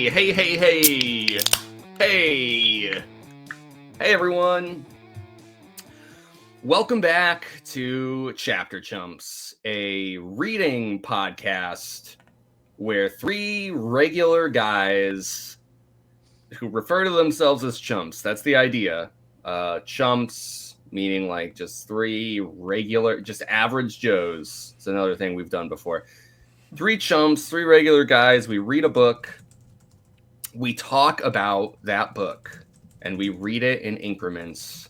Hey everyone. Welcome back to Chapter Chumps, a reading podcast where three regular guys who refer to themselves as chumps, that's the idea. Chumps meaning like just three regular, just average Joes. It's another thing we've done before. Three chumps, three regular guys. We read a book. We talk about that book and we read it in increments.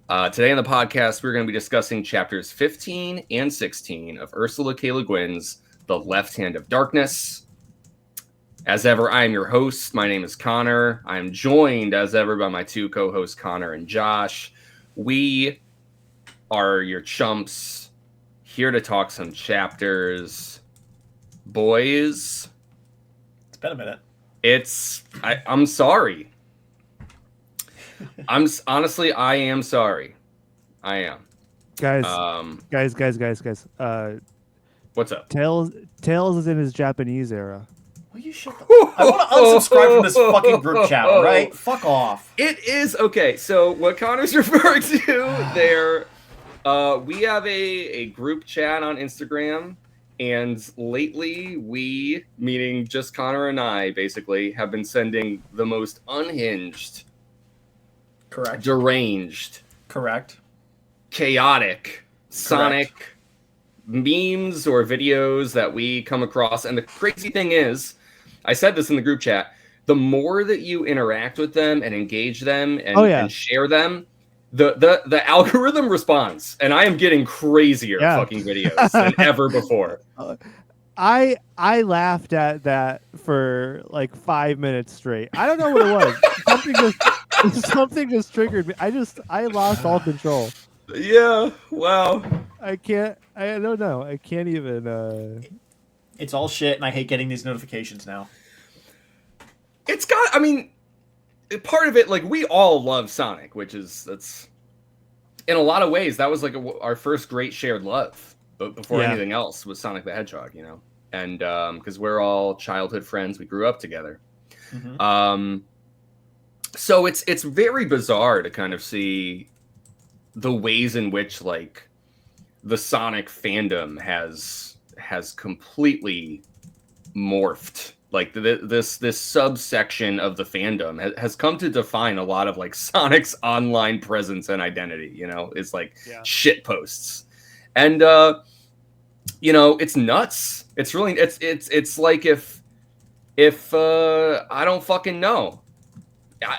Today on the podcast, we're going to be discussing chapters 15 and 16 of Ursula K. Le Guin's The Left Hand of Darkness. As ever, I am your host. My name is Connor. I'm joined, as ever, by my two co-hosts, Connor and Josh. We are your chumps, here to talk some chapters. Boys. It's been a minute. I'm sorry. Honestly, I am sorry. I am. Guys. What's up? Tails is in his Japanese era. Will you shut the... I want to unsubscribe from this fucking group chat, all right? Fuck off. It is okay. So what Connor's referring to there, we have a group chat on Instagram. And lately, we, meaning just Connor and I, basically, have been sending the most unhinged, correct, deranged, correct, chaotic, Sonic memes or videos that we come across. And the crazy thing is, I said this in the group chat, the more that you interact with them and engage them and share them, the algorithm responds, and I am getting crazier fucking videos than ever before. I laughed at that for like 5 minutes straight. I don't know what it was. something just triggered me. I lost all control. Yeah. Wow. I don't know. I can't even. It's all shit, and I hate getting these notifications now. Part of it, like, we all love Sonic, that's in a lot of ways that was like our first great shared love, but before anything else was Sonic the Hedgehog, you know, and because we're all childhood friends, we grew up together. Mm-hmm. So it's very bizarre to kind of see the ways in which like the Sonic fandom has completely morphed. Like this subsection of the fandom has come to define a lot of like Sonic's online presence and identity. You know, it's like shit posts, and it's nuts. It's really it's like if I don't fucking know,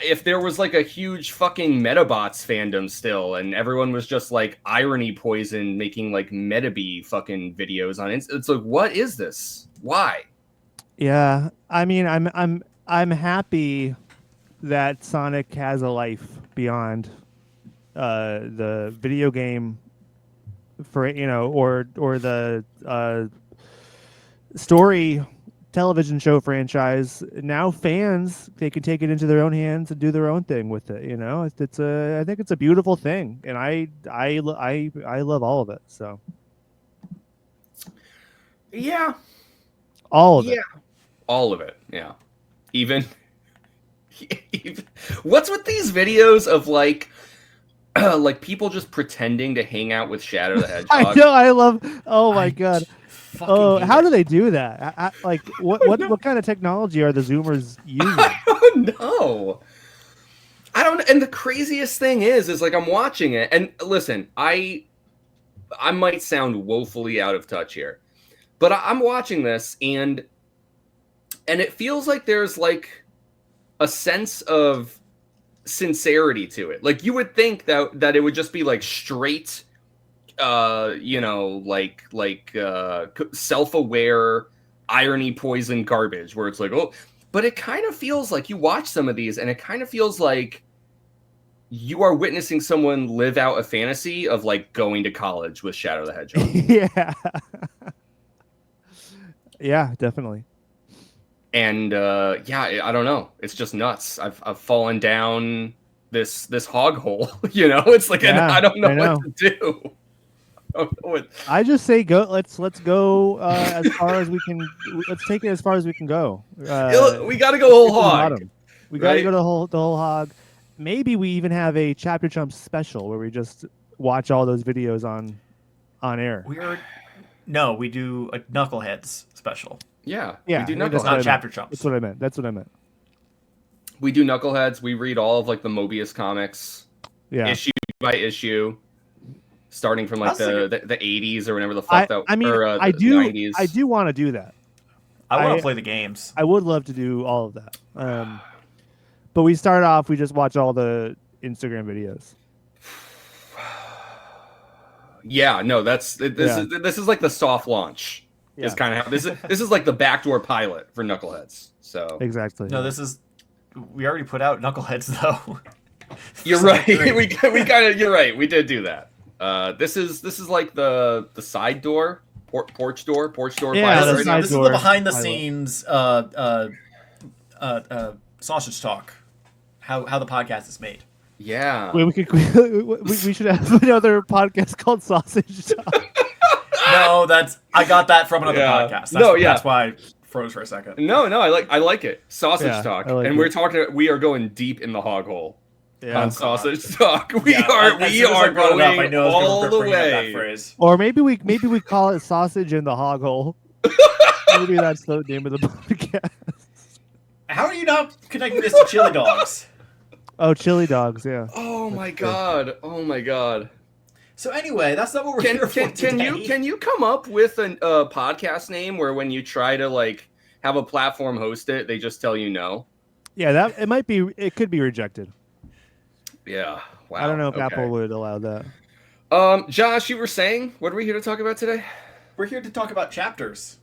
if there was like a huge fucking Metabots fandom still, and everyone was just like irony poison making like Metabee fucking videos on it. It's like, what is this? Why? Yeah, I mean, I'm happy that Sonic has a life beyond the video game, for or the story television show franchise. Now fans, they can take it into their own hands and do their own thing with it. You know, I think it's a beautiful thing, and I love all of it. So yeah, all of it. All of it, yeah. Even what's with these videos of like people just pretending to hang out with Shadow the Hedgehog? I know, I love. Oh my god! Oh, how do they do that? Like, what kind of technology are the Zoomers using? I don't know. And the craziest thing is like I'm watching it, and listen, I might sound woefully out of touch here, but I'm watching this and it feels like there's like a sense of sincerity to it. Like you would think that it would just be like straight, self-aware irony poison garbage where it's like, oh, but it kind of feels like you watch some of these and it kind of feels like you are witnessing someone live out a fantasy of like going to college with Shadow the Hedgehog. Yeah. Yeah, definitely. And I don't know. It's just nuts. I've fallen down this hog hole. You know, it's like I don't know what to do. I just say go. Let's go as far as we can. Let's take it as far as we can go. We got to go whole to the hog. bottom. We got to right? go to the whole hog. Maybe we even have a Chapter Chumps special where we just watch all those videos on air. We do a Knuckleheads special. Yeah, Yeah, we do that's Knuckleheads. Not Chapter Chumps. That's what I meant. That's what I meant. We do Knuckleheads. We read all of like the Mobius comics, Yeah. issue by issue, starting from like the 80s or whenever the I fuck mean, or I the do. 90s. I do want to do that. I want to play the games. I would love to do all of that. But we start off. We just watch all the Instagram videos. Yeah, no, this is like the soft launch. Yeah. Is kind of how this is like the backdoor pilot for Knuckleheads. So Exactly. No, we already put out Knuckleheads though. you're right. we kind of you're right. We did do that. This is like the side door, porch door Yeah, pilot. the side This is door the behind the scenes sausage talk. How the podcast is made. Yeah. We should have another podcast called Sausage Talk. No, I got that from another podcast. That's why I froze for a second. No, I like it. Sausage talk, like and it. we are going deep in the hog hole Yeah. on sausage talk. We Yeah, are as soon as I brought it up, I going knew I was all gonna the bring up that way. phrase. Or maybe we call it Sausage in the Hog Hole. Maybe that's the name of the podcast. How are you not connecting this to chili dogs? Oh, chili dogs, yeah. Oh my god! Oh my god! So anyway, that's not what we're here for today. Can you come up with a podcast name where when you try to like have a platform host it, they just tell you no? Yeah, it could be rejected. Yeah. Wow. I don't know if okay. Apple would allow that. Josh, you were saying, what are we here to talk about today? We're here to talk about chapters.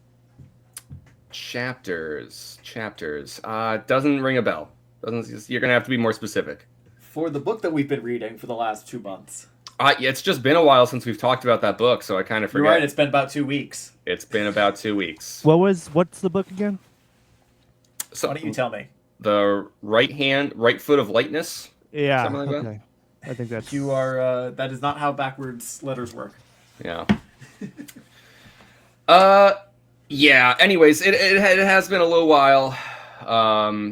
Chapters. Doesn't ring a bell. You're gonna have to be more specific. For the book that we've been reading for the last 2 months. It's just been a while since we've talked about that book, so I kind of forget. You're right, it's been about 2 weeks. It's been about 2 weeks. What's the book again? So, Why don't you tell me? The right foot of lightness. Yeah. Something like that? Okay. I think that's You are. That is not how backwards letters work. Yeah. Yeah. Anyways, it has been a little while.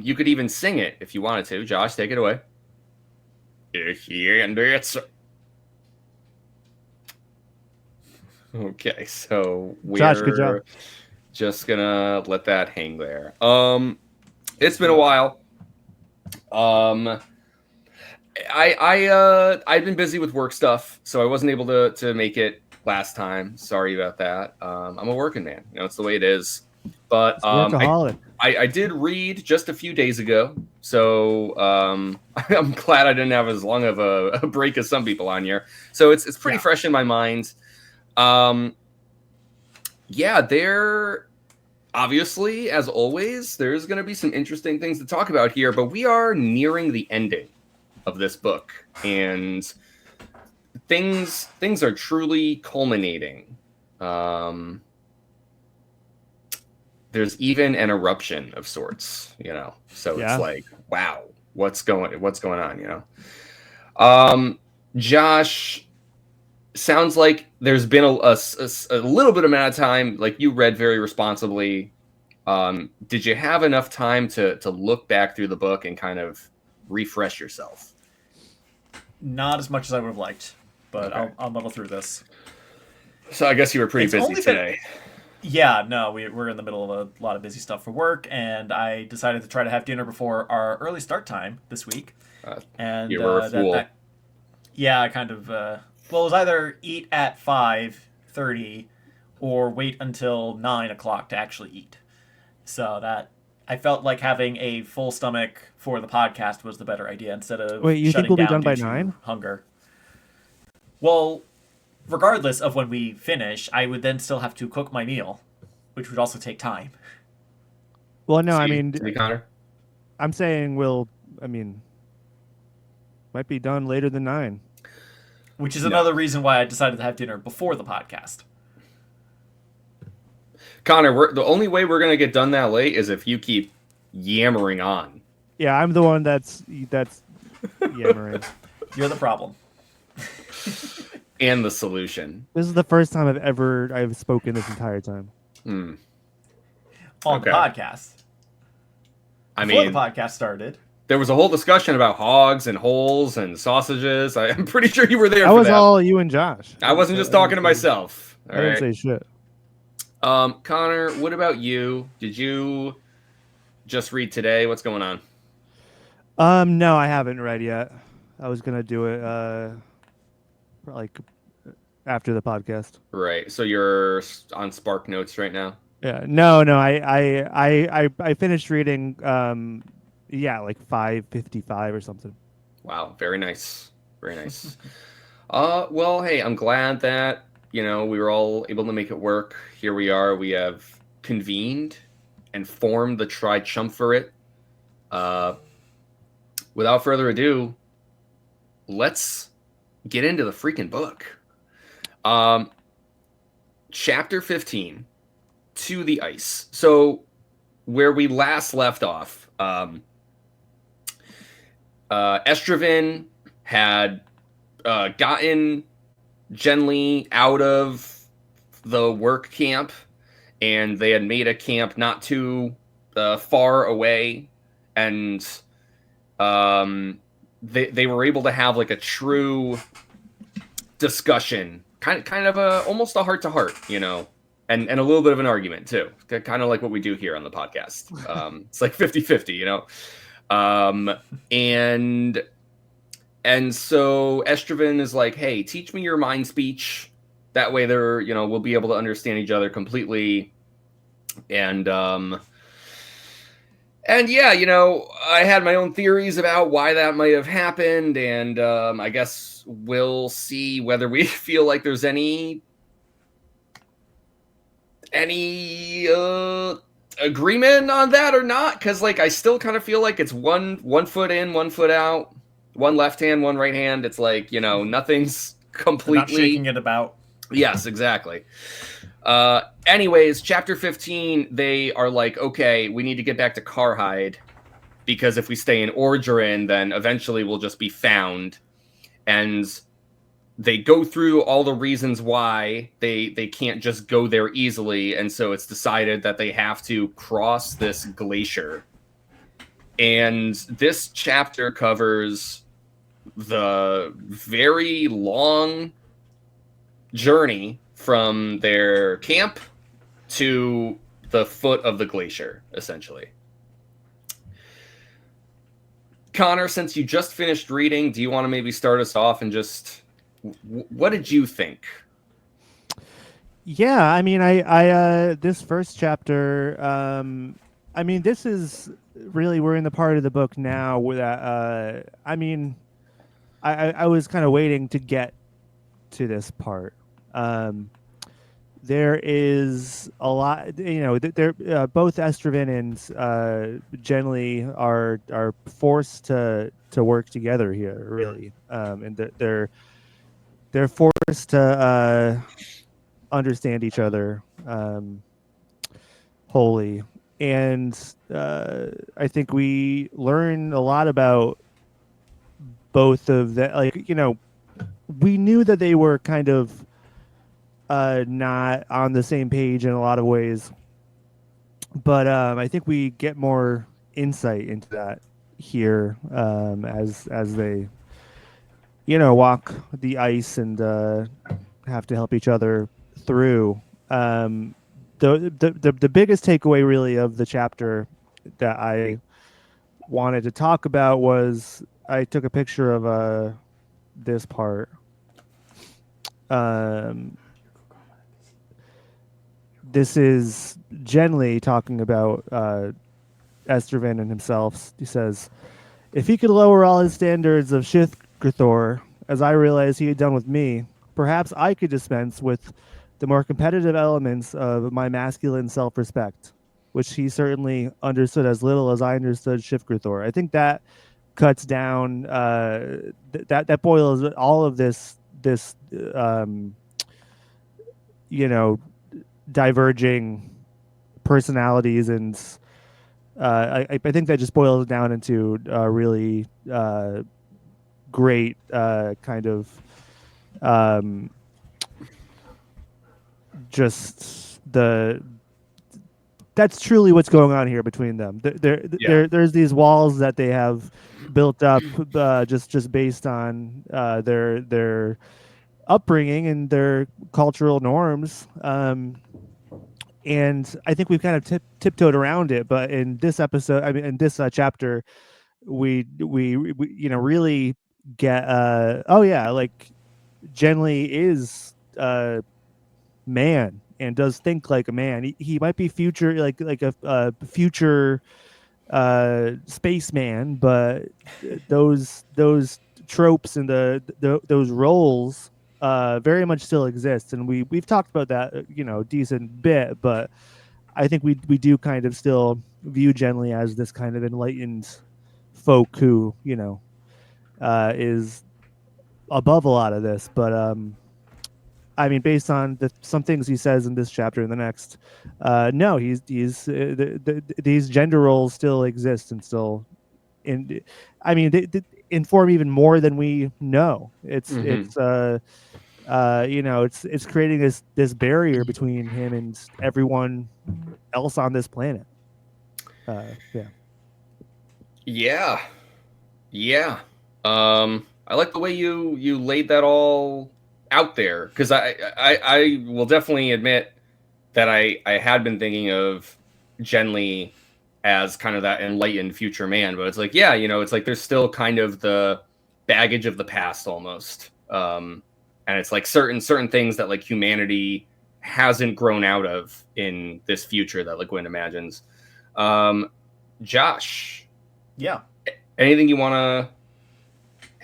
You could even sing it if you wanted to. Josh, take it away. Okay, so Josh, good job. we're just gonna let that hang there. It's been a while. I've been busy with work stuff, so I wasn't able to make it last time. Sorry about that. I'm a working man. It's the way it is. But I did read just a few days ago, so I'm glad I didn't have as long of a break as some people on here. So it's pretty fresh in my mind. There obviously, as always, there's going to be some interesting things to talk about here, but we are nearing the ending of this book, and things are truly culminating. There's even an eruption of sorts, so it's like, wow, what's going on, Josh, sounds like there's been a little bit amount of time, like you read very responsibly. Did you have enough time to look back through the book and kind of refresh yourself? Not as much as I would have liked, but Okay. I'll muddle through this. So I guess you were pretty busy today. Yeah, no, we're in the middle of a lot of busy stuff for work, and I decided to try to have dinner before our early start time this week. And you were a fool. I kind of it was either eat at 5:30 or wait until 9 o'clock to actually eat. So that I felt like having a full stomach for the podcast was the better idea instead of Wait, you think shutting we'll be down done by due to 9? Hunger. Well, regardless of when we finish, I would then still have to cook my meal, which would also take time. Well, no, Connor? I'm saying might be done later than 9. Which is another reason why I decided to have dinner before the podcast. Connor, the only way we're gonna get done that late is if you keep yammering on. Yeah, I'm the one that's yammering. You're the problem. and the solution. This is the first time I've spoken this entire time. Hmm. On the Okay. podcast. I Before mean, the podcast started. there was a whole discussion about hogs and holes and sausages. I'm pretty sure you were there That for was that. all you and Josh. I wasn't just talking to myself. I didn't say shit. Connor, what about you? Did you just read today? What's going on? No, I haven't read yet. I was gonna do it like after the podcast. Right. So you're on Spark Notes right now? Yeah. No. I finished reading. Yeah, like 5:55 or something. Wow. Very nice. Very nice. Well, hey, I'm glad that, we were all able to make it work. Here we are. We have convened and formed the Triumvirate. Without further ado, let's get into the freaking book. Chapter 15, To the Ice. So where we last left off, Estraven had gotten Genly out of the work camp, and they had made a camp not too far away, and they were able to have like a true discussion, kind of almost a heart to heart, and a little bit of an argument too, kind of like what we do here on the podcast. It's like 50-50, and so Estraven is like, hey, teach me your mind speech. That way we'll be able to understand each other completely. And yeah, I had my own theories about why that might have happened. And I guess we'll see whether we feel like there's any agreement on that or not. Because I still kind of feel like it's one foot in, 1 foot out. One left hand, one right hand. It's like, nothing's completely... They're not shaking it about. Yes, exactly. Anyways, chapter 15, they are like, okay, we need to get back to Karhide, because if we stay in Orgerin, then eventually we'll just be found. And they go through all the reasons why they can't just go there easily, and so it's decided that they have to cross this glacier. And this chapter covers the very long journey from their camp to the foot of the glacier, essentially. Connor, since you just finished reading, do you want to maybe start us off and just... what did you think? Yeah, I mean, I this first chapter, I mean, this is really, we're in the part of the book now where that, I mean, I was kind of waiting to get to this part. There is a lot, they're both Estraven and Genly are forced to work together here, really, and they're forced to understand each other wholly. And I think we learn a lot about both of them. We knew that they were kind of not on the same page in a lot of ways, but I think we get more insight into that here as they walk the ice and have to help each other through. The biggest takeaway really of the chapter that I wanted to talk about was, I took a picture of this part. This is Genly talking about Estraven and himself. He says, if he could lower all his standards of Shithgrathor, as I realized he had done with me, perhaps I could dispense with the more competitive elements of my masculine self-respect, which he certainly understood as little as I understood Shithgrathor. I think that cuts down, that boils all of this diverging personalities, and I think that just boils down into really great kind of um, just that's truly what's going on here between them. There's these walls that they have built up just based on their upbringing and their cultural norms. And I think we've kind of tiptoed around it, but in this episode, I mean, in this chapter, we really get oh yeah, like Genly is man and does think like a man. He might be future like a future spaceman, but those tropes and those roles very much still exist, and we've talked about that decent bit, but I think we do kind of still view Genly as this kind of enlightened folk who is above a lot of this, but I mean, based on some things he says in this chapter and the next, no, these gender roles still exist and still, I mean, they inform even more than we know. It's it's creating this barrier between him and everyone else on this planet. Yeah. I like the way you laid that all out there, because I will definitely admit that I had been thinking of Genly as kind of that enlightened future man, but it's like, yeah, it's like there's still kind of the baggage of the past almost, and it's like certain things that like humanity hasn't grown out of in this future that like Guin imagines. Josh, yeah, anything you want to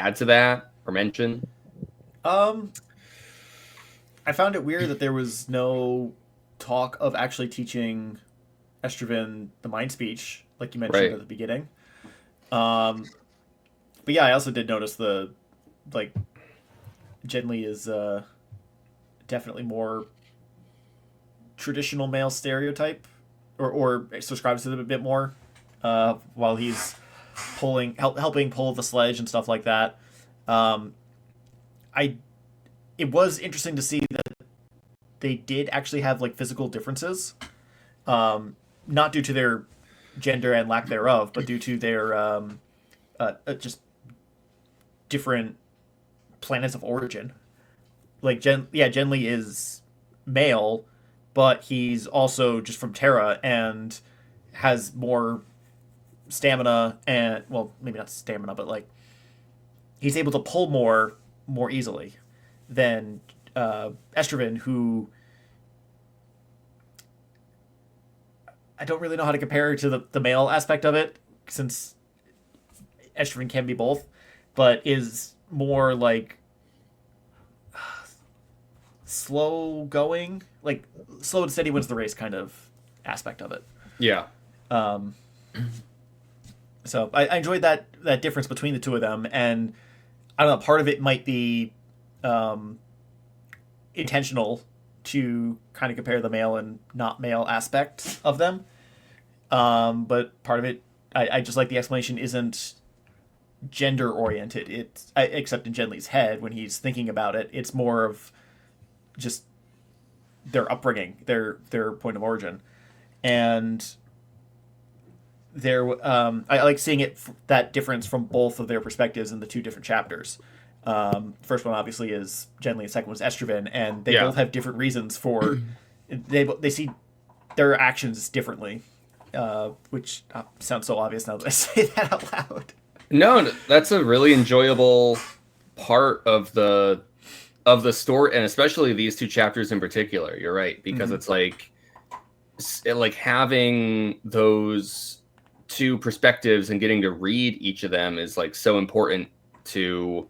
add to that or mention? I found it weird that there was no talk of actually teaching Estrevin the mind speech, like you mentioned at the beginning. But yeah, I also did notice Genly is definitely more traditional male stereotype, or subscribes to them a bit more, while he's helping pull the sledge and stuff like that. It was interesting to see that they did actually have like physical differences, not due to their gender and lack thereof, but due to their just different planets of origin. Like Genly is male, but he's also just from Terra and has more stamina and, well, maybe not stamina, but like he's able to pull more easily than Estrevin, who I don't really know how to compare to the male aspect of it, since Estrevin can be both, but is more like slow going, like slow and steady wins the race kind of aspect of it. Yeah. So I enjoyed that difference between the two of them, and I don't know, part of it might be intentional to kind of compare the male and not male aspect of them. But part of it, I just like the explanation isn't gender oriented. Except in Genly's head when he's thinking about it, it's more of just their upbringing, their point of origin, and I like seeing that difference from both of their perspectives in the two different chapters. First one obviously is Genly, the second one is Estrevin, and they both have different reasons for they see their actions differently, which sounds so obvious now that I say that out loud. No, that's a really enjoyable part of the story, and especially these two chapters in particular. You're right, because it's like having those two perspectives and getting to read each of them is like so important to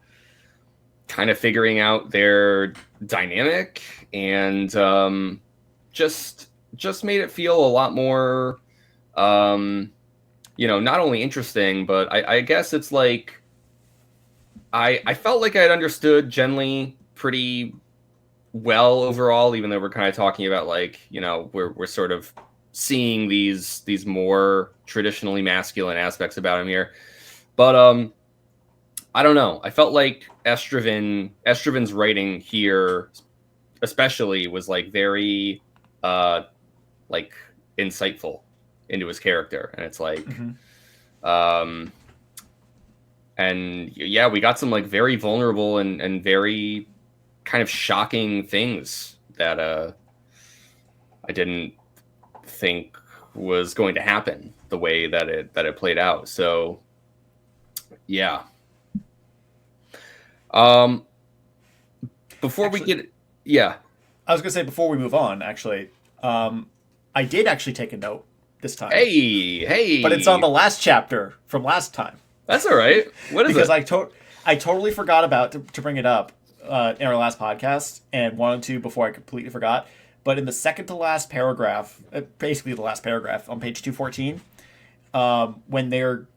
kind of figuring out their dynamic, and just made it feel a lot more not only interesting, but I guess it's like I felt like I had understood Genly pretty well overall, even though we're kind of talking about like, we're sort of seeing these more traditionally masculine aspects about him here. But I don't know. I felt like Estraven's writing here, especially, was like very, like insightful into his character, and it's like, and yeah, we got some like very vulnerable and very kind of shocking things that I didn't think was going to happen the way that it played out. So yeah. Before we get, yeah, I was gonna say before we move on, actually, I did actually take a note this time. Hey, but it's on the last chapter from last time. That's all right. What is because it? I totally forgot about to bring it up in our last podcast and wanted to before I completely forgot. But in the second to last paragraph, basically the last paragraph on page 214, when they're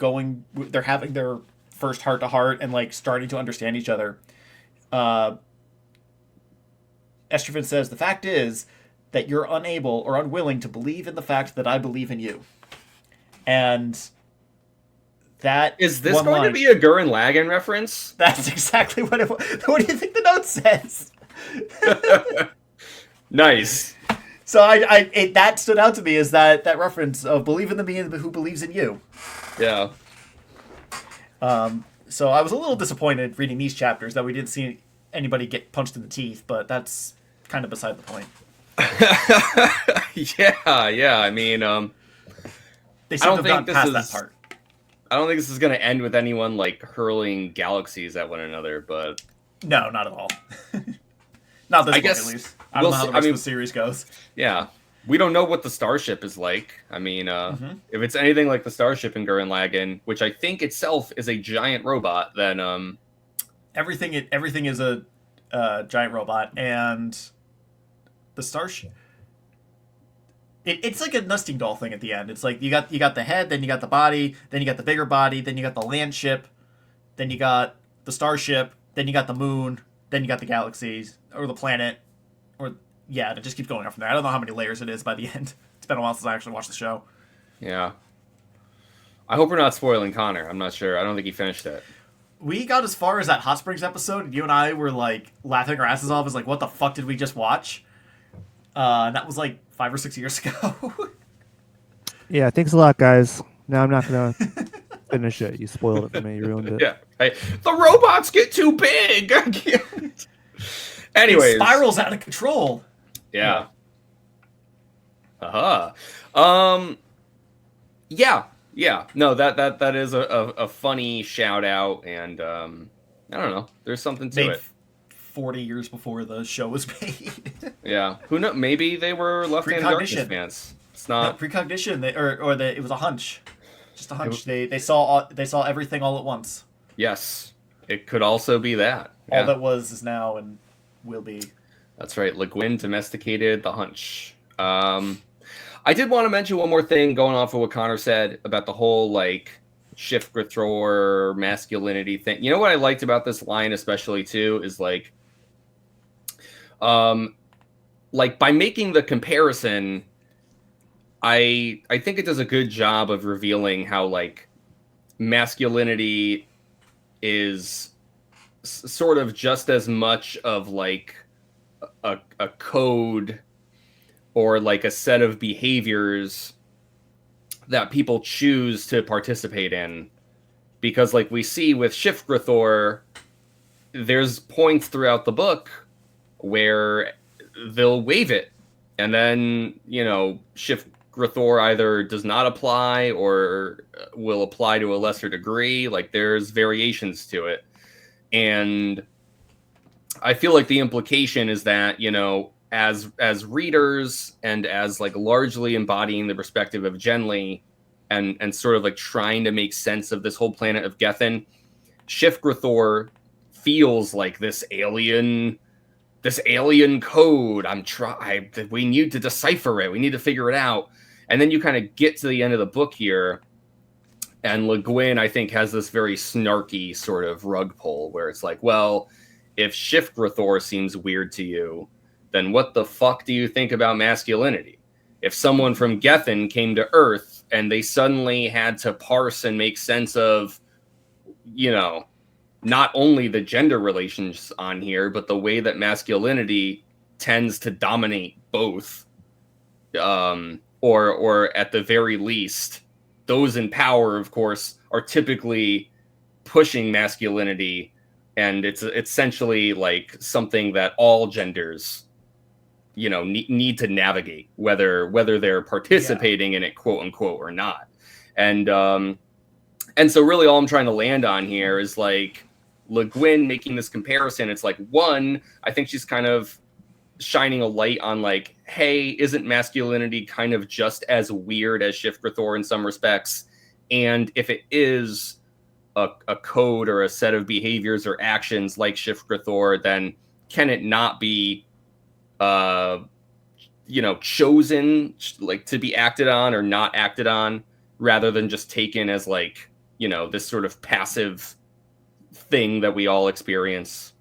having their first heart to heart and like starting to understand each other, Estraven says, "The fact is that you're unable or unwilling to believe in the fact that I believe in you." And that is this going to be a Gurren Lagann reference? That's exactly what it was. What do you think the note says? Nice. So that stood out to me as that reference of believe in the me who believes in you. Yeah. So I was a little disappointed reading these chapters that we didn't see anybody get punched in the teeth, but that's kind of beside the point. yeah. I mean, they seem to have gotten past that part. I don't think this is going to end with anyone like hurling galaxies at one another, but no, not at all. Not this book, at least. I don't know how the rest of the series goes. Yeah, we don't know what the starship is like. I mean, if it's anything like the starship in Gurren Lagann, which I think itself is a giant robot, then everything is a giant robot, and the starship. It's like a nesting doll thing at the end. It's like you got the head, then you got the body, then you got the bigger body, then you got the land ship, then you got the starship, then you got the moon, then you got the galaxies or the planet, or yeah, it just keeps going up from there. I don't know how many layers it is by the end. It's been a while since I actually watched the show. Yeah, I hope we're not spoiling Connor. I'm not sure. I don't think he finished it. We got as far as that Hot Springs episode, and you and I were like laughing our asses off. It's like, what the fuck did we just watch? And that was like 5 or 6 years ago. Yeah, thanks a lot, guys. Now I'm not gonna finish it. You spoiled it for me. You ruined it. Yeah, the robots get too big. I can't. Anyways, it spirals out of control. Yeah. Yeah. No, that is a funny shout out, and I don't know. There's something to it. 40 years before the show was made. Yeah, who knows? Maybe they were Left Hand Darkness fans. It's not precognition. It was a hunch, just a hunch. They saw everything all at once. Yes, it could also be that. All that was is now and will be. That's right. Guin domesticated the hunch. I did want to mention one more thing, going off of what Connor said about the whole like Shift-Grithor masculinity thing. You know what I liked about this line especially too is like by making the comparison, I think it does a good job of revealing how like masculinity is sort of just as much of like a code or like a set of behaviors that people choose to participate in. Because like we see with Shift-Grithor, there's points throughout the book where they'll waive it. And then, Shift-Grithor either does not apply or will apply to a lesser degree. Like there's variations to it. And I feel like the implication is that, as readers and as like largely embodying the perspective of Genli and sort of like trying to make sense of this whole planet of Gethin, Shift-Grithor feels like this alien code. We need to decipher it. We need to figure it out. And then you kind of get to the end of the book here, and Le Guin, I think, has this very snarky sort of rug pull where it's like, well, if Shift-Grithor seems weird to you, then what the fuck do you think about masculinity? If someone from Gethin came to Earth and they suddenly had to parse and make sense of, not only the gender relations on here, but the way that masculinity tends to dominate both, or at the very least, those in power, of course, are typically pushing masculinity, and it's essentially like something that all genders, need to navigate, whether they're participating in it, quote unquote, or not. And so really all I'm trying to land on here is like Le Guin making this comparison. It's like, one, I think she's kind of shining a light on like, hey, isn't masculinity kind of just as weird as Shifter in some respects? And if it is a code or a set of behaviors or actions like Shifter, then can it not be chosen, like, to be acted on or not acted on, rather than just taken as like, this sort of passive thing that we all experience?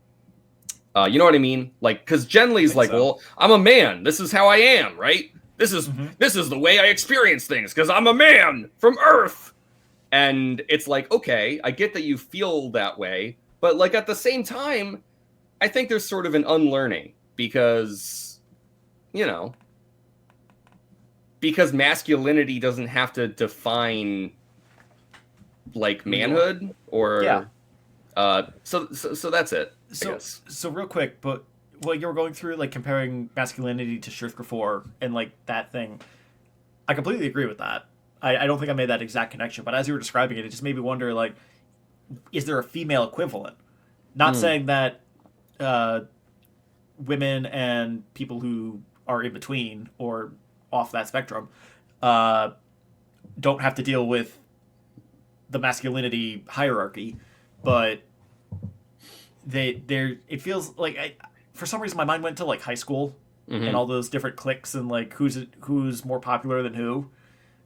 You know what I mean? Like, because Genly's like, so. Well, I'm a man. This is how I am, right? This is the way I experience things because I'm a man from Earth. And it's like, okay, I get that you feel that way, but like at the same time, I think there's sort of an unlearning because, because masculinity doesn't have to define like manhood or so that's it. So real quick, but what you were going through, like comparing masculinity to Shifter and like that thing, I completely agree with that. I don't think I made that exact connection, but as you were describing it, it just made me wonder, like, is there a female equivalent? Not saying that women and people who are in between or off that spectrum don't have to deal with the masculinity hierarchy, but it feels like for some reason my mind went to like high school and all those different cliques and like who's more popular than who.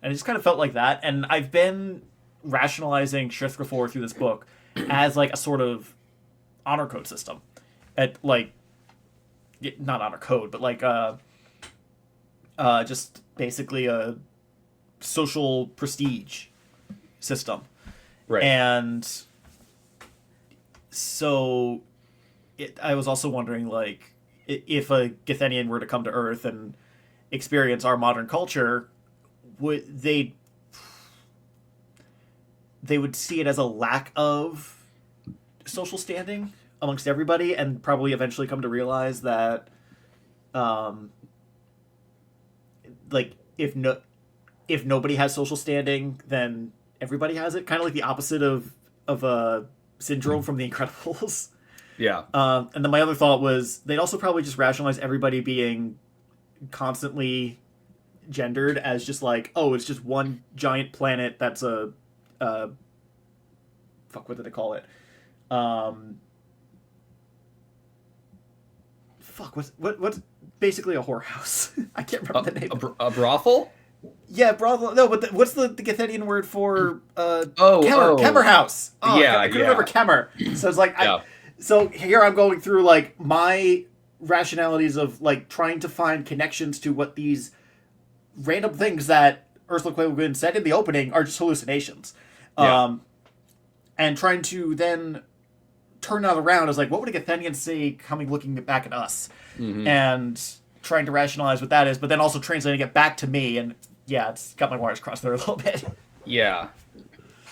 And it just kind of felt like that. And I've been rationalizing Shifter through this book as like a sort of honor code system. At like, not honor code, but like just basically a social prestige system. Right. And so I was also wondering, like, if a Githenian were to come to Earth and experience our modern culture, they would see it as a lack of social standing amongst everybody, and probably eventually come to realize that, like, if nobody has social standing, then everybody has it. Kind of like the opposite of a syndrome from The Incredibles. Yeah. And then my other thought was they'd also probably just rationalize everybody being constantly gendered as just like, oh, it's just one giant planet that's what did they call it? What's basically a whorehouse? I can't remember the name. A brothel? Yeah, brothel. No, but what's the Githenian word for Kemmer house? Oh, yeah, I couldn't remember Kemmer. So it's like, so here I'm going through like my rationalities of like trying to find connections to what these random things that Ursula K. Le Guin said in the opening are just hallucinations. And trying to then turn that around as like, what would a Githenian say looking back at us? And trying to rationalize what that is, but then also translating it back to me, and it's got my wires crossed there a little bit. Yeah,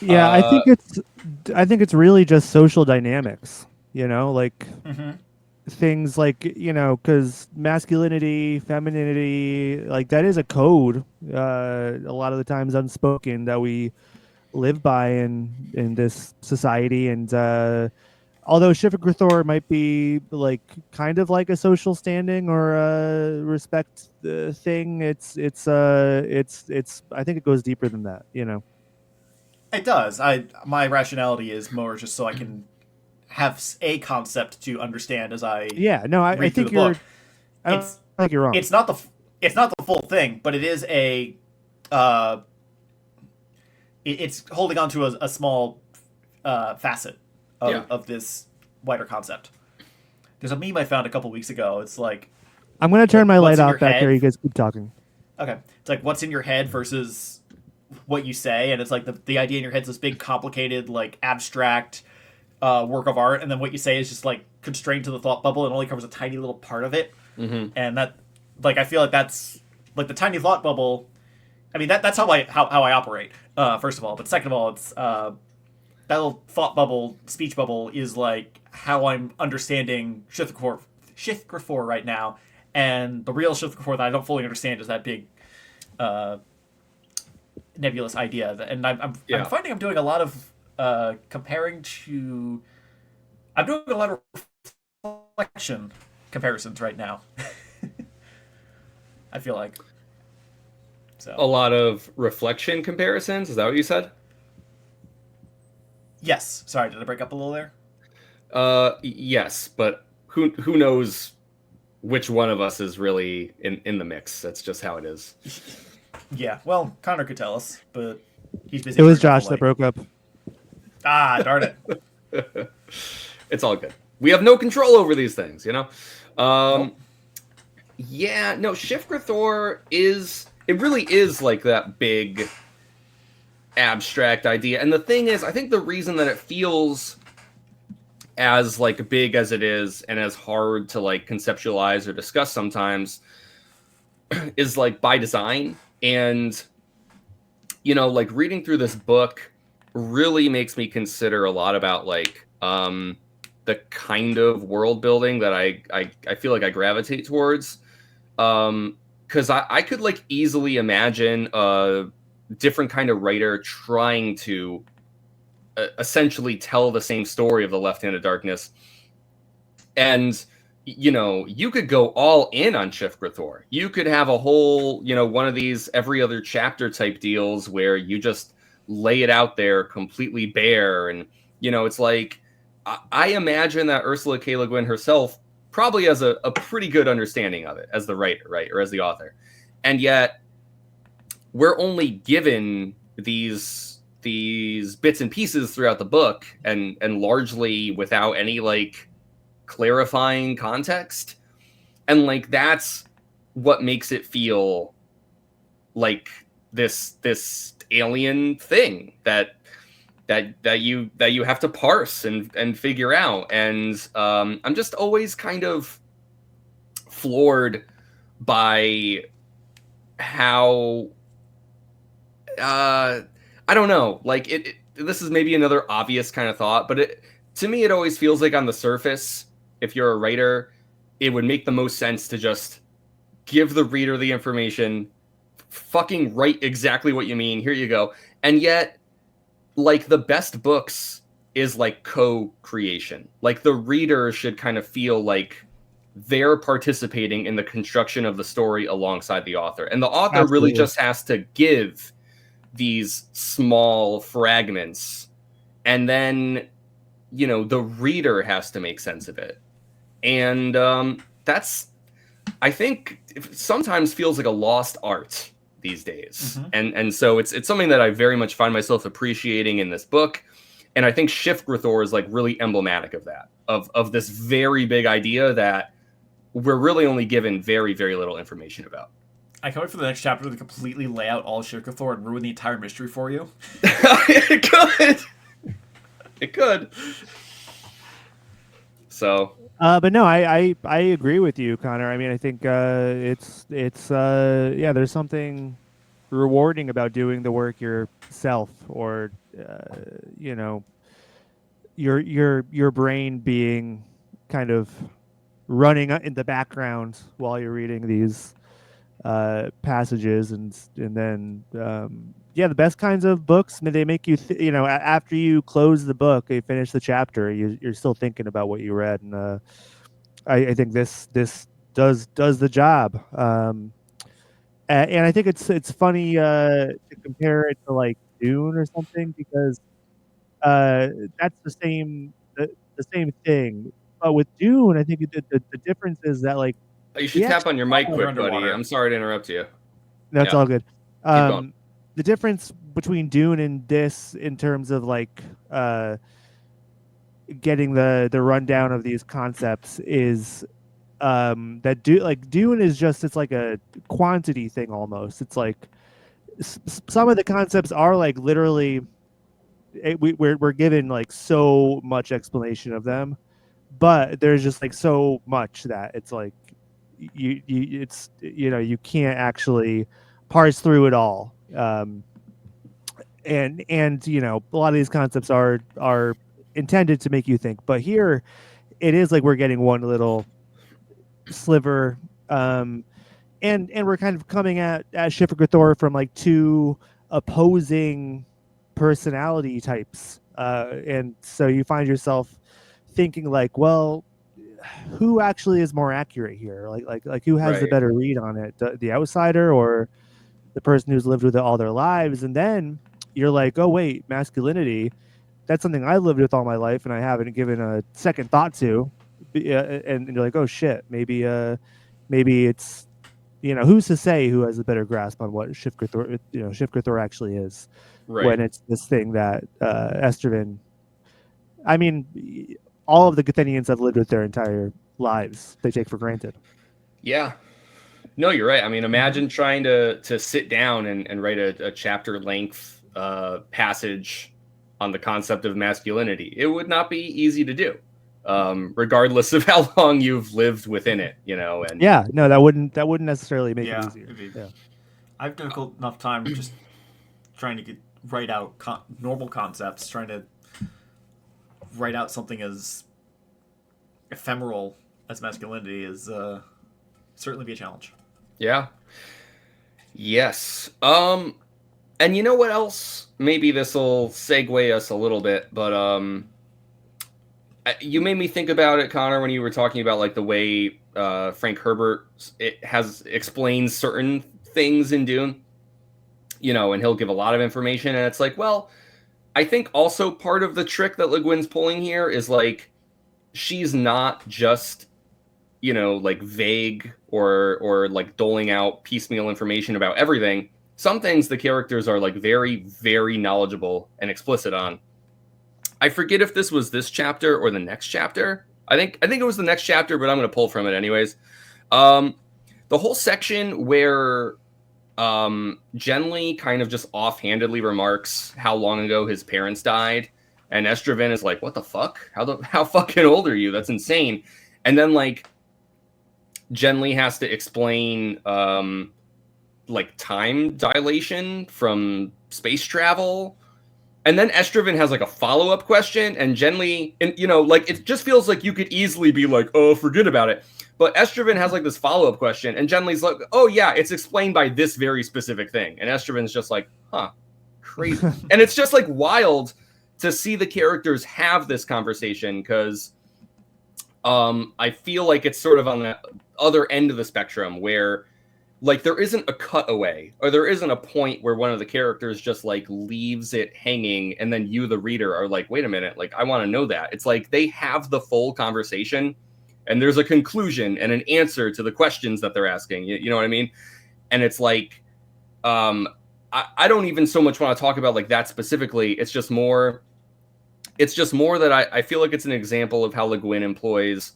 I think it's really just social dynamics, like things like, because masculinity, femininity, like that is a code, a lot of the times unspoken, that we live by in this society. And although Shifter might be like kind of like a social standing or a respect thing, it's I think it goes deeper than that, It does. My rationality is more just so I can have a concept to understand as I I think you're book. I don't think you're wrong. It's not the full thing, but it is a it's holding on to a small facet of this wider concept. There's a meme I found a couple weeks ago. It's like, I'm going to turn my light off back here. You guys keep talking. Okay. It's like what's in your head versus what you say. And it's like the idea in your head's this big, complicated, like abstract work of art, and then what you say is just like constrained to the thought bubble and only covers a tiny little part of it. Mm-hmm. And that, like, I feel like that's like the tiny thought bubble. I mean, that's how I operate. First of all, but second of all, it's that little thought bubble, speech bubble, is like how I'm understanding Shithgrafor right now, and the real Shithgrafor that I don't fully understand is that big, nebulous idea. And I'm finding I'm doing a lot of comparing to. I'm doing a lot of reflection comparisons right now. I feel like. So. A lot of reflection comparisons. Is that what you said? Yes. Sorry, did I break up a little there? Yes, but who knows which one of us is really in the mix? That's just how it is. Yeah. Well, Connor could tell us, but he's busy. It was Josh that broke up. Ah, darn it. It's all good. We have no control over these things, you know? Nope. Yeah, no, Shithgrafor it really is like that big abstract idea. And the thing is, I think the reason that it feels as like big as it is and as hard to like conceptualize or discuss sometimes is like by design. And, you know, like reading through this book really makes me consider a lot about like the kind of world building that I feel like I gravitate towards. Because I could like easily imagine a different kind of writer trying to essentially tell the same story of the Left Hand of Darkness. And, you know, you could go all in on Shithgrafor. You could have a whole, you know, one of these every other chapter type deals where you just lay it out there completely bare. And, you know, it's like, I imagine that Ursula K. Le Guin herself probably has a pretty good understanding of it as the writer, right? Or as the author. And yet we're only given these bits and pieces throughout the book and largely without any like clarifying context. And like, that's what makes it feel like this alien thing that you have to parse and figure out. And I'm just always kind of floored by how I don't know, like it this is maybe another obvious kind of thought, but to me it always feels like on the surface, if you're a writer, it would make the most sense to just give the reader the information, fucking write exactly what you mean, here you go. And yet, like, the best books is like co-creation. Like, the reader should kind of feel like they're participating in the construction of the story alongside the author. And the author really just has to give these small fragments, and then, you know, the reader has to make sense of it. And that's, I think, sometimes feels like a lost art these days. Mm-hmm. And so it's something that I very much find myself appreciating in this book. And I think Shithgrafor is like really emblematic of that, of this very big idea that we're really only given very, very little information about. I can't wait for the next chapter to completely lay out all Shithgrafor and ruin the entire mystery for you. It could. It could. So. But no, I agree with you, Connor. I mean, I think it's yeah, there's something rewarding about doing the work yourself, or you know, your brain being kind of running in the background while you're reading these passages, and then yeah, the best kinds of books, I mean, they make you you know, after you close the book, you finish the chapter, you're still thinking about what you read, and I think this does the job. And I think it's funny to compare it to like Dune or something, because that's the same thing. But with Dune, I think the difference is that, like, you should tap on your mic quick, buddy. I'm sorry to interrupt you. That's all good. The difference between Dune and this, in terms of like getting the rundown of these concepts, is that Dune is just, it's like a quantity thing almost. It's like some of the concepts are like literally we're given like so much explanation of them, but there's just like so much that it's like it's you can't actually parse through it all. And a lot of these concepts are intended to make you think, but here it is like we're getting one little sliver. And we're kind of coming at Schiffer Thor from like two opposing personality types, and so you find yourself thinking like, well, who actually is more accurate here? Like who has the Right. better read on it, the outsider or the person who's lived with it all their lives? And then you're like, oh wait, masculinity, that's something I lived with all my life and I haven't given a second thought to. And you're like, oh shit, maybe it's, who's to say who has a better grasp on what Shifker Thor actually is, Right. when it's this thing that Estervin, I mean, all of the Gathenians have lived with their entire lives. They take for granted. Yeah. No, you're right. I mean, imagine trying to sit down and write a chapter length passage on the concept of masculinity. It would not be easy to do, regardless of how long you've lived within it, and Yeah, no, that wouldn't necessarily make it easier. Yeah. I have difficult enough time just trying to write out normal concepts, trying to write out something as ephemeral as masculinity is certainly be a challenge. Yeah. Yes. And you know what else? Maybe this will segue us a little bit, but you made me think about it, Connor, when you were talking about like the way Frank Herbert explains certain things in Dune, and he'll give a lot of information, and it's like, well, I think also part of the trick that Le Guin's pulling here is like she's not just like vague or like doling out piecemeal information about everything. Some things the characters are like very, very knowledgeable and explicit on. I forget if this was this chapter or the next chapter. I think it was the next chapter, but I'm going to pull from it anyways. The whole section where Genly kind of just offhandedly remarks how long ago his parents died, and Estraven is like, "What the fuck? How fucking old are you? That's insane." And then like Genly has to explain like time dilation from space travel. And then Estraven has like a follow-up question, and Genly, and like it just feels like you could easily be like, oh, forget about it. But Estraven has like this follow-up question, and Genly's like, oh yeah, it's explained by this very specific thing. And Estraven's just like, huh, crazy. And it's just like wild to see the characters have this conversation, because I feel like it's sort of on the other end of the spectrum where like there isn't a cutaway, or there isn't a point where one of the characters just like leaves it hanging, and then you, the reader, are like, wait a minute, like I want to know that. It's like they have the full conversation, and there's a conclusion and an answer to the questions that they're asking. You know what I mean? And it's like, I don't even so much want to talk about like that specifically. It's just more that I feel like it's an example of how Le Guin employs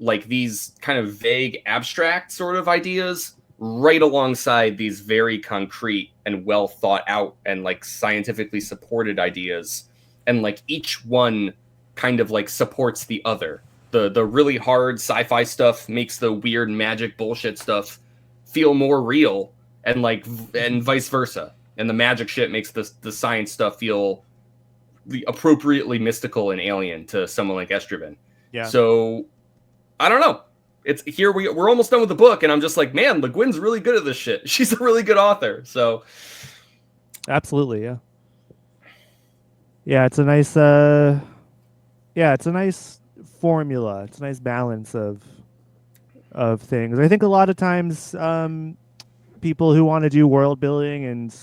like these kind of vague, abstract sort of ideas right alongside these very concrete and well thought out and like scientifically supported ideas. And like each one kind of like supports the other. The really hard sci-fi stuff makes the weird magic bullshit stuff feel more real, and vice versa. And the magic shit makes the science stuff feel appropriately mystical and alien to someone like Estraven. Yeah. So I don't know. It's here we're almost done with the book, and I'm just like, man, Le Guin's really good at this shit. She's a really good author. So absolutely, yeah. Yeah, it's a nice formula. It's a nice balance of things. I think a lot of times people who want to do world building and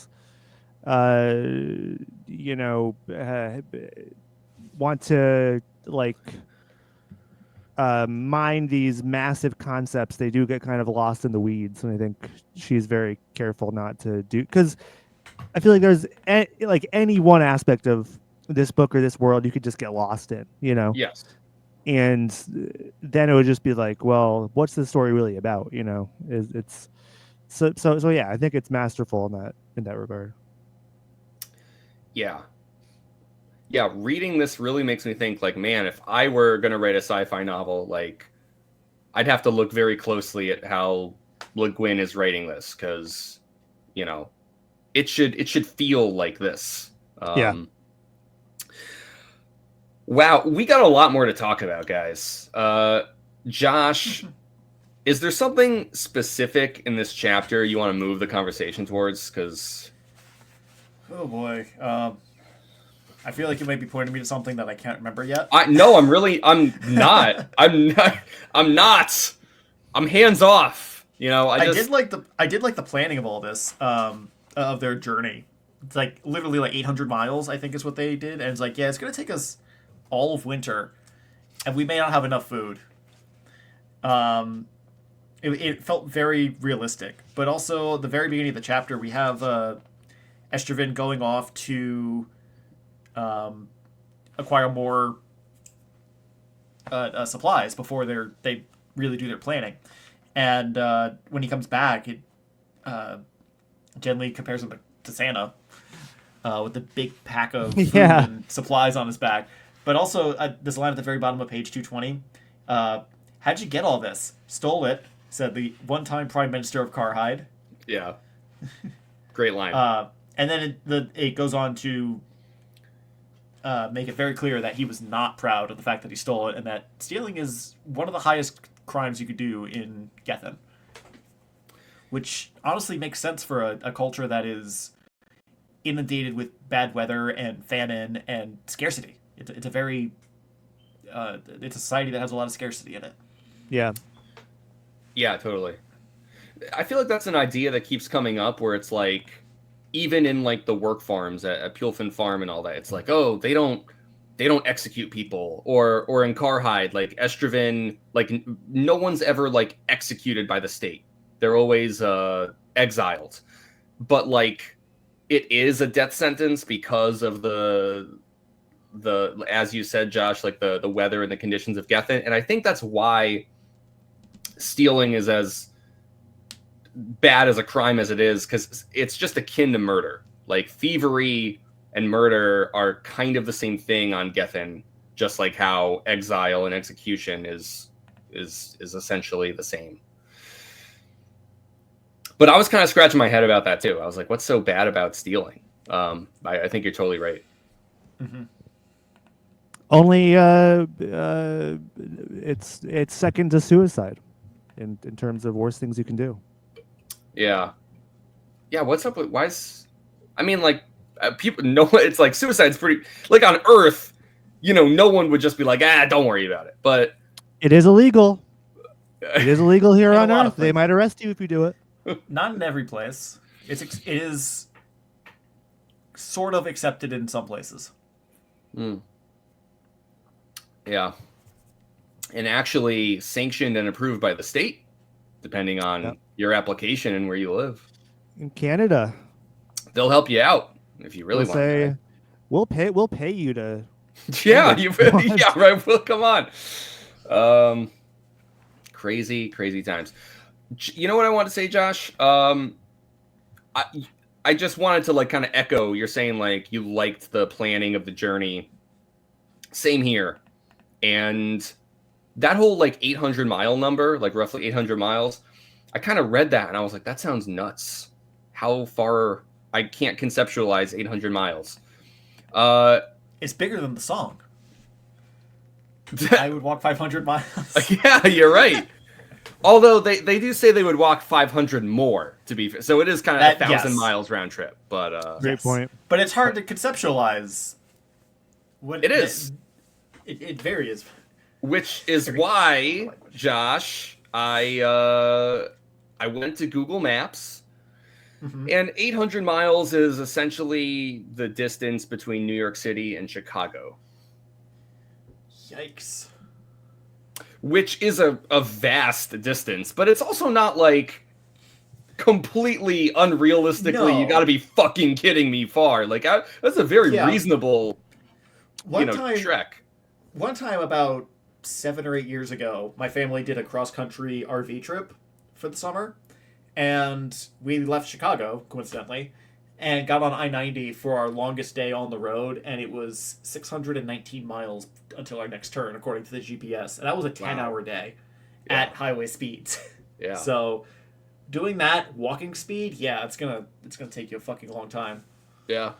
want to like mine these massive concepts, they do get kind of lost in the weeds, and I think she's very careful not to do, because I feel like there's like any one aspect of this book or this world you could just get lost in, yes. And then it would just be like, well, what's the story really about? It's so yeah, I think it's masterful in that regard. Yeah. yeah, reading this really makes me think, like, man, if I were gonna write a sci-fi novel, like, I'd have to look very closely at how Le Guin is writing this, because, you know, it should feel like this. Yeah. Wow, we got a lot more to talk about, guys. Josh, is there something specific in this chapter you want to move the conversation towards? Because Oh boy. I feel like you might be pointing me to something that I can't remember yet. I'm not. I'm not. I'm hands off. You know, I did like the planning of all this, of their journey. It's like literally like 800 miles, I think is what they did, and it's like, yeah, it's gonna take us all of winter, and we may not have enough food. It felt very realistic, but also at the very beginning of the chapter, we have Estraven going off to acquire more supplies before they really do their planning. And when he comes back, it generally compares him to Santa with the big pack of food and supplies on his back. But also, there's a line at the very bottom of page 220. How'd you get all this? Stole it, said the one-time Prime Minister of Karhide. Yeah. Great line. And then it goes on to make it very clear that he was not proud of the fact that he stole it, and that stealing is one of the highest crimes you could do in Gethin. Which honestly makes sense for a culture that is inundated with bad weather and famine and scarcity. It's a very it's a society that has a lot of scarcity in it. Yeah. Yeah, totally. I feel like that's an idea that keeps coming up, where it's like, even in like the work farms at Pulfin Farm and all that, it's like, oh, they don't execute people, or in Karhide, like Estraven, like no one's ever like executed by the state. They're always exiled. But like, it is a death sentence because of the as you said, Josh, like the weather and the conditions of Gethin. And I think that's why stealing is as bad as a crime as it is, because it's just akin to murder. Like thievery and murder are kind of the same thing on Gethin, just like how exile and execution is essentially the same. But I was kind of scratching my head about that too. I was like, what's so bad about stealing? I think you're totally right. Mm-hmm. Only it's second to suicide in terms of worst things you can do. Yeah. What's up with I mean, like, people know it's like suicide's pretty, like, on Earth, you know, no one would just be like, don't worry about it. But it is illegal. It is illegal here on Earth. They might arrest you if you do it. Not in every place. It is sort of accepted in some places. Yeah. And actually sanctioned and approved by the state, depending on your application and where you live. In Canada, they'll help you out if you really want to. We'll pay you to. Yeah, yeah, right. Well, come on. Crazy times. You know what I want to say, Josh? I just wanted to like kind of echo. You're saying like you liked the planning of the journey. Same here, and that whole like 800-mile number, like roughly 800 miles. I kind of read that and I was like, that sounds nuts. How far? I can't conceptualize 800 miles. It's bigger than the song. I would walk 500 miles. Yeah, you're right. Although they do say they would walk 500 more, to be fair. So it is kind of 1,000 miles round trip. But great point. But it's hard to conceptualize. What it is. It varies. Which is why, Josh, I went to Google Maps, and 800 miles is essentially the distance between New York City and Chicago. Yikes. Which is a vast distance, but it's also not like completely unrealistically, you gotta be fucking kidding me far. Like, that's a very reasonable, trek. One time about 7 or 8 years ago, my family did a cross-country RV trip for the summer, and we left Chicago, coincidentally, and got on I-90 for our longest day on the road, and it was 619 miles until our next turn, according to the GPS. And that was a 10-hour day at highway speeds. Yeah. So doing that walking speed, yeah, it's gonna take you a fucking long time. Yeah.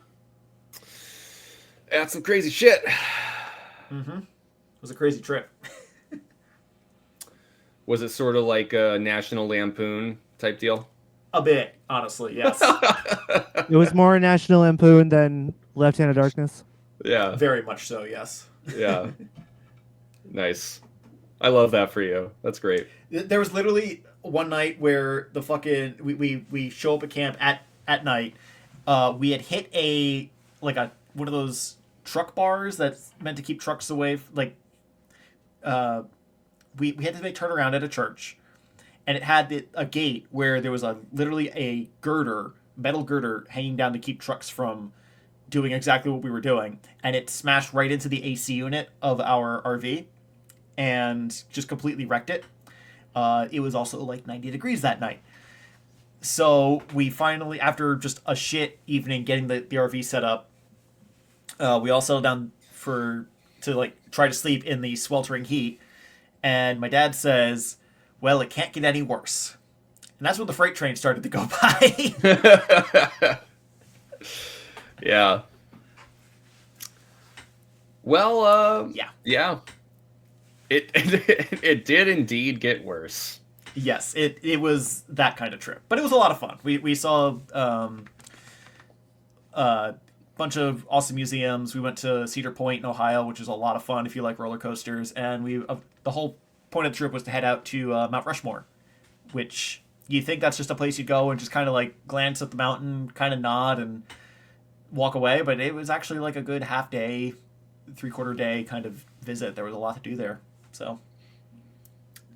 That's some crazy shit. Mm-hmm. It was a crazy trip. Was it sort of like a National Lampoon type deal? A bit, honestly, yes. It was more National Lampoon than Left Hand of Darkness. Yeah. Very much so, yes. Yeah. Nice. I love that for you. That's great. There was literally one night where the fucking we show up at camp at night. We had hit one of those truck bars that's meant to keep trucks away. We had to make turn around at a church, and it had a gate where there was literally a metal girder hanging down to keep trucks from doing exactly what we were doing, and it smashed right into the AC unit of our RV and just completely wrecked it. It was also like 90 degrees that night. So we finally, after just a shit evening getting the RV set up, we all settled down to try to sleep in the sweltering heat. And my dad says, well, it can't get any worse. And that's when the freight train started to go by. Yeah. Well, yeah. It did indeed get worse. Yes, it was that kind of trip, but it was a lot of fun. We saw a bunch of awesome museums. We went to Cedar Point in Ohio, which is a lot of fun if you like roller coasters. And the whole point of the trip was to head out to Mount Rushmore, which you think that's just a place you go and just kind of like glance at the mountain, kind of nod and walk away, but it was actually like a good half day, 3/4 day kind of visit. There was a lot to do there, so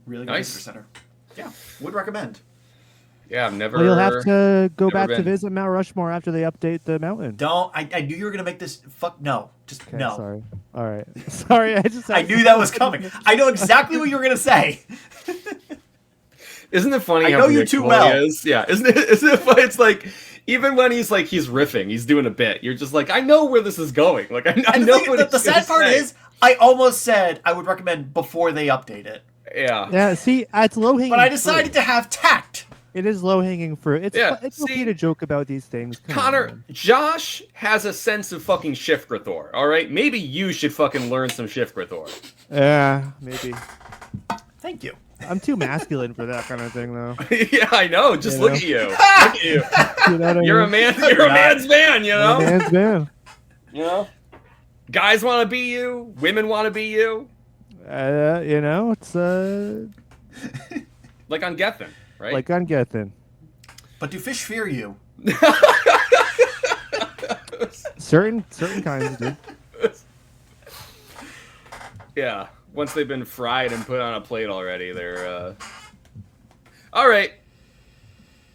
really good visitor center. Yeah, would recommend. Yeah, I've never. Well, you'll have to go back been. to visit Mount Rushmore after they update the mountain. Don't. I knew you were gonna make this. Fuck no. Just Okay, no. Sorry. All right. Sorry. I knew that was coming. I know exactly what you were gonna say. Isn't it funny? I how know you too predictable well. he is? Yeah. Isn't it funny? It's like even when he's riffing, he's doing a bit. You're just like, I know where this is going. Like I know what the sad part is, I almost said I would recommend before they update it. Yeah. Yeah. See, it's low hanging. But I decided to have tact. It is low hanging fruit. It's okay to joke about these things. Come Connor, on. Josh has a sense of fucking Shift-Grithor, all right? Maybe you should fucking learn some Shift-Grithor. Yeah, maybe. Thank you. I'm too masculine for that kind of thing, though. Yeah, I know. Just look at you. Look at you. You know what I You're a mean? man. You're a man's man. You know. Man's man. You know. Guys want to be you. Women want to be you. It's Like on Gethin, right? like on Gethin. But do fish fear you? Certain kinds do. Yeah. Once they've been fried and put on a plate already, they're all right.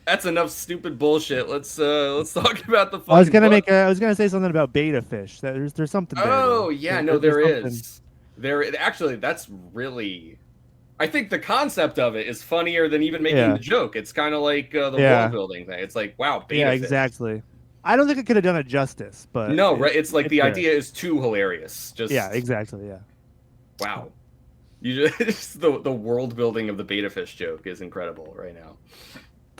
That's enough stupid bullshit. Let's talk about the fucking I was gonna book. I was gonna say something about beta fish. There's something there. Oh though. yeah, There's something. is. There actually, that's really. I think the concept of it is funnier than even making the joke. It's kind of like the world building thing. It's like, wow, beta Yeah, fish. exactly. I don't think it could have done it justice, but No, right? It's like the fair. idea is too hilarious. Just exactly. Yeah. wow. You just the world building of the beta fish joke is incredible right now.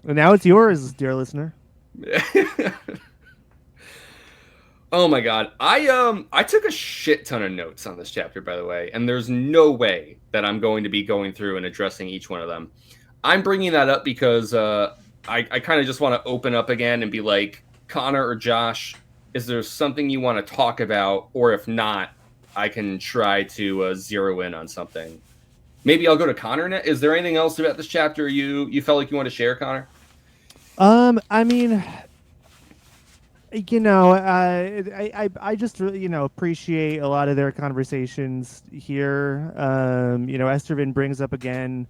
And now it's yours, dear listener. Oh my god. I took a shit ton of notes on this chapter, by the way, and there's no way that I'm going to be going through and addressing each one of them. I'm bringing that up because I kind of just want to open up again and be like, Connor or Josh, is there something you want to talk about? Or if not, I can try to zero in on something. Maybe I'll go to Connor now. Is there anything else about this chapter you felt like you want to share, Connor? I mean, I just really, appreciate a lot of their conversations here. Estervin brings up again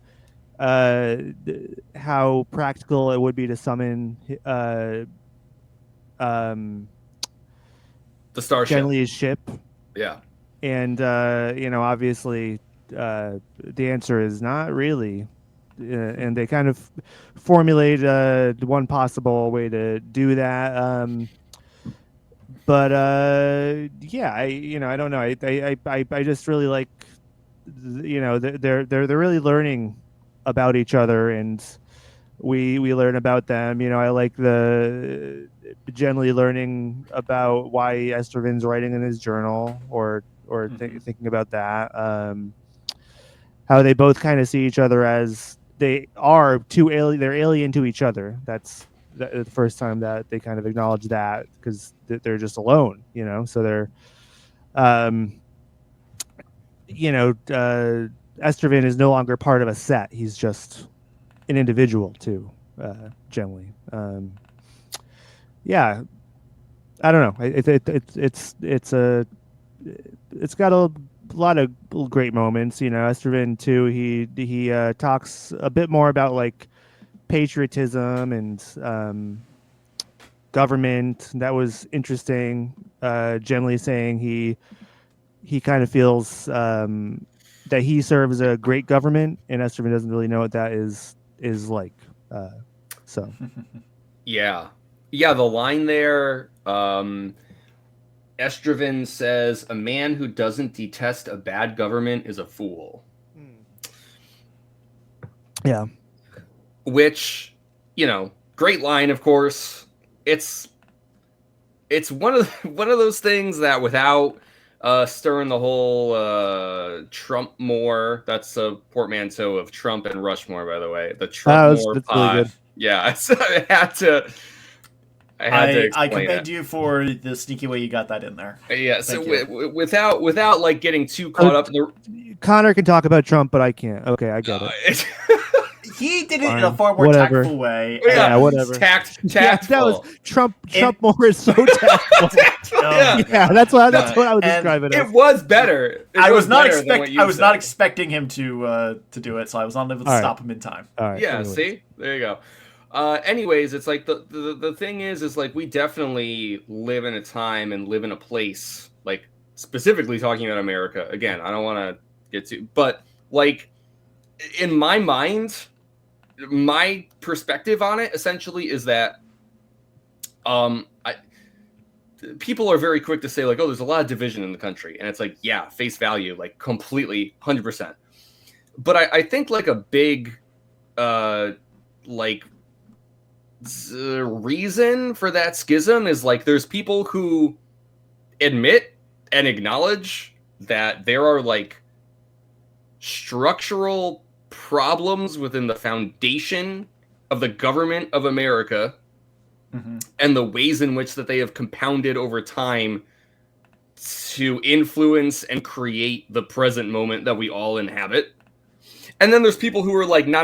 how practical it would be to summon The starship. Genly's ship. Yeah. And obviously the answer is not really. and they kind of formulate one possible way to do that. But yeah, I don't know. I just really like, they're really learning about each other, and we learn about them. I like the generally learning about why Estervin's writing in his journal, or thinking about that. How they both kind of see each other as they are two alien. They're alien to each other. That's the first time that they kind of acknowledge that, because they're just alone. So they're, um, Estervin is no longer part of a set. He's just an individual too. Generally, yeah. I don't know. It's got a lot of great moments. Estervin too. He talks a bit more about like patriotism and government. That was interesting. Generally saying he kind of feels that he serves a great government, and Estervin doesn't really know what that is like. So Yeah. The line there, Estrevin says, "A man who doesn't detest a bad government is a fool." Yeah. Which, great line, of course. It's one of those things that, without stirring the whole Trump more, that's a portmanteau of Trump and Rushmore, by the way. The Trump more that's pot. really good. Yeah, so I had to explain I commend it. you for the sneaky way you got that in there. Yeah, so without like getting too caught up in the... Connor can talk about Trump, but I can't. Okay, I get it. He did it in a far more Whatever. tactful way. Yeah, whatever. Tactful. Yeah, that was Trump more is so tactful. Yeah, that's what I would describe it as. It was better. I was not expecting him to do it, so I was not able to stop him in time. All right. Yeah, anyways. See? There you go. Anyways, it's like the thing is like we definitely live in a time and live in a place, like specifically talking about America. Again, I don't want to get to, but like in my mind, my perspective on it essentially is that people are very quick to say like, oh, there's a lot of division in the country, and it's like, yeah, face value, like completely 100%. But I think like a big reason for that schism is like there's people who admit and acknowledge that there are like structural problems within the foundation of the government of America, and the ways in which that they have compounded over time to influence and create the present moment that we all inhabit. And then there's people who are like, no,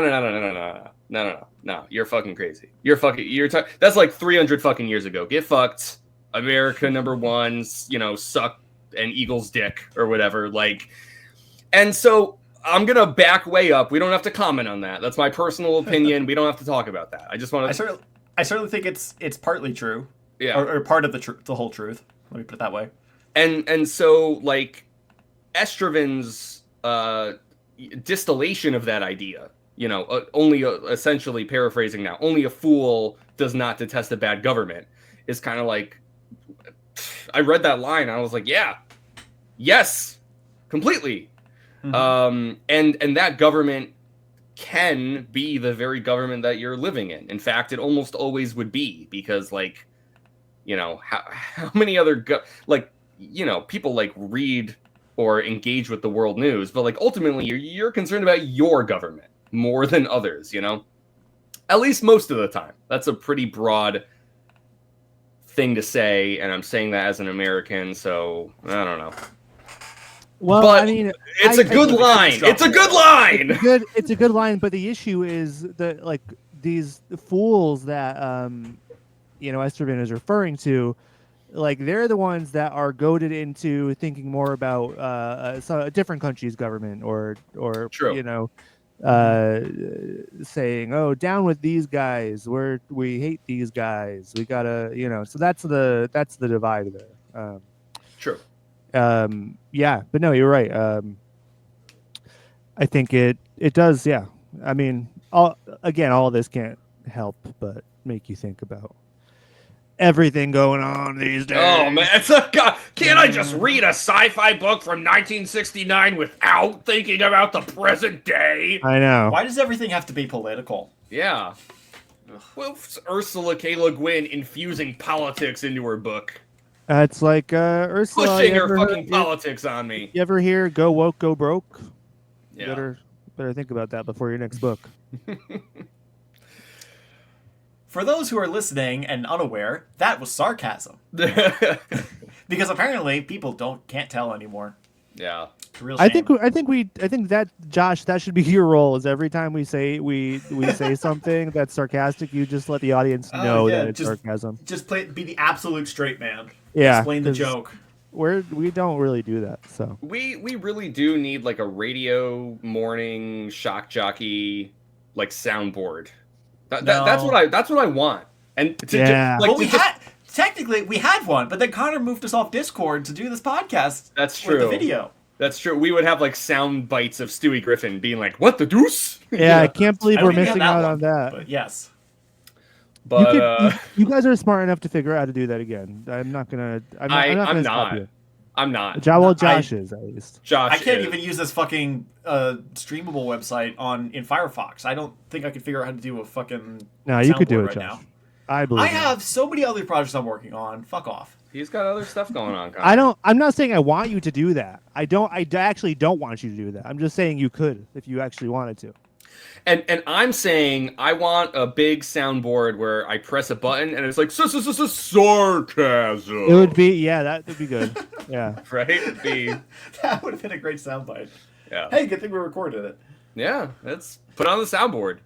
you're fucking crazy. That's like 300 fucking years ago. Get fucked. America #1, suck an eagle's dick or whatever. Like, and so I'm gonna back way up. We don't have to comment on that. That's my personal opinion. We don't have to talk about that. I just want to. I certainly think it's partly true. Yeah, or part of the whole truth. Let me put it that way. And so like Estrevин's distillation of that idea, only essentially paraphrasing now, only a fool does not detest a bad government, is kind of like, I read that line and I was like, yeah, yes, completely. And that government can be the very government that you're living in. In fact, it almost always would be, because like, how many other people like read or engage with the world news, but like ultimately you're concerned about your government more than others, at least most of the time. That's a pretty broad thing to say, and I'm saying that as an American, so I don't know. Well, but I mean, it's a good line. It's a good line. It's a good line, but the issue is that like these fools that Estervin is referring to, like they're the ones that are goaded into thinking more about a different country's government, or True. Saying, "Oh, down with these guys. We hate these guys. We gotta," So that's the divide there. True. Yeah, but no, you're right. I think it does. Yeah, I mean, all this can't help but make you think about everything going on these days. Oh man, it's a god. Can't I just read a sci-fi book from 1969 without thinking about the present day? I know. Why does everything have to be political? Yeah. Well, it's Ursula K. Le Guin infusing politics into her book, It's like Ursula. pushing her fucking politics on me. You ever hear "Go woke, go broke"? Yeah. Better think about that before your next book. For those who are listening and unaware, that was sarcasm. Because apparently people can't tell anymore. Yeah. Real I shame. think that Josh, that should be your role. Is every time we say say something that's sarcastic, you just let the audience know that it's sarcasm. Just be the absolute straight man. Yeah, Explain the joke. We don't really do that. So We really do need like a radio morning shock jockey like soundboard. That's what I want. And Technically we had one, but then Connor moved us off Discord to do this podcast. That's with true. the video. That's true. We would have like sound bites of Stewie Griffin being like, "What the deuce?" yeah, I can't believe I we're don't even missing have out that on that. But yes. But you guys are smart enough to figure out how to do that again. I'm not gonna. I'm not. I'm not. Josh is at least. Josh, I can't even use this fucking streamable website in Firefox. I don't think I could figure out how to do a fucking. No, you could do it, right Josh. now. I believe. I have so many other projects I'm working on. Fuck off. He's got other stuff going on. Connor. I'm not saying I want you to do that. I actually don't want you to do that. I'm just saying you could if you actually wanted to. And I'm saying I want a big soundboard where I press a button and it's like sarcasm. It would be that would be good. Yeah. Right? It'd be That would have been a great soundbite. yeah. Hey, good thing we recorded it. Yeah, let's put it on the soundboard.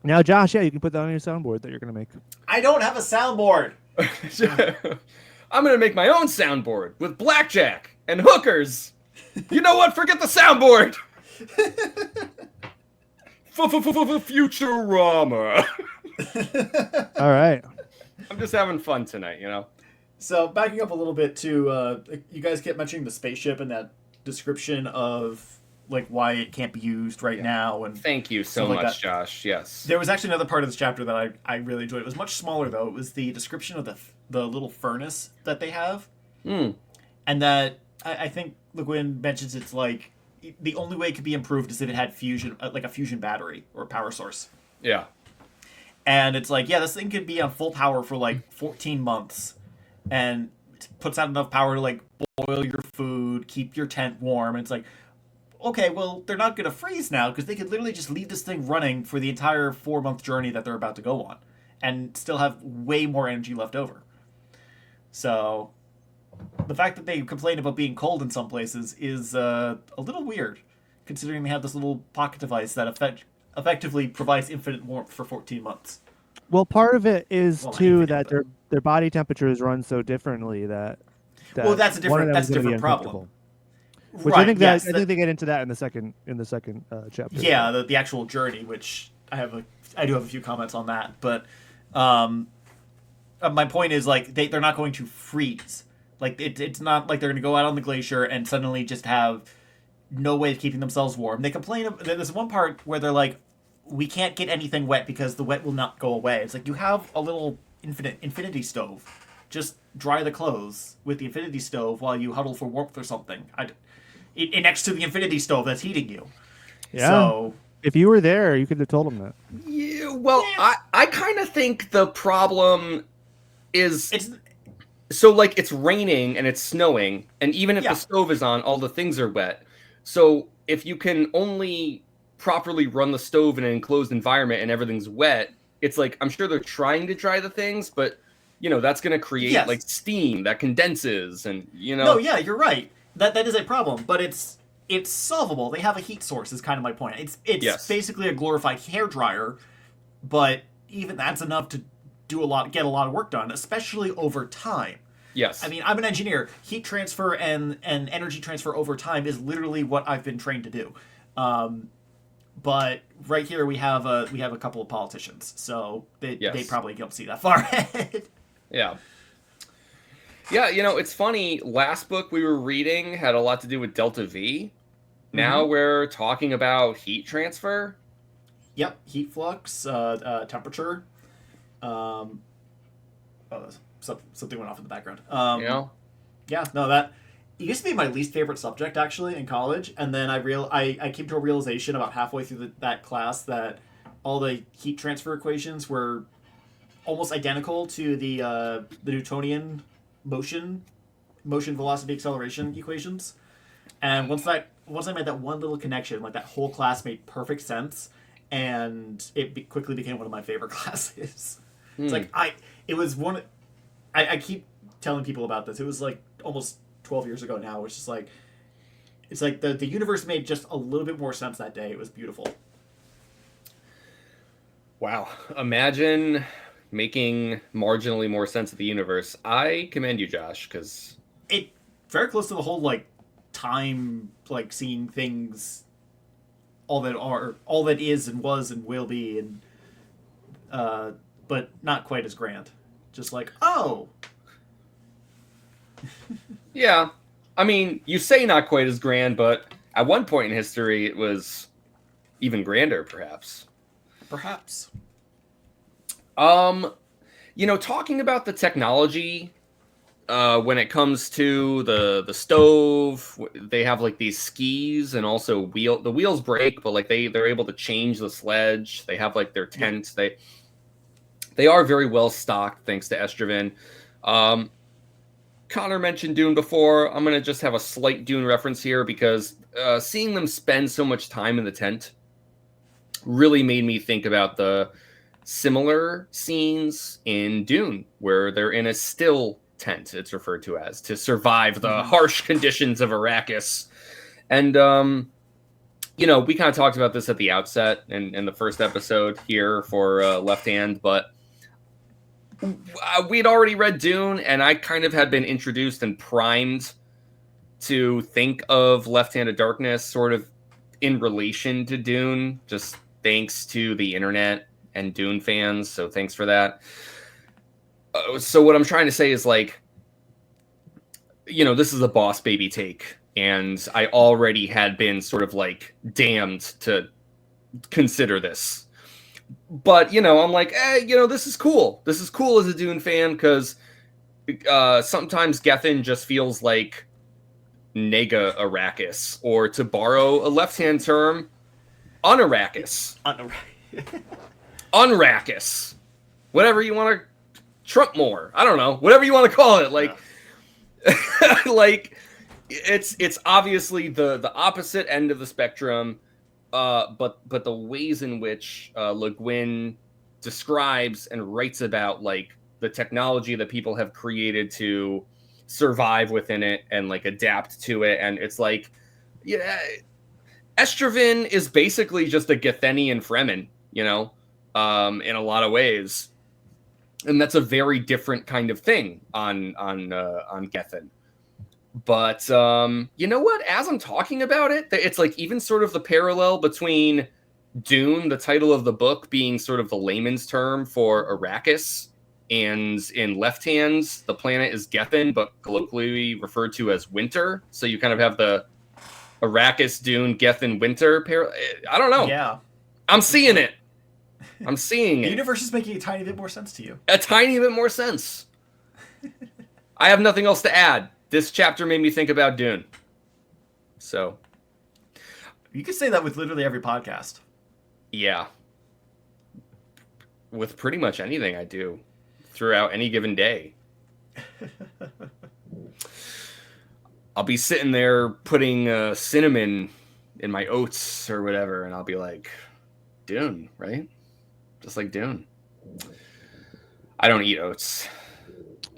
Now, Josh, you can put that on your soundboard that you're gonna make. I don't have a soundboard. I'm gonna make my own soundboard with blackjack and hookers. You know what? Forget the soundboard. Futurama. All right. I'm just having fun tonight, you know. So backing up a little bit to you guys kept mentioning the spaceship and that description of like why it can't be used right now. And thank you so much, Josh. Yes. There was actually another part of this chapter that I really enjoyed. It was much smaller though. It was the description of the little furnace that they have, and that I think Le Guin mentions it's like the only way it could be improved is if it had fusion, like a fusion battery or power source. Yeah. And it's like, yeah, this thing could be on full power for like 14 months, and puts out enough power to like boil your food, keep your tent warm. And it's like, okay, well, they're not going to freeze now because they could literally just leave this thing running for the entire 4-month journey that they're about to go on and still have way more energy left over. So the fact that they complain about being cold in some places is a little weird, considering they have this little pocket device that effectively provides infinite warmth for 14 months. Well, part of it is that their body temperatures run so differently that well, that's a different problem. Which right, I think they get into that in the second chapter. Yeah, the actual journey, which I do have a few comments on that, but my point is like they're not going to freeze. Like it's not like they're going to go out on the glacier and suddenly just have no way of keeping themselves warm. They complain. There's one part where they're like, we can't get anything wet because the wet will not go away. It's like you have a little infinity stove. Just dry the clothes with the infinity stove while you huddle for warmth or something. Next to the infinity stove that's heating you. Yeah. So if you were there, you could have told them that. Yeah. Well, I kind of think the problem is so like it's raining and it's snowing, and even if the stove is on, all the things are wet. So if you can only properly run the stove in an enclosed environment and everything's wet, it's like I'm sure they're trying to dry the things, but that's going to create like steam that condenses, and No, yeah, you're right. That is a problem, but it's solvable. They have a heat source. Is kind of my point. It's basically a glorified hairdryer, but even that's enough to get a lot of work done, especially over time. Yes. I mean, I'm an engineer. Heat transfer and energy transfer over time is literally what I've been trained to do. But right here we have a couple of politicians, so they probably don't see that far ahead. Yeah. Yeah, it's funny. Last book we were reading had a lot to do with Delta V. Now we're talking about heat transfer. Yep, heat flux, temperature. That's something went off in the background. Yeah, no, that it used to be my least favorite subject actually in college, and then I came to a realization about halfway through that class that all the heat transfer equations were almost identical to the Newtonian motion velocity acceleration equations. And once I made that one little connection, like that whole class made perfect sense, and quickly became one of my favorite classes. It's like it was one. I keep telling people about this. It was like almost 12 years ago now. It's just like it's like the universe made just a little bit more sense that day. It was beautiful. Wow. Imagine making marginally more sense of the universe. I commend you, Josh, because It very close to the whole like time, like seeing things, all that is and was and will be, and but not quite as grand. Just like, oh, yeah. I mean, you say not quite as grand, but at one point in history, it was even grander, perhaps. perhaps. Talking about the technology, when it comes to the stove, they have like these skis and also the wheels break, but like they're able to change the sledge. They have like their tents. They are very well stocked thanks to Estroven. Connor mentioned Dune before. I'm gonna just have a slight Dune reference here because seeing them spend so much time in the tent really made me think about the similar scenes in Dune where they're in a still tent, it's referred to as, to survive the harsh conditions of Arrakis. And we kind of talked about this at the outset in the first episode here for Left Hand, but we'd already read Dune, and I kind of had been introduced and primed to think of Left Hand of Darkness sort of in relation to Dune, just thanks to the internet and Dune fans, so thanks for that. So what I'm trying to say is, like, this is a Boss Baby take, and I already had been sort of, like, damned to consider this. But, I'm like, this is cool. This is cool as a Dune fan, because sometimes Gethin just feels like Nega Arrakis, or to borrow a left-hand term, Un-Arrakis. Unrakis. Whatever you want to Trump more. I don't know. Whatever you want to call it. Like, like it's obviously the opposite end of the spectrum. But the ways in which Le Guin describes and writes about like the technology that people have created to survive within it and like adapt to it, and it's like, yeah, Estroven is basically just a Gethenian Fremen, in a lot of ways, and that's a very different kind of thing on Gethin. But you know what? As I'm talking about it, it's like even sort of the parallel between Dune, the title of the book, being sort of the layman's term for Arrakis, and in Left Hands, the planet is Gethin, but colloquially referred to as Winter. So you kind of have the Arrakis, Dune, Gethin, Winter. I don't know. Yeah. I'm seeing it. I'm seeing it. The universe is making a tiny bit more sense to you. A tiny bit more sense. I have nothing else to add. This chapter made me think about Dune. So. You could say that with literally every podcast. Yeah. With pretty much anything I do throughout any given day. I'll be sitting there putting cinnamon in my oats or whatever, and I'll be like, Dune, right? Just like Dune. I don't eat oats.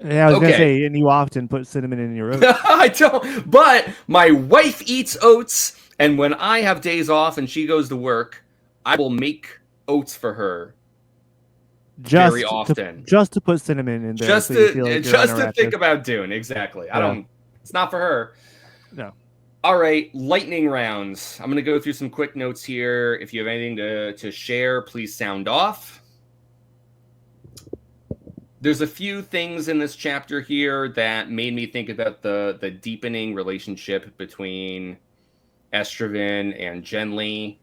Yeah, I was gonna say, and you often put cinnamon in your oats. I don't, but my wife eats oats, and when I have days off and she goes to work, I will make oats for her very often. Just to put cinnamon in there. Just so to think about Dune, exactly. I don't. It's not for her. No. All right, lightning rounds. I'm going to go through some quick notes here. If you have anything to share, please sound off. There's a few things in this chapter here that made me think about the deepening relationship between Estroven and Genly.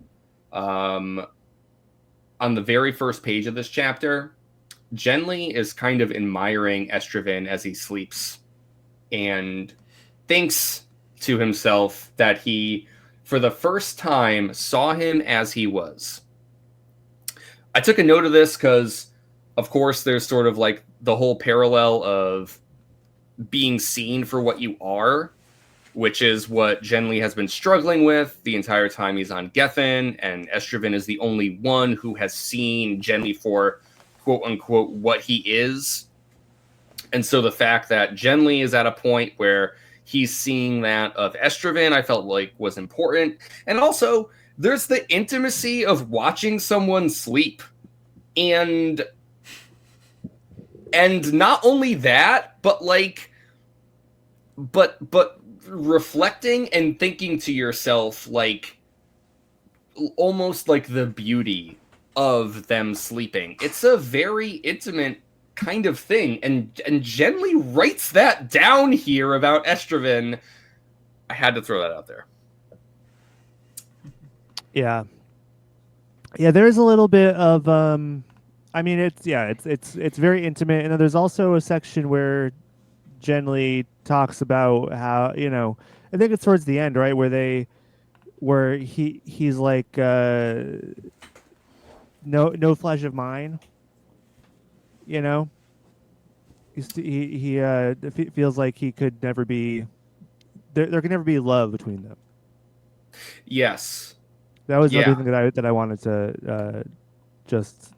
on the very first page of this chapter, Genly is kind of admiring Estraven as he sleeps and thinks to himself that he, for the first time, saw him as he was. I took a note of this because, of course, there's sort of like the whole parallel of being seen for what you are, which is what Genly has been struggling with the entire time he's on Gethin, and Estraven is the only one who has seen Genly for quote-unquote what he is. And so the fact that Genly is at a point where he's seeing that of Estraven, I felt like was important. And also, there's the intimacy of watching someone sleep. And not only that, but like but reflecting and thinking to yourself, like, almost like the beauty of them sleeping. It's a very intimate kind of thing, and Genly writes that down here about Estraven. I had to throw that out there. Yeah, there is a little bit of I mean, it's very intimate, and then there's also a section where Genly talks about how, I think it's towards the end, right, where he's like, no flesh of mine, he feels like he could never be there can never be love between them. Yes, that was another thing that I wanted to just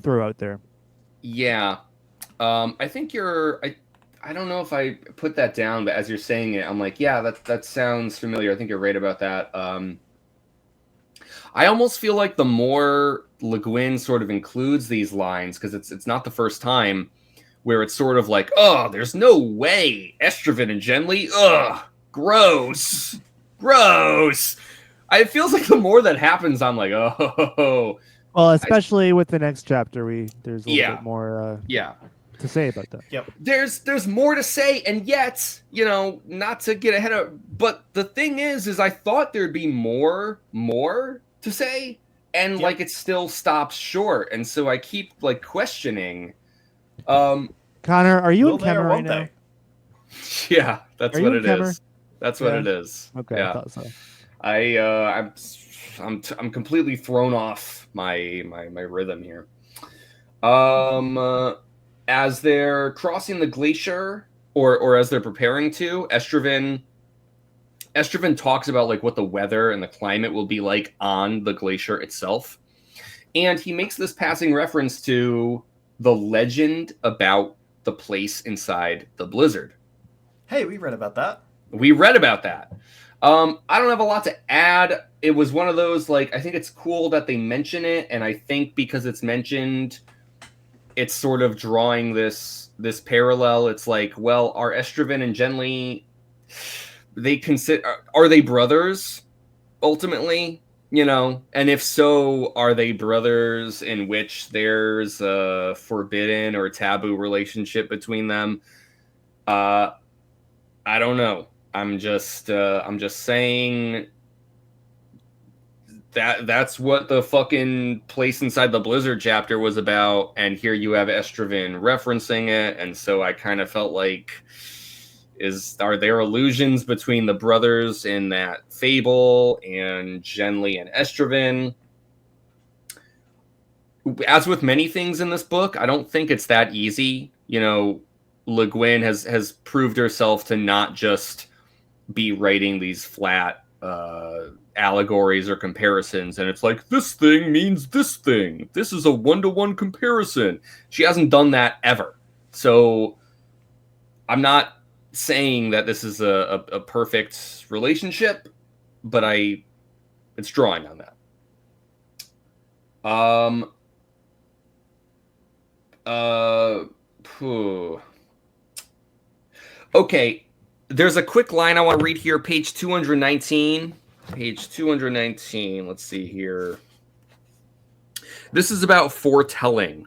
throw out there. Yeah, I think I don't know if I put that down, but as you're saying it, I'm like, yeah, that sounds familiar. I think you're right about that. I almost feel like the more Le Guin sort of includes these lines, because it's not the first time where it's sort of like, oh, there's no way Estraven and Genly, ugh, gross. It feels like the more that happens, I'm like, oh. Well, especially with the next chapter, there's a little bit more to say about that. Yep. There's more to say, and yet, not to get ahead of, but the thing is I thought there'd be more to say, and like it still stops short, and so I keep like questioning. Connor, are you in Kemmer right now? Yeah, that's what it is. That's what it is. Okay, yeah. I thought so. I'm completely thrown off my rhythm here. As they're crossing the glacier, or as they're preparing to, Estraven talks about like what the weather and the climate will be like on the glacier itself, and he makes this passing reference to the legend about the place inside the blizzard. Hey, we read about that. I don't have a lot to add. It was one of those, like, I think it's cool that they mention it, and I think because it's mentioned, it's sort of drawing this parallel. It's like, well, are Estraven and Genly, are they brothers ultimately? And if so, are they brothers in which there's a forbidden or taboo relationship between them? I don't know. I'm just saying that's what the fucking place inside the blizzard chapter was about, and here you have Estraven referencing it, and so I kind of felt like, are there allusions between the brothers in that fable and Genly and Estraven? As with many things in this book, I don't think it's that easy. Le Guin has proved herself to not just be writing these flat allegories or comparisons, and it's like, this thing means this thing. This is a one-to-one comparison. She hasn't done that ever. So I'm not saying that this is a perfect relationship, but it's drawing on that. Okay, there's a quick line I want to read here, page 219. Page 219, let's see here. This is about foretelling.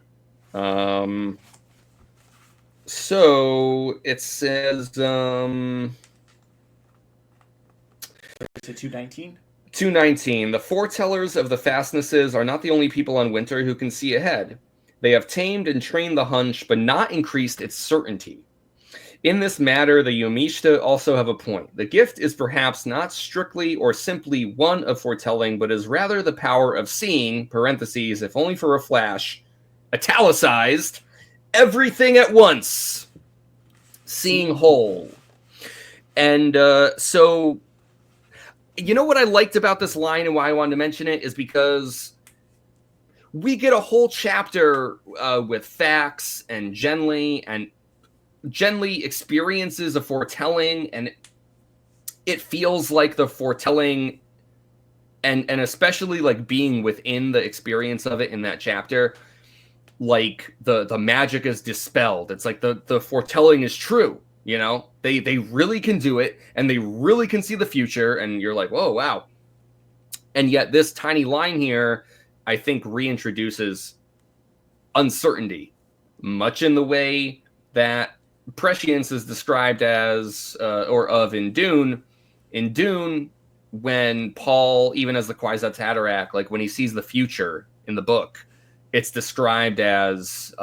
So it says... to 219? 219. The foretellers of the fastnesses are not the only people on winter who can see ahead. They have tamed and trained the hunch, but not increased its certainty. In this matter, the Yomishta also have a point. The gift is perhaps not strictly or simply one of foretelling, but is rather the power of seeing, parentheses, if only for a flash, italicized, everything at once. Seeing whole. And so, you know what I liked about this line and why I wanted to mention it is because we get a whole chapter with facts and Genly experiences a foretelling, and it feels like the foretelling and especially like being within the experience of it in that chapter, like the magic is dispelled. It's like the foretelling is true, you know? They really can do it, and they really can see the future, and you're like, whoa, wow. And yet this tiny line here, I think, reintroduces uncertainty, much in the way that prescience is described as, or of in Dune. In Dune, when Paul, even as the Kwisatz Haderach, like when he sees the future in the book, it's described as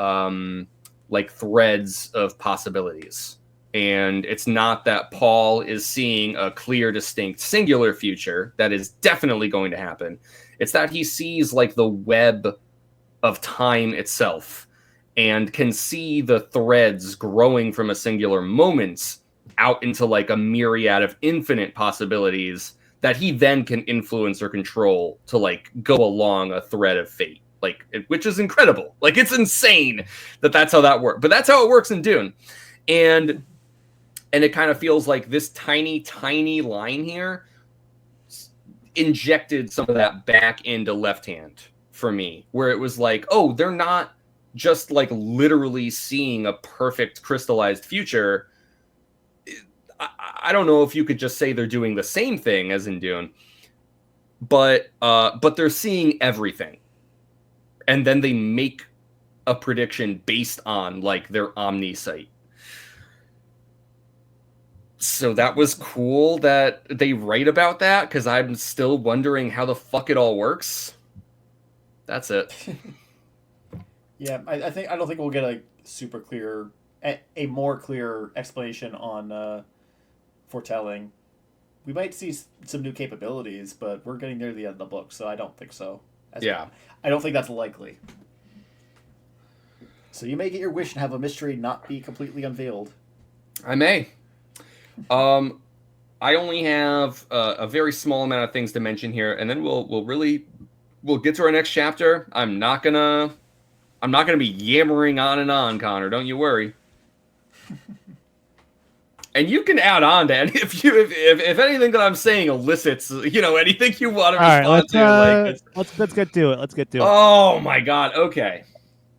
like threads of possibilities. And it's not that Paul is seeing a clear, distinct, singular future that is definitely going to happen. It's that he sees like the web of time itself and can see the threads growing from a singular moment out into like a myriad of infinite possibilities that he then can influence or control to like go along a thread of fate. Like, which is incredible. Like, it's insane that that's how that works. But that's how it works in Dune. And it kind of feels like this tiny, tiny line here injected some of that back into Left Hand for me, where it was like, oh, they're not just like literally seeing a perfect crystallized future. I don't know if you could just say they're doing the same thing as in Dune, but they're seeing everything. And then they make a prediction based on like their omnisite. So that was cool that they write about that, because I'm still wondering how the fuck it all works. That's it. Yeah, I don't think we'll get a super clear, a more clear explanation on foretelling. We might see some new capabilities, but we're getting near the end of the book, so I don't think so. Yeah. I don't think that's likely. So you may get your wish and have a mystery not be completely unveiled. I may. I only have a very small amount of things to mention here, and then we'll get to our next chapter. I'm not gonna be yammering on and on, Connor. Don't you worry. And you can add on to any, if anything that I'm saying elicits, anything you want to respond to. Let's get to it. Let's get to it. Oh my God. Okay.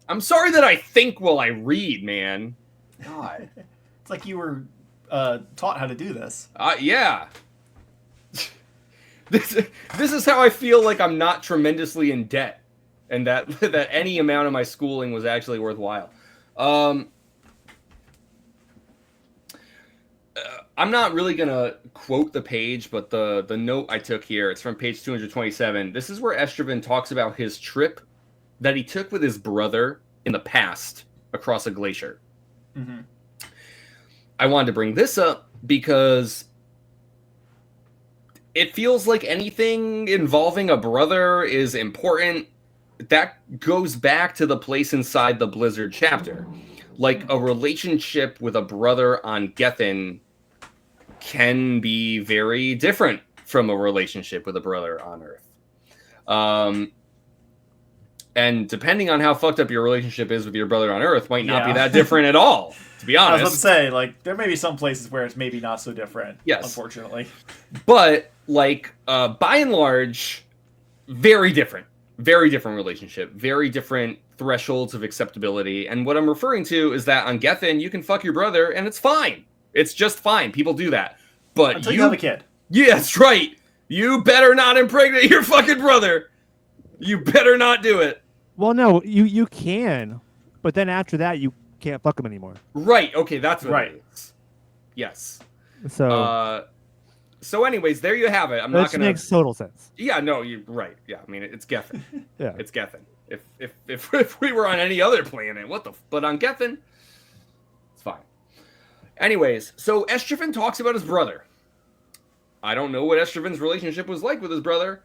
I'm sorry that I think while I read, man. God. It's like you were taught how to do this. Yeah. This is how I feel like I'm not tremendously in debt, and that any amount of my schooling was actually worthwhile. I'm not really going to quote the page, but the note I took here, it's from page 227. This is where Estraven talks about his trip that he took with his brother in the past across a glacier. Mm-hmm. I wanted to bring this up because it feels like anything involving a brother is important. That goes back to the place inside the Blizzard chapter. Like, a relationship with a brother on Gethin can be very different from a relationship with a brother on Earth. And depending on how fucked up your relationship is with your brother on Earth might not be that different at all, to be honest. I was about to say, like, there may be some places where it's maybe not so different, unfortunately. But, like, by and large, very different. Very different relationship. Very different thresholds of acceptability. And what I'm referring to is that on Gethin, you can fuck your brother, and it's fine. It's just fine. People do that. But until you have a kid. Yeah, that's right. You better not impregnate your fucking brother. You better not do it. Well, no, you can, but then after that, you can't fuck him anymore. Right. Okay, that's what it is. Yes. So So, anyways, there you have it. I'm Which not gonna. makes total sense. Yeah, no, you're right. Yeah, I mean, it's Geffen. Yeah. It's Geffen. If we were on any other planet, but on Geffen, it's fine. Anyways, so Estraven talks about his brother. I don't know what Estraven's relationship was like with his brother.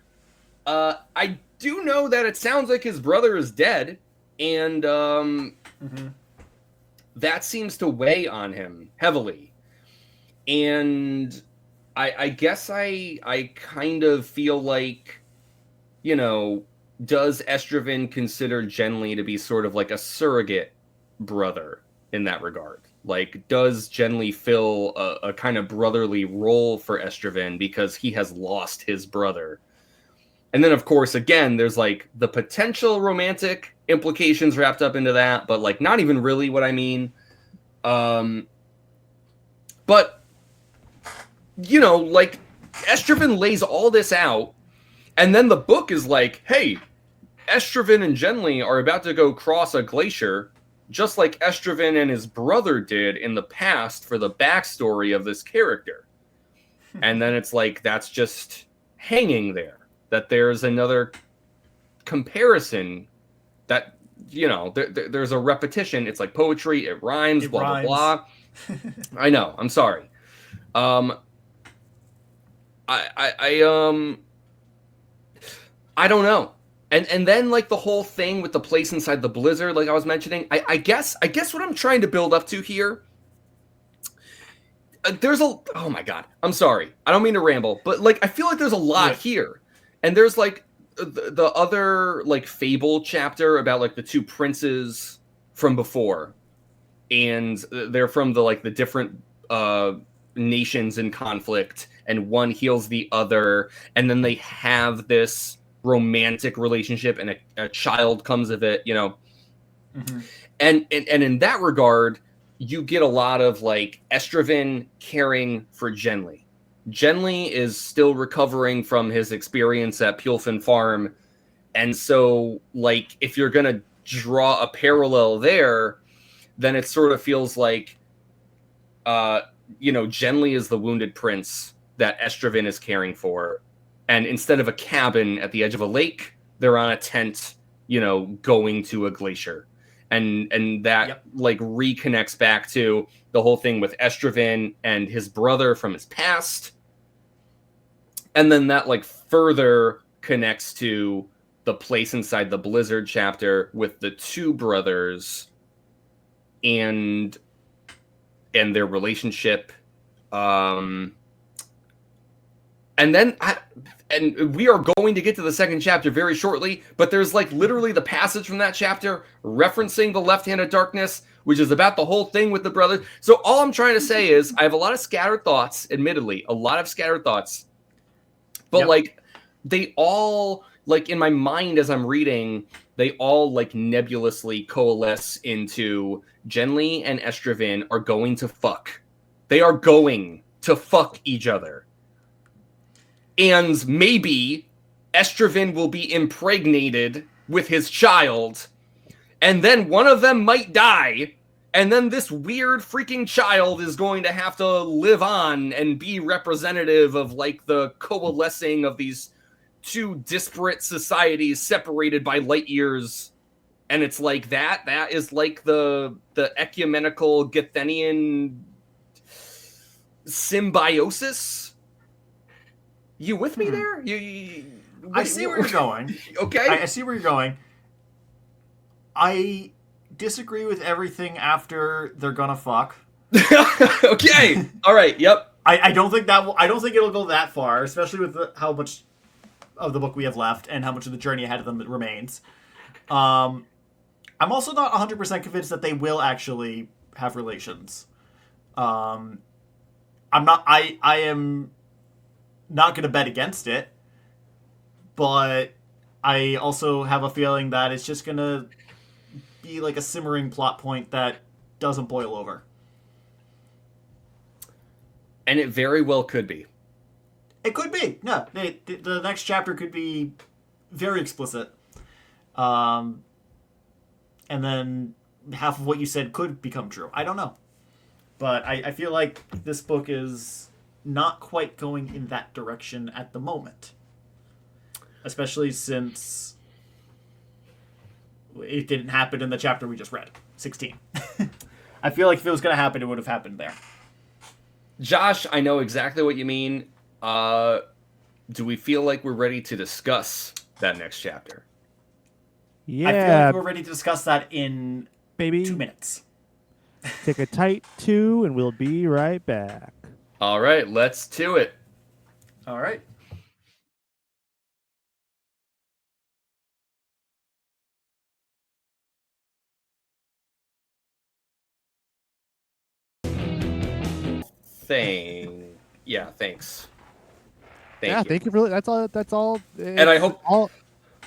I do know that it sounds like his brother is dead, and that seems to weigh on him heavily. And I guess I kind of feel like, you know, does Estraven consider Genly to be sort of like a surrogate brother in that regard? Like, does Genly fill a kind of brotherly role for Estraven because he has lost his brother? And then, of course, again, there's like the potential romantic implications wrapped up into that, but like not even really what I mean. But, you know, like Estraven lays all this out, and then the book is like, hey, Estraven and Genly are about to go cross a glacier, just like Estraven and his brother did in the past for the backstory of this character. And then it's like, that's just hanging there. That there's another comparison that, you know, there's a repetition. It's like poetry. It rhymes, blah, blah, blah. I know. I'm sorry. I don't know. And then like the whole thing with the place inside the blizzard, like I was mentioning, I guess what I'm trying to build up to here, oh my God, I'm sorry. I don't mean to ramble, but like, I feel like there's a lot here. And there's like the other like fable chapter about like the two princes from before. And they're from the different nations in conflict, and one heals the other, and then they have this romantic relationship, and a child comes of it, you know. And in that regard, you get a lot of like Estraven caring for Genly. Genly is still recovering from his experience at Pulfin Farm, and so like if you're gonna draw a parallel there, then it sort of feels like you know, Genly is the wounded prince that Estraven is caring for. And instead of a cabin at the edge of a lake, they're on a tent, you know, going to a glacier. And that like reconnects back to the whole thing with Estraven and his brother from his past. And then that like further connects to the place inside the blizzard chapter with the two brothers and their relationship. And then and we are going to get to the second chapter very shortly, but there's like literally the passage from that chapter referencing the Left Hand of Darkness, which is about the whole thing with the brothers. So all I'm trying to say is I have a lot of scattered thoughts, admittedly, a lot of scattered thoughts, but like they all, like in my mind as I'm reading, they all like nebulously coalesce into Genly and Estraven are going to fuck. They are going to fuck each other. And maybe Estraven will be impregnated with his child, and then one of them might die, and then this weird freaking child is going to have to live on and be representative of like the coalescing of these two disparate societies separated by light years. And it's like that is like the ecumenical Gethenian symbiosis. You with me there? I see where you're going. Okay. I see where you're going. I disagree with everything after they're gonna fuck. Okay. All right. Yep. I don't think it'll go that far, especially with how much of the book we have left and how much of the journey ahead of them remains. I'm also not 100% convinced that they will actually have relations. I am not going to bet against it, but I also have a feeling that it's just going to be like a simmering plot point that doesn't boil over. And it very well could be. It could be. No, the next chapter could be very explicit. And then half of what you said could become true. I don't know. But I feel like this book is not quite going in that direction at the moment. Especially since it didn't happen in the chapter we just read, 16. I feel like if it was going to happen, it would have happened there. Josh, I know exactly what you mean. Do we feel like we're ready to discuss that next chapter? Yeah, I feel like we're ready to discuss that in baby. 2 minutes. Take a tight 2, and we'll be right back. All right, let's do it. All right. Thanks. Thank you for that's all. That's all. And I hope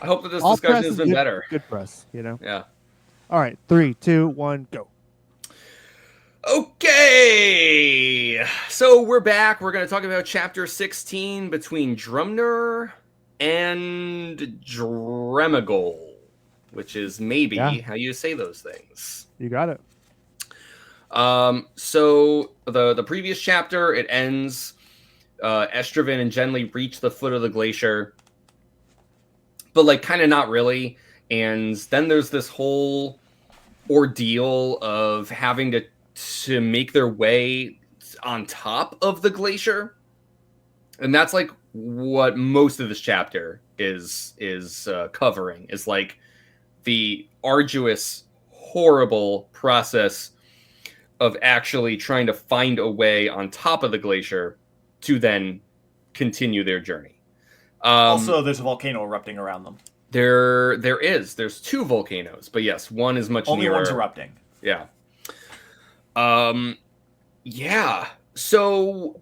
that this discussion has been better. Good for us, you know. Yeah. All right, 3, 2, 1, go. Okay, so we're back. We're going to talk about chapter 16 between Drumner and Dremagol, which is maybe how you say those things. You got it. So the previous chapter, it ends. Estraven and Genly reach the foot of the glacier, but like kind of not really. And then there's this whole ordeal of having to make their way on top of the glacier, and that's like what most of this chapter is covering, is like the arduous, horrible process of actually trying to find a way on top of the glacier to then continue their journey. Also, there's a volcano erupting around them. There's 2 volcanoes, but yes, one is much Only nearer. one's erupting. Yeah. Yeah. So,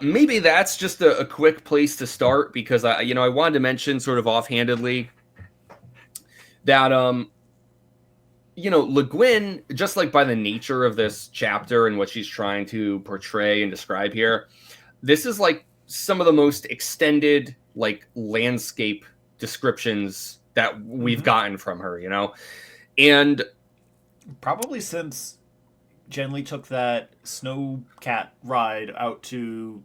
maybe that's just a quick place to start, because I wanted to mention sort of offhandedly that, Le Guin, just like by the nature of this chapter and what she's trying to portray and describe here, this is like some of the most extended like landscape descriptions that we've gotten from her, and probably since Genly took that snowcat ride out to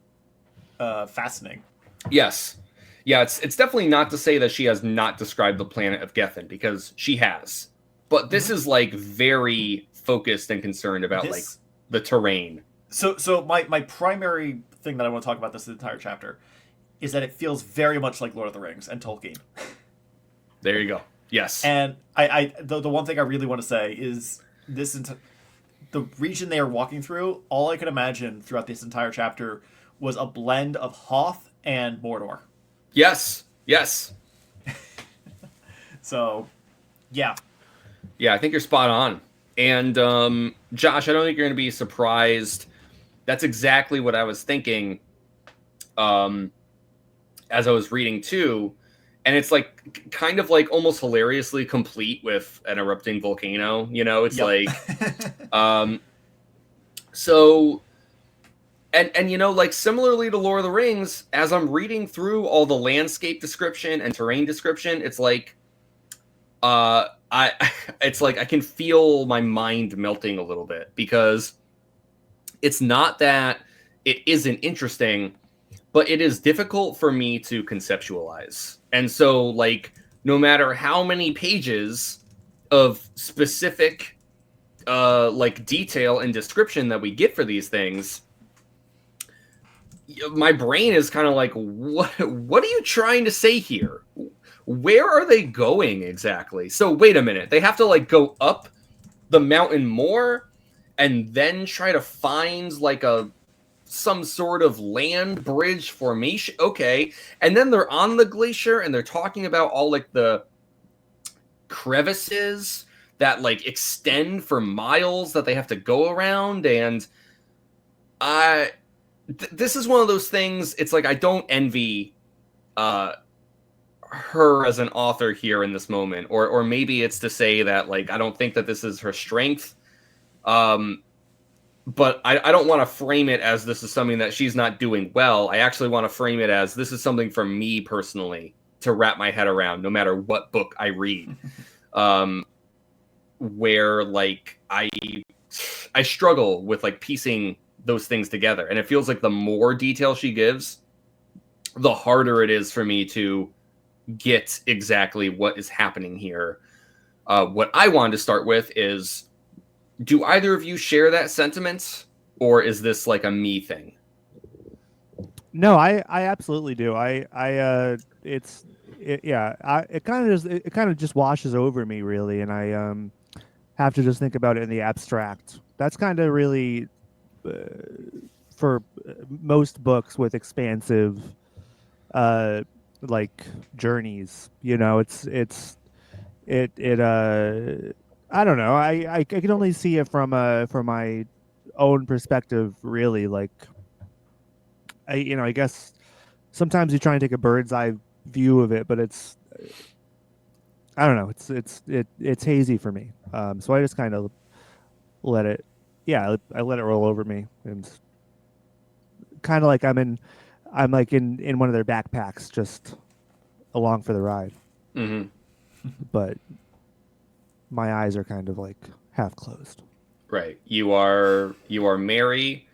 Fastening. Yes. Yeah, it's definitely not to say that she has not described the planet of Gethin, because she has. But this is like very focused and concerned about like the terrain. So my primary thing that I want to talk about this entire chapter is that it feels very much like Lord of the Rings and Tolkien. There you go. Yes. And the one thing I really want to say is the region they are walking through, all I could imagine throughout this entire chapter was a blend of Hoth and Mordor. Yes. So, yeah. Yeah, I think you're spot on. And Josh, I don't think you're going to be surprised. That's exactly what I was thinking as I was reading too. And it's like kind of like almost hilariously complete with an erupting volcano. It's like so. And like similarly to Lord of the Rings, as I'm reading through all the landscape description and terrain description, it's like it's like I can feel my mind melting a little bit, because it's not that it isn't interesting, but it is difficult for me to conceptualize. And so like no matter how many pages of specific like detail and description that we get for these things, my brain is kind of like, what are you trying to say here? Where are they going exactly? So wait a minute. They have to like go up the mountain more and then try to find like some sort of land bridge formation. Okay. And then they're on the glacier and they're talking about all like the crevices that like extend for miles that they have to go around. And this is one of those things. It's like I don't envy her as an author here in this moment, or maybe it's to say that like I don't think that this is her strength, but I don't want to frame it as this is something that she's not doing well. I actually want to frame it as this is something for me personally to wrap my head around, no matter what book I read, where like I struggle with like piecing those things together. And it feels like the more detail she gives, the harder it is for me to get exactly what is happening here. What I wanted to start with is, do either of you share that sentiment, or is this like a me thing? No, I absolutely do. It kind of just washes over me really, and I have to just think about it in the abstract. That's kind of really uh, for most books with expansive uh like journeys. You know, it I don't know. I can only see it from my own perspective really. Like I guess sometimes you try and take a bird's eye view of it, but it's I don't know. It's hazy for me. So I just kind of let it, yeah, I let it roll over me, and kind of like I'm like in one of their backpacks, just along for the ride. Mm-hmm. But my eyes are kind of like half closed. Right. You are Mary,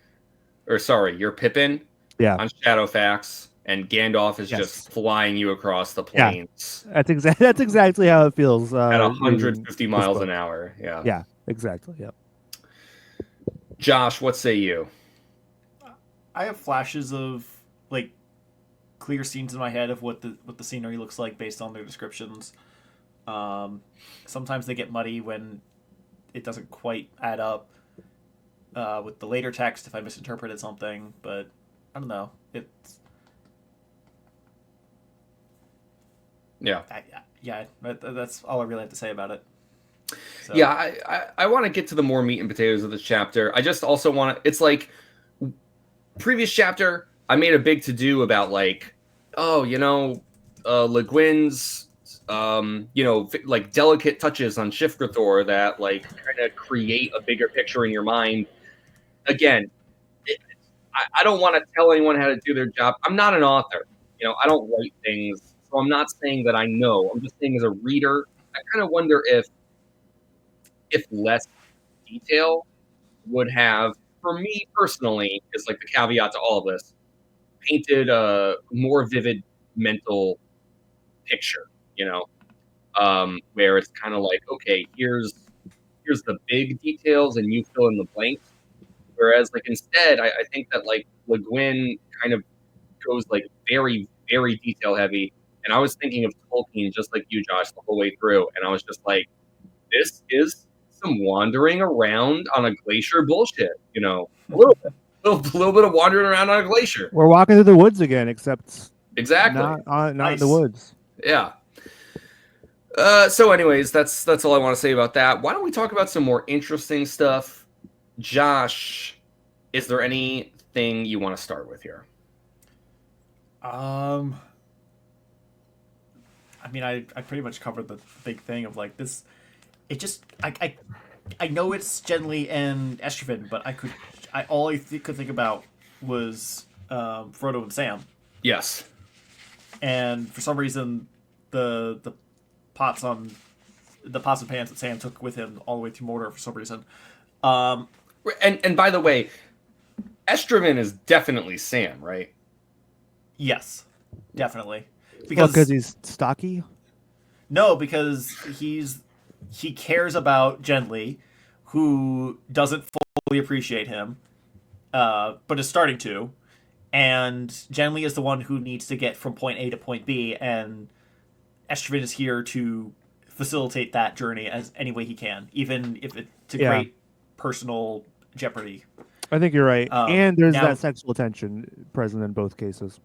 or sorry, you're Pippin Yeah. on Shadowfax, and Gandalf is Yes. just flying you across the Yeah. plains That's exactly how it feels. at Reading 150 this miles book. an hour. Yeah. Yeah, exactly. Yep. Josh, what say you? I have flashes of like clear scenes in my head of what the scenery looks like based on their descriptions. Sometimes they get muddy when it doesn't quite add up with the later text if I misinterpreted something, but I don't know. Yeah. That's all I really have to say about it. So. Yeah, I want to get to the more meat and potatoes of this chapter. I just also want to, it's like, previous chapter, I made a big to-do about like, oh, Le Guin's, like delicate touches on Shifgrathor that like kind of create a bigger picture in your mind. Again, I don't want to tell anyone how to do their job. I'm not an author. I don't write things. So I'm not saying that I know. I'm just saying as a reader, I kind of wonder if less detail would have, for me personally, is like the caveat to all of this, painted a more vivid mental picture, where it's kind of like, okay, here's the big details and you fill in the blanks. Whereas like instead, I think that like Le Guin kind of goes like very, very detail heavy. And I was thinking of Tolkien just like you, Josh, the whole way through. And I was just like, this is some wandering around on a glacier bullshit, a little bit. Little bit of wandering around on a glacier. We're walking through the woods again, except Exactly. not Nice. in the woods. Yeah. So anyways, that's all I want to say about that. Why don't we talk about some more interesting stuff? Josh, is there anything you want to start with here? I mean, I pretty much covered the big thing of like this. It just I know it's Genly and Estrevin, but all I could think about was Frodo and Sam. Yes. And for some reason, the pots and pans that Sam took with him all the way to Mordor for some reason. And by the way, Estrevin is definitely Sam, right? Yes, definitely. Because he's stocky. No, because he cares about Genly, who doesn't fully appreciate him, but is starting to. And Genly is the one who needs to get from point A to point B, and Estrevin is here to facilitate that journey as any way he can, even if it's to great personal jeopardy. I think you're right. And there's now- that sexual tension present in both cases.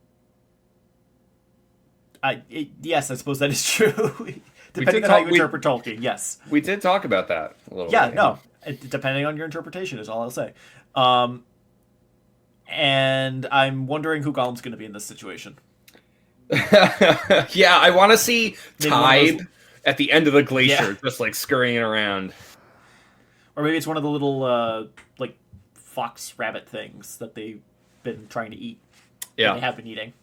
Yes, I suppose that is true. Depending on how you interpret Tolkien, yes. We did talk about that a little bit. Yeah, no. Depending on your interpretation is all I'll say. And I'm wondering who Gollum's going to be in this situation. Yeah, I want to see Maybe Tide at the end of the glacier, Yeah. just like scurrying around. Or maybe it's one of the little, like, fox rabbit things that they've been trying to eat. Yeah. They have been eating.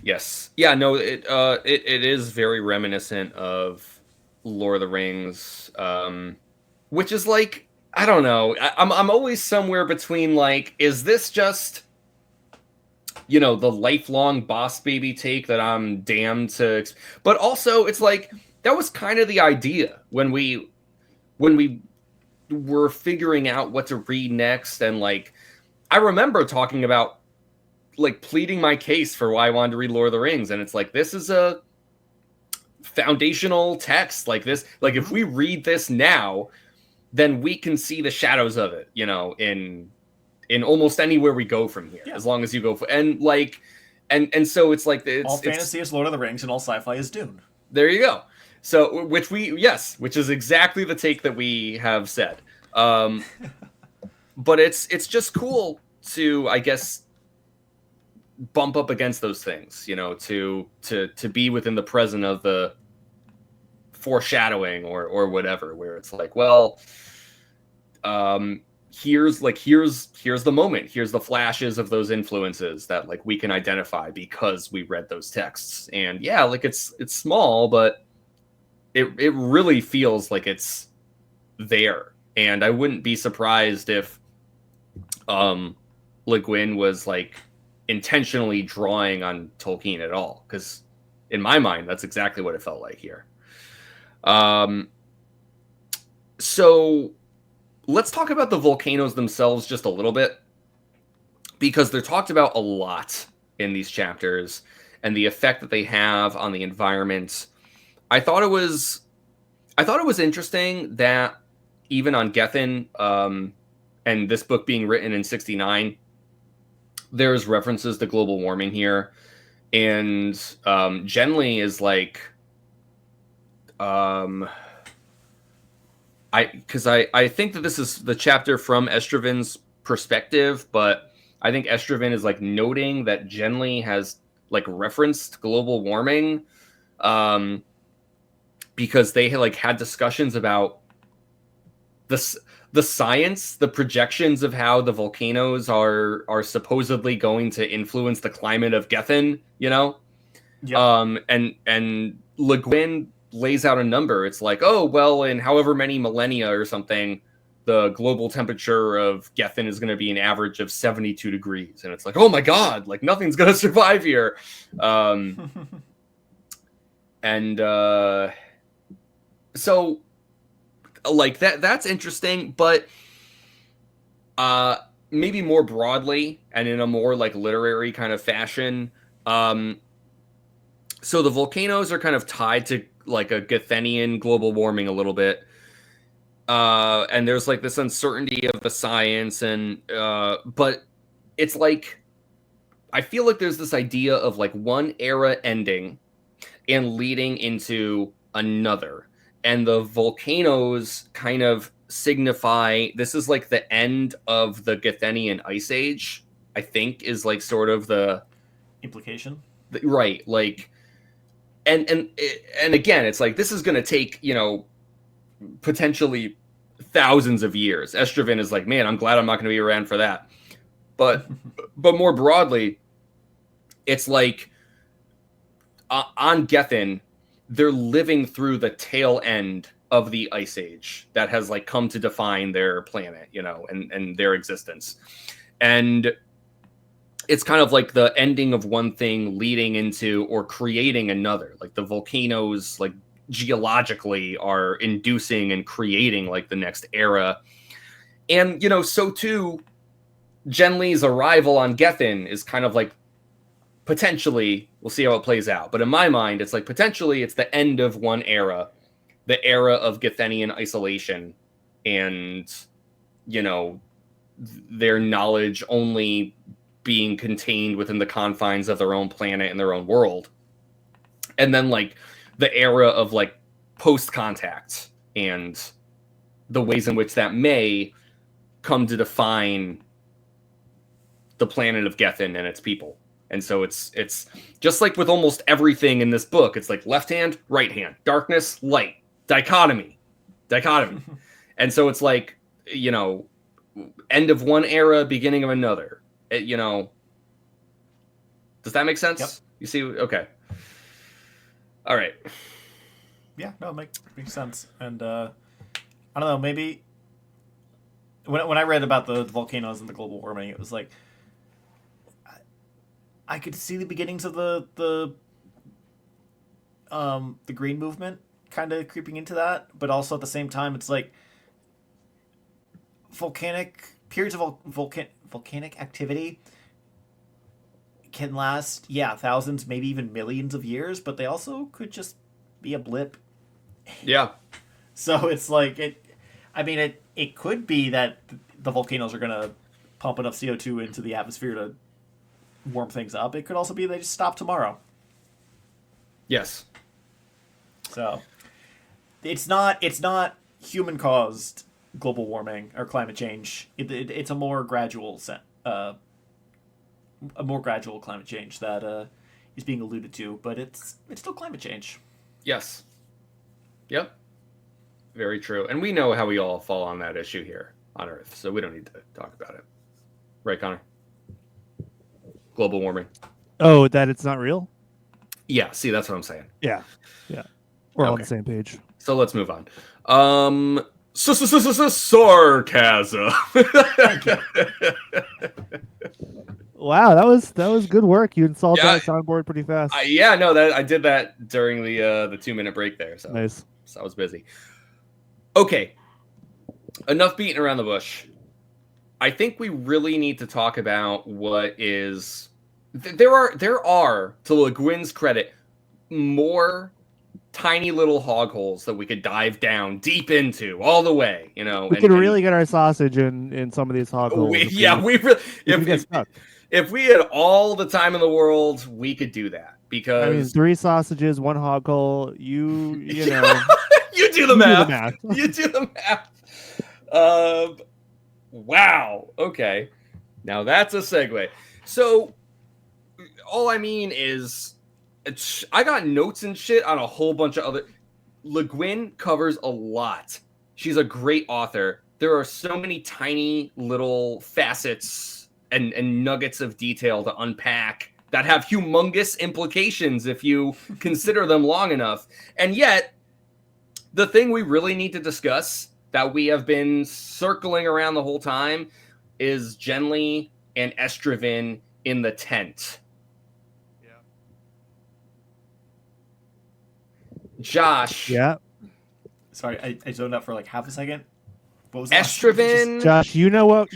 Yes. Yeah, no, it is very reminiscent of Lord of the Rings, which is like, I don't know. I'm always somewhere between like, is this just, you know, the lifelong boss baby take that I'm damned to, but also it's like that was kind of the idea when we were figuring out what to read next, and like I remember talking about like pleading my case for why I wanted to read Lord of the Rings, and it's like this is a foundational text like this. Like if we read this now, then we can see the shadows of it, you know, in almost anywhere we go from here, as long as you go for, and like and so it's like all fantasy is Lord of the Rings and all sci-fi is Dune. There you go. So which is exactly the take that we have said. But it's just cool to, I guess, bump up against those things, you know, to be within the present of the foreshadowing or whatever, where it's like, well, here's the moment, here's the flashes of those influences that like we can identify because we read those texts. And yeah, like it's small, but it really feels like it's there. And I wouldn't be surprised if Le Guin was like intentionally drawing on Tolkien at all, because in my mind that's exactly what it felt like here. So let's talk about the volcanoes themselves just a little bit, because they're talked about a lot in these chapters and the effect that they have on the environment. I thought it was interesting that even on Gethin, and this book being written in 69, there's references to global warming here. And Genly is like, I think that this is the chapter from Estraven's perspective, but I think Estraven is like noting that Genly has like referenced global warming, because they had discussions about the science, the projections of how the volcanoes are supposedly going to influence the climate of Gethin, you know? Yep. And Le Guin lays out a number. It's like, oh, well, in however many millennia or something, the global temperature of Gethin is going to be an average of 72 degrees. And it's like, oh my God, like nothing's going to survive here. So like that's interesting, but maybe more broadly and in a more like literary kind of fashion. So the volcanoes are kind of tied to like a Gethenian global warming a little bit. And there's like this uncertainty of the science, and but it's like I feel like there's this idea of like one era ending and leading into another. And the volcanoes kind of signify this is like the end of the Gethenian Ice Age, I think, is like sort of the implication. Right. Like, and again, it's like this is going to take, you know, potentially thousands of years. Estraven is like, man, I'm glad I'm not going to be around for that. But more broadly, it's like on Gethin, they're living through the tail end of the Ice Age that has like come to define their planet, you know, and their existence. And it's kind of like the ending of one thing leading into or creating another. Like the volcanoes, like geologically, are inducing and creating like the next era. And, you know, so too, Genly's arrival on Gethin is kind of like potentially, we'll see how it plays out, but in my mind, it's like potentially it's the end of one era, the era of Gethenian isolation, and, you know, their knowledge only being contained within the confines of their own planet and their own world. And then like the era of like post-contact and the ways in which that may come to define the planet of Gethin and its people. And so it's just like with almost everything in this book. It's like left hand, right hand, darkness, light, dichotomy. And so it's like, you know, end of one era, beginning of another. You know, does that make sense? Yep. You see? Okay. All right. Yeah, no, it makes sense. And I don't know, maybe when I read about the volcanoes and the global warming, it was like I could see the beginnings of the green movement kind of creeping into that, but also at the same time, it's like volcanic periods of volcanic activity can last, yeah, thousands, maybe even millions of years, but they also could just be a blip. Yeah. So it's like it could be that the volcanoes are gonna pump enough CO2 into the atmosphere to warm things up. It could also be they just stop tomorrow. Yes. So it's not human caused global warming or climate change. It's a more gradual climate change that is being alluded to, but it's still climate change. Yes. Yep. Very true. And we know how we all fall on that issue here on Earth, so we don't need to talk about it. Right, Connor? Global warming. Oh, that it's not real? Yeah, see, that's what I'm saying. Yeah. We're all on Okay. the same page. So let's move on. Sarcasm. Wow, that was good work. You installed Yeah. that soundboard pretty fast. Yeah, no, that I did that during the 2-minute break there. So Nice. So I was busy. Okay. Enough beating around the bush. I think we really need to talk about what is there are to Guin's credit more tiny little hog holes that we could dive down deep into all the way, you know. We could really get our sausage in some of these hog holes. If we had all the time in the world, we could do that, because I mean, 3 sausages, 1 hog hole. You know, you do the math. You do the math. Wow. Okay. Now that's a segue. So all I mean is I got notes and shit on a whole bunch of other. Le Guin covers a lot. She's a great author. There are so many tiny little facets and nuggets of detail to unpack that have humongous implications if you consider them long enough. And yet, the thing we really need to discuss that we have been circling around the whole time is Genly and Estrevin in the tent. Yeah. Josh. Yeah. Sorry, I zoned out for like half a second. What was that? Estrevin. Josh, you know what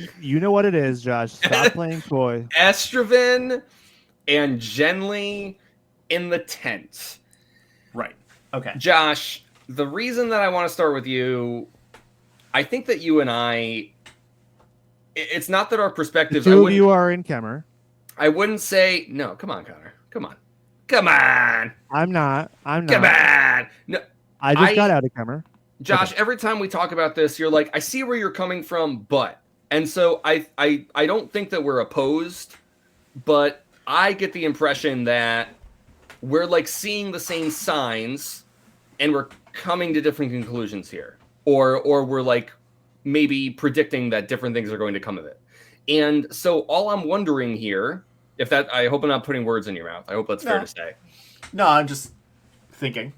it is, Josh. Stop playing coy. Estrevin and Genly in the tent. Right. Okay. Josh, the reason that I want to start with you, I think that you and I, it's not that our perspectives. The two of you are in Kemmer. I wouldn't say no. Come on, Connor. Come on. I'm not. Come on. No, I just got out of Kemmer. Josh, every time we talk about this, you're like, I see where you're coming from, but. And so I don't think that we're opposed, but I get the impression that we're like seeing the same signs and we're coming to different conclusions here. Or we're like maybe predicting that different things are going to come of it. And so all I'm wondering here, I hope I'm not putting words in your mouth. I hope that's fair to say. No, I'm just thinking.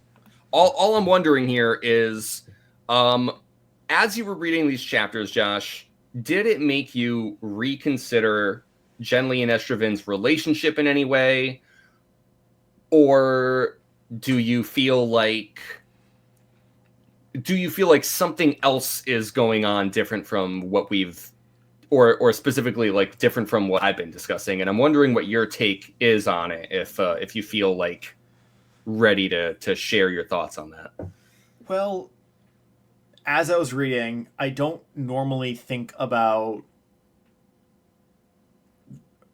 All I'm wondering here is, as you were reading these chapters, Josh, did it make you reconsider Genly and Estrevin's relationship in any way? Or do you feel like something else is going on different from what we've, or specifically like different from what I've been discussing? And I'm wondering what your take is on it, if you feel like ready to share your thoughts on that. Well, as I was reading, I don't normally think about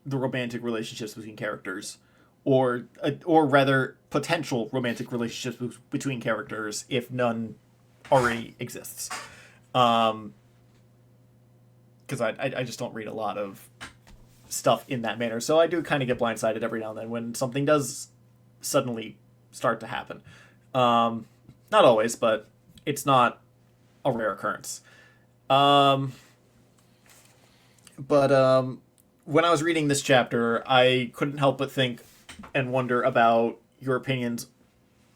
the romantic relationships between characters, or rather potential romantic relationships between characters if none already exists. Because I just don't read a lot of stuff in that manner, so I do kind of get blindsided every now and then when something does suddenly start to happen. Not always, but it's not a rare occurrence. But when I was reading this chapter, I couldn't help but think and wonder about your opinions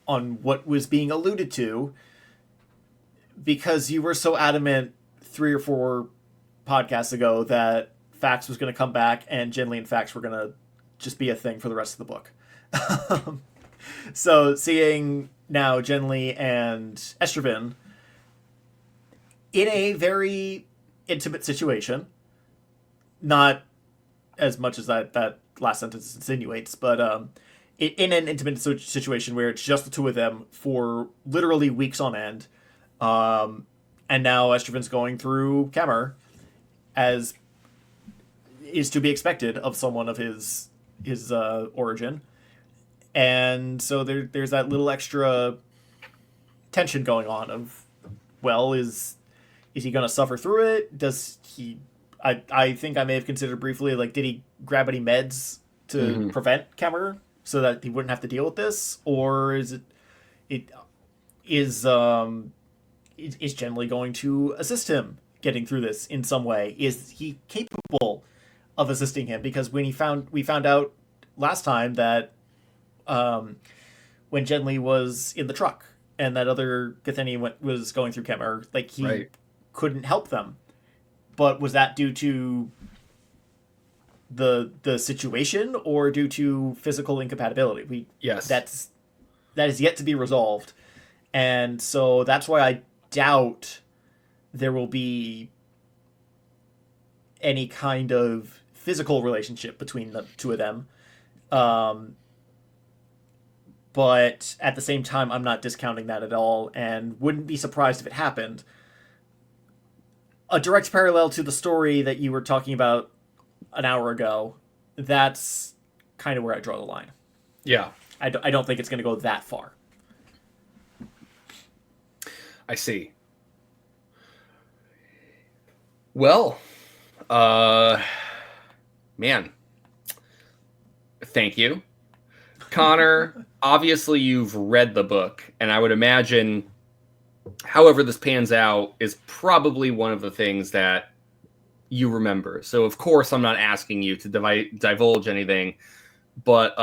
on what was being alluded to, because you were so adamant 3 or 4 podcasts ago that Fax was going to come back and Genly and Fax were going to just be a thing for the rest of the book. So seeing now Genly and Estraven in a very intimate situation, not as much as that last sentence insinuates, but in an intimate situation where it's just the two of them for literally weeks on end, and now Estraven's going through Kemmer, as is to be expected of someone of his origin, and so there's that little extra tension going on of, well, is he going to suffer through it? Does he? I think I may have considered briefly, like, did he grab any meds to prevent Kemmer so that he wouldn't have to deal with this, or is Genly going to assist him getting through this in some way? Is he capable of assisting him? Because we found out last time that when Genly was in the truck and that other Githani was going through Kemmer, like, he couldn't help them. But was that due to the situation or due to physical incompatibility? That is yet to be resolved. And so that's why I doubt there will be any kind of physical relationship between the two of them. But at the same time, I'm not discounting that at all and wouldn't be surprised if it happened. A direct parallel to the story that you were talking about an hour ago, that's kind of where I draw the line. Yeah. I don't think it's going to go that far. I see. Well, man, thank you. Connor, obviously you've read the book, and I would imagine however this pans out is probably one of the things that you remember. So, of course, I'm not asking you to divulge anything, but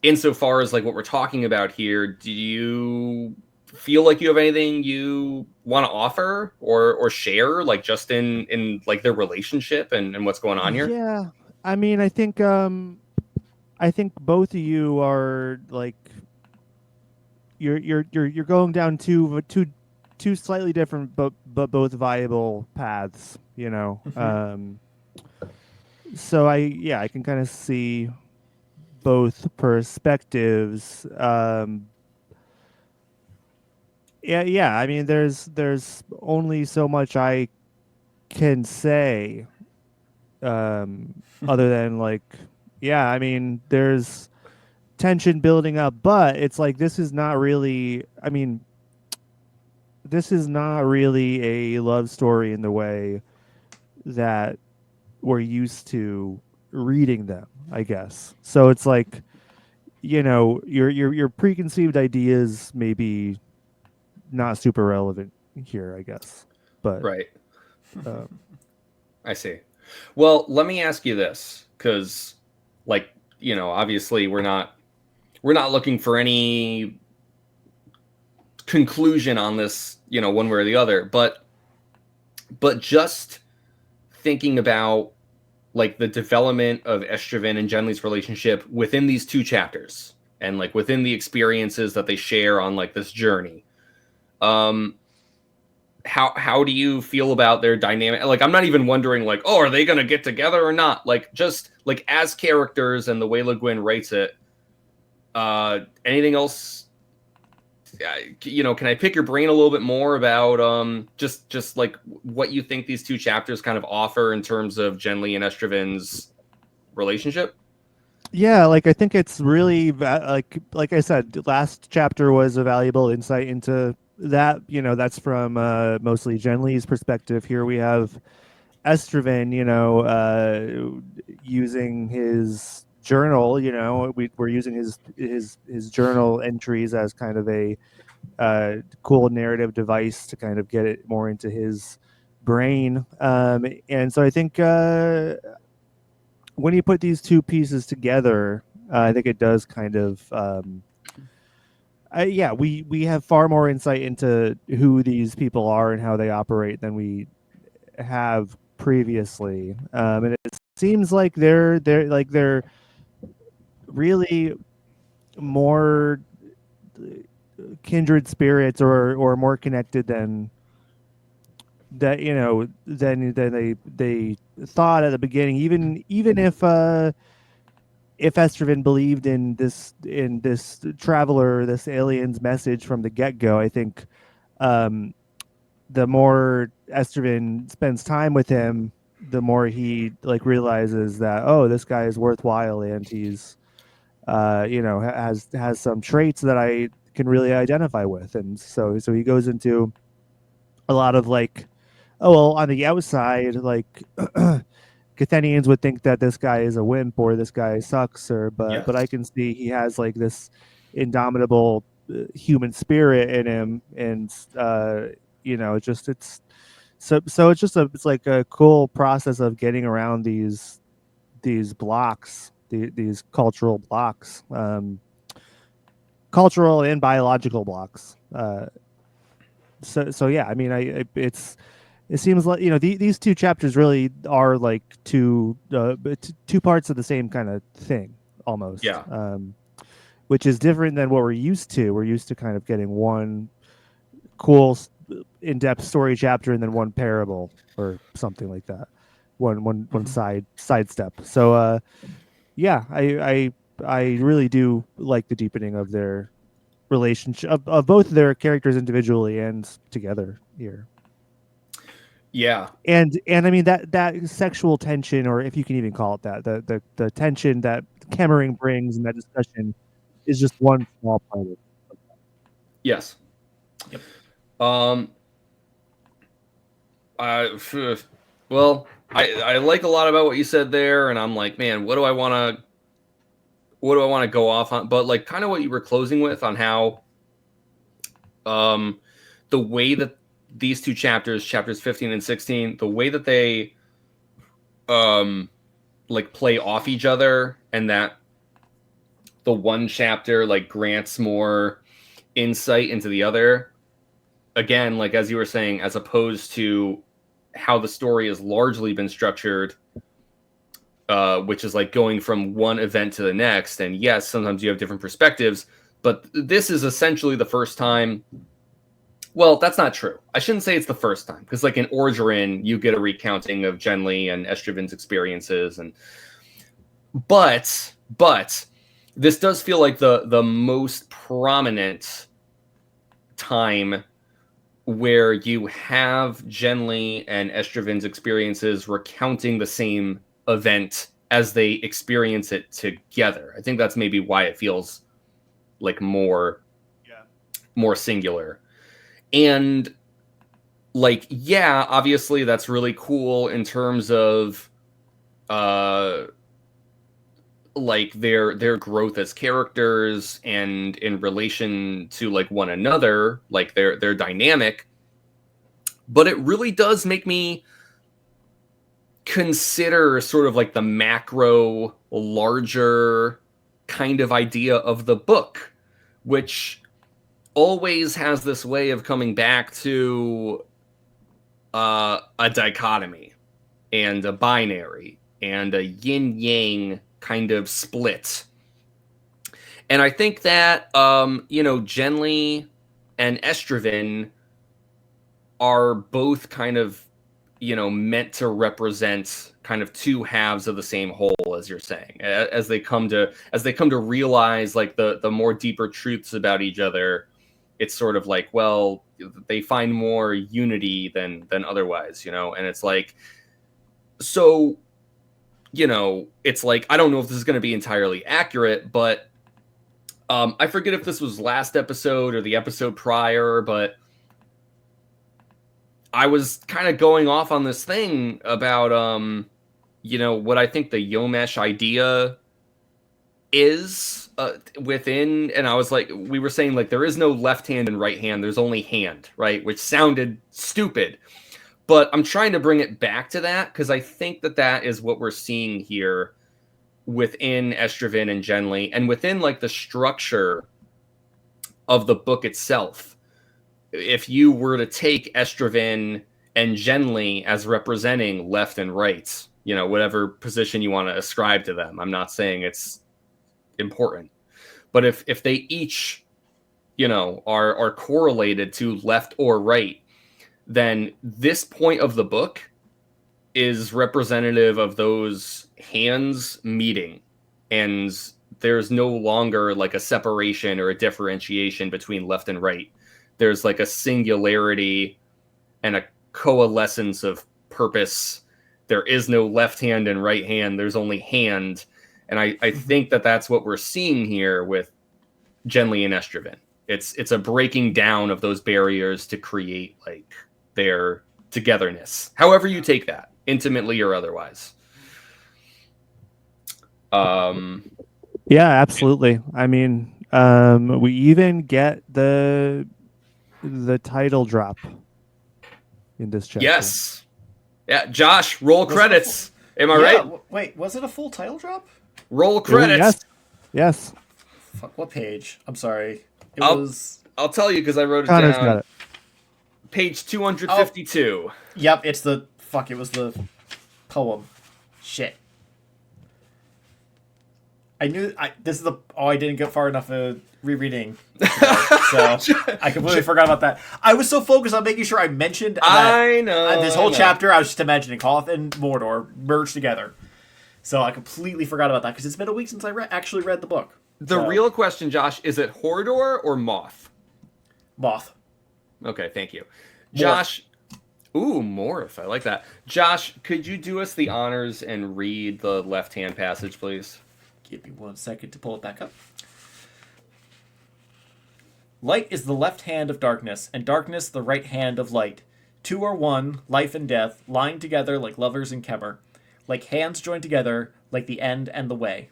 insofar as, like, what we're talking about here, do you feel like you have anything you want to offer or share, like, just in like their relationship and what's going on here? Yeah, I mean, I think both of you are, like, you're going down two slightly different but both viable paths, you know. So I can kind of see both perspectives. Yeah. I mean, there's only so much I can say, other than, like, yeah. I mean, there's tension building up, but it's like this is not really. I mean, this is not really a love story in the way that we're used to reading them, I guess. So it's like, you know, your preconceived ideas may be not super relevant here, I guess. But right. I see. Well, let me ask you this, because, like, you know, obviously we're not looking for any conclusion on this, you know, one way or the other, but just thinking about, like, the development of Estraven and Genly's relationship within these two chapters and, like, within the experiences that they share on, like, this journey. How do you feel about their dynamic? Like, I'm not even wondering, like, oh, are they going to get together or not? Like, just, like, as characters and the way Guin writes it, anything else? You know, can I pick your brain a little bit more about just like what you think these two chapters kind of offer in terms of Genly and Estraven's relationship? Yeah, like, I think it's really like I said, last chapter was a valuable insight into that. You know, that's from mostly Genly's perspective. Here we have Estraven, you know, using his journal. You know, we're using his journal entries as kind of a cool narrative device to kind of get it more into his brain. And so I think when you put these two pieces together, I think it does kind of we have far more insight into who these people are and how they operate than we have previously, and it seems like they're really more kindred spirits or more connected than that, than they thought at the beginning. Even if Estraven believed in this traveler, this alien's message from the get go, I think um, the more Estraven spends time with him, the more he like realizes that, oh, this guy is worthwhile, and he's has some traits that I can really identify with, and so he goes into a lot of like, oh well, on the outside, like Cathenians would think that this guy is a wimp or this guy sucks, but I Yes. can see he has like this indomitable human spirit in him, and it's it's just it's like a cool process of getting around these blocks, these cultural blocks, cultural and biological blocks. So yeah, I mean, it seems like these two chapters really are like two parts of the same kind of thing almost. Yeah. Which is different than what we're used to. We're used to kind of getting one cool in-depth story chapter and then one parable or something like that, one sidestep. So yeah, I really do like the deepening of their relationship of both their characters individually and together here. Yeah. And I mean that sexual tension, or if you can even call it that, the tension that Kemmering brings in that discussion is just one small part of it. Yes. Yep. Well, I like a lot about what you said there, and I'm like, man, what do I want to go off on? But like, kind of what you were closing with on how, the way that these two chapters 15 and 16, the way that they, like play off each other, and that the one chapter like grants more insight into the other. Again, like as you were saying, as opposed to how the story has largely been structured, which is like going from one event to the next. And yes, sometimes you have different perspectives, but this is essentially the first time. Well, that's not true. I shouldn't say it's the first time, because like in Orgerin, you get a recounting of Genly and Estraven's experiences, but this does feel like the most prominent time where you have Genly and Estraven's experiences recounting the same event as they experience it together. I think that's maybe why it feels like more singular. And like, yeah, obviously that's really cool in terms of like their growth as characters and in relation to like one another, like their dynamic. But it really does make me consider sort of like the macro, larger kind of idea of the book, which always has this way of coming back to a dichotomy and a binary and a yin yang kind of split. And I think that Genly and Estraven are both kind of meant to represent kind of two halves of the same whole, as you're saying, as they come to realize like the more deeper truths about each other. It's sort of like, well, they find more unity than otherwise, and it's like, so it's like, I don't know if this is going to be entirely accurate, but I forget if this was last episode or the episode prior, but I was kind of going off on this thing about, what I think the Yomesh idea is within, and I was like, we were saying like there is no left hand and right hand, there's only hand, right? Which sounded stupid, but I'm trying to bring it back to that because I think that is what we're seeing here within Estraven and Genly, and within like the structure of the book itself. If you were to take Estraven and Genly as representing left and right, whatever position you want to ascribe to them. I'm not saying it's important, but if they each, are correlated to left or right, then this point of the book is representative of those hands meeting, and there's no longer like a separation or a differentiation between left and right. There's like a singularity and a coalescence of purpose. There is no left hand and right hand. There's only hand. And I think that that's what we're seeing here with Genly and Estroven. It's a breaking down of those barriers to create like their togetherness. However you take that, intimately or otherwise. Yeah, absolutely. I mean, we even get the title drop in this chapter. Yes. Yeah, Josh, roll credits. Am I right? Wait, was it a full title drop? Roll credits. Yes. Fuck, what page? I'm sorry. I'll tell you because I wrote it Connor's down. got it. Page 252. Oh. Yep, it was the poem. Shit. I didn't get far enough rereading today, so I completely forgot about that. I was so focused on making sure I mentioned that this whole chapter. I was just imagining Koth and Mordor merged together, so I completely forgot about that because it's been a week since I actually read the book. The real question, Josh, is it Hordor or Moth? Moth. Okay, thank you. Morph. Josh. Ooh, Morph. I like that. Josh, could you do us the honors and read the left-hand passage, please? Give me 1 second to pull it back up. Light is the left hand of darkness, and darkness the right hand of light. Two are one, life and death, lying together like lovers in Kemmer, like hands joined together, like the end and the way.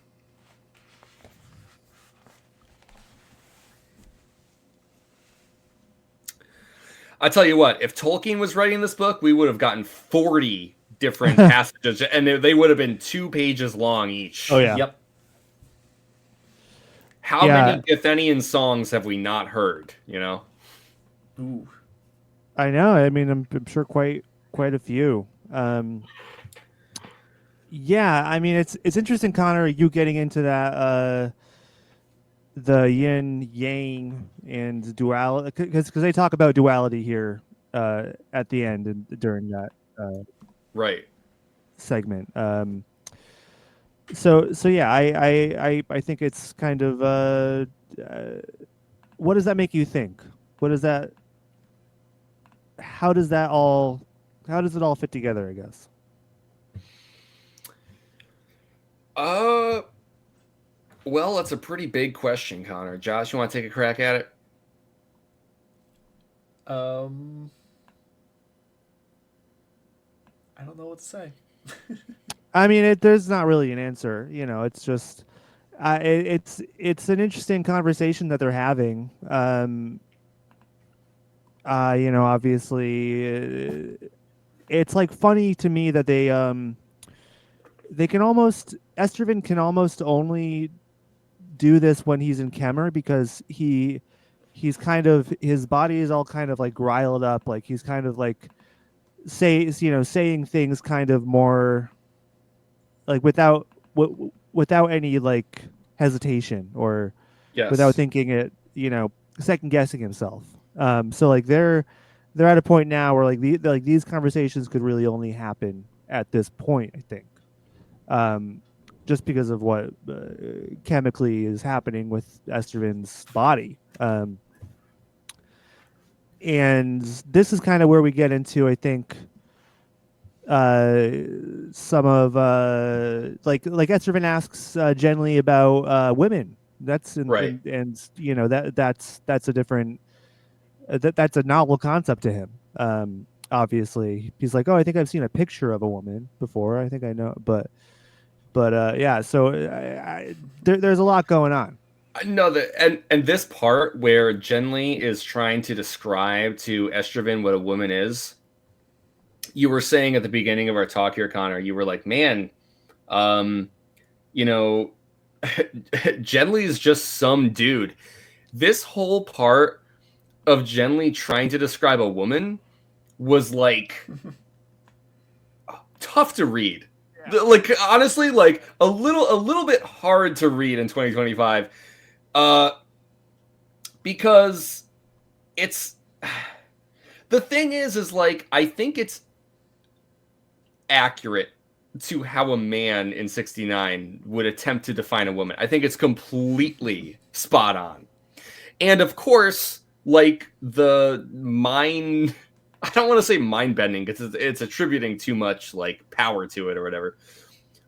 I tell you what, if Tolkien was writing this book, we would have gotten 40 different passages, and they would have been 2 pages long each. Oh, yeah. Yep. How many Githenian songs have we not heard, Ooh. I know. I mean, I'm sure quite a few. Yeah, I mean, it's interesting, Connor, you getting into that the yin yang and duality, because they talk about duality here at the end and during that right segment. So yeah, I think it's kind of what does that make you think? What is that? How does it all fit together, I guess? Well, that's a pretty big question, Connor. Josh, you want to take a crack at it? I don't know what to say. I mean, there's not really an answer. It's just it's an interesting conversation that they're having. Obviously, it's like funny to me that they can almost Estervin can almost only do this when he's in Kemmer because he's kind of his body is all kind of like riled up, like he's kind of like saying things kind of more like without any like hesitation or without thinking it, second guessing himself. So like they're at a point now where like these conversations could really only happen at this point, I think. Just because of what chemically is happening with Estervin's body. And this is kind of where we get into, I think, some of like Estervin asks Genly about women. That's right. and that's a different that's a novel concept to him. Obviously, he's like, oh, I think I've seen a picture of a woman before. I think I know, but yeah. So there's a lot going on. No, and this part where Genly is trying to describe to Estervin what a woman is. You were saying at the beginning of our talk here, Connor, you were like, man, Genly is just some dude. This whole part of Genly trying to describe a woman was like tough to read. Like honestly, like a little bit hard to read in 2025, because it's the thing is like I think it's accurate to how a man in 69 would attempt to define a woman. I think it's completely spot on. And of course, like the mind, I don't want to say mind bending because it's attributing too much like power to it or whatever.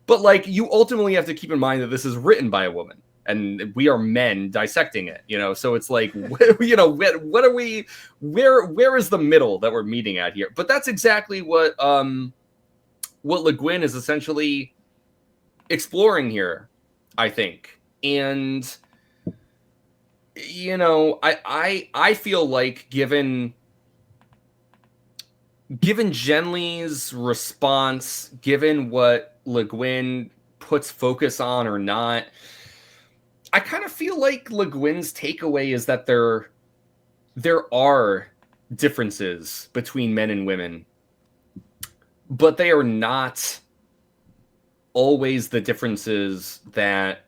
But like you ultimately have to keep in mind that this is written by a woman and we are men dissecting it, you know? So it's like, you know, what are we, where is the middle that we're meeting at here? But that's exactly what Le Guin is essentially exploring here, I think. And you know, I feel like given Genly's response, given what Le Guin puts focus on or not, I kind of feel like Le Guin's takeaway is that there are differences between men and women, but they are not always the differences that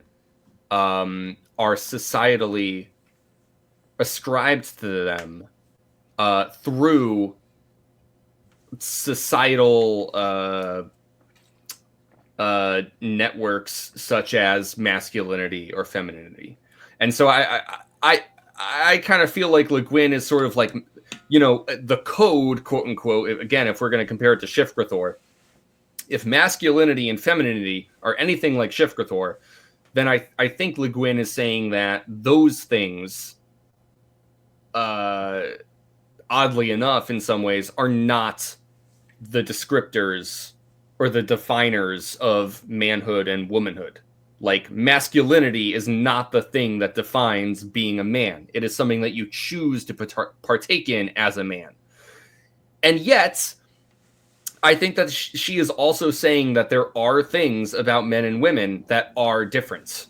are societally ascribed to them through societal networks such as masculinity or femininity. And so I kind of feel like Le Guin is sort of like, you know, the code, quote unquote, again, if we're going to compare it to Shifgrathor, if masculinity and femininity are anything like Shifgrathor, then I think Le Guin is saying that those things, oddly enough, in some ways, are not the descriptors or the definers of manhood and womanhood. Like, masculinity is not the thing that defines being a man. It is something that you choose to partake in as a man. And yet, I think that she is also saying that there are things about men and women that are different.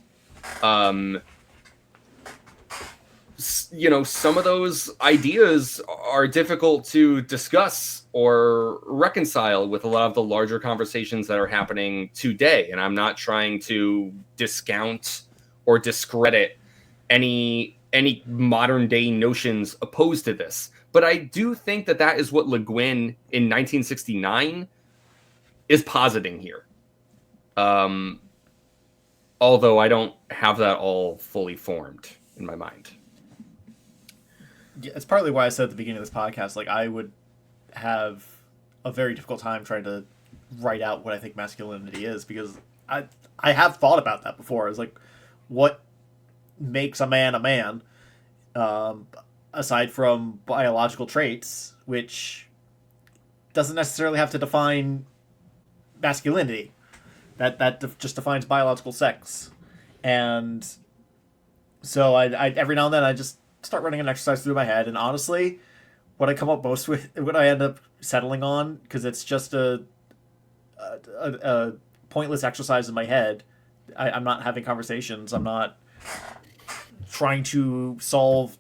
You know, some of those ideas are difficult to discuss or reconcile with a lot of the larger conversations that are happening today. And I'm not trying to discount or discredit any modern day notions opposed to this. But I do think that that is what Le Guin in 1969 is positing here. Although I don't have that all fully formed in my mind. Yeah, it's partly why I said at the beginning of this podcast, like, I would have a very difficult time trying to write out what I think masculinity is, because I have thought about that before. It's like, what makes a man a man, aside from biological traits, which doesn't necessarily have to define masculinity. That just defines biological sex. And so I every now and then I just start running an exercise through my head, and honestly, what I come up most with, what I end up settling on, because it's just a pointless exercise in my head. I'm not having conversations. I'm not trying to solve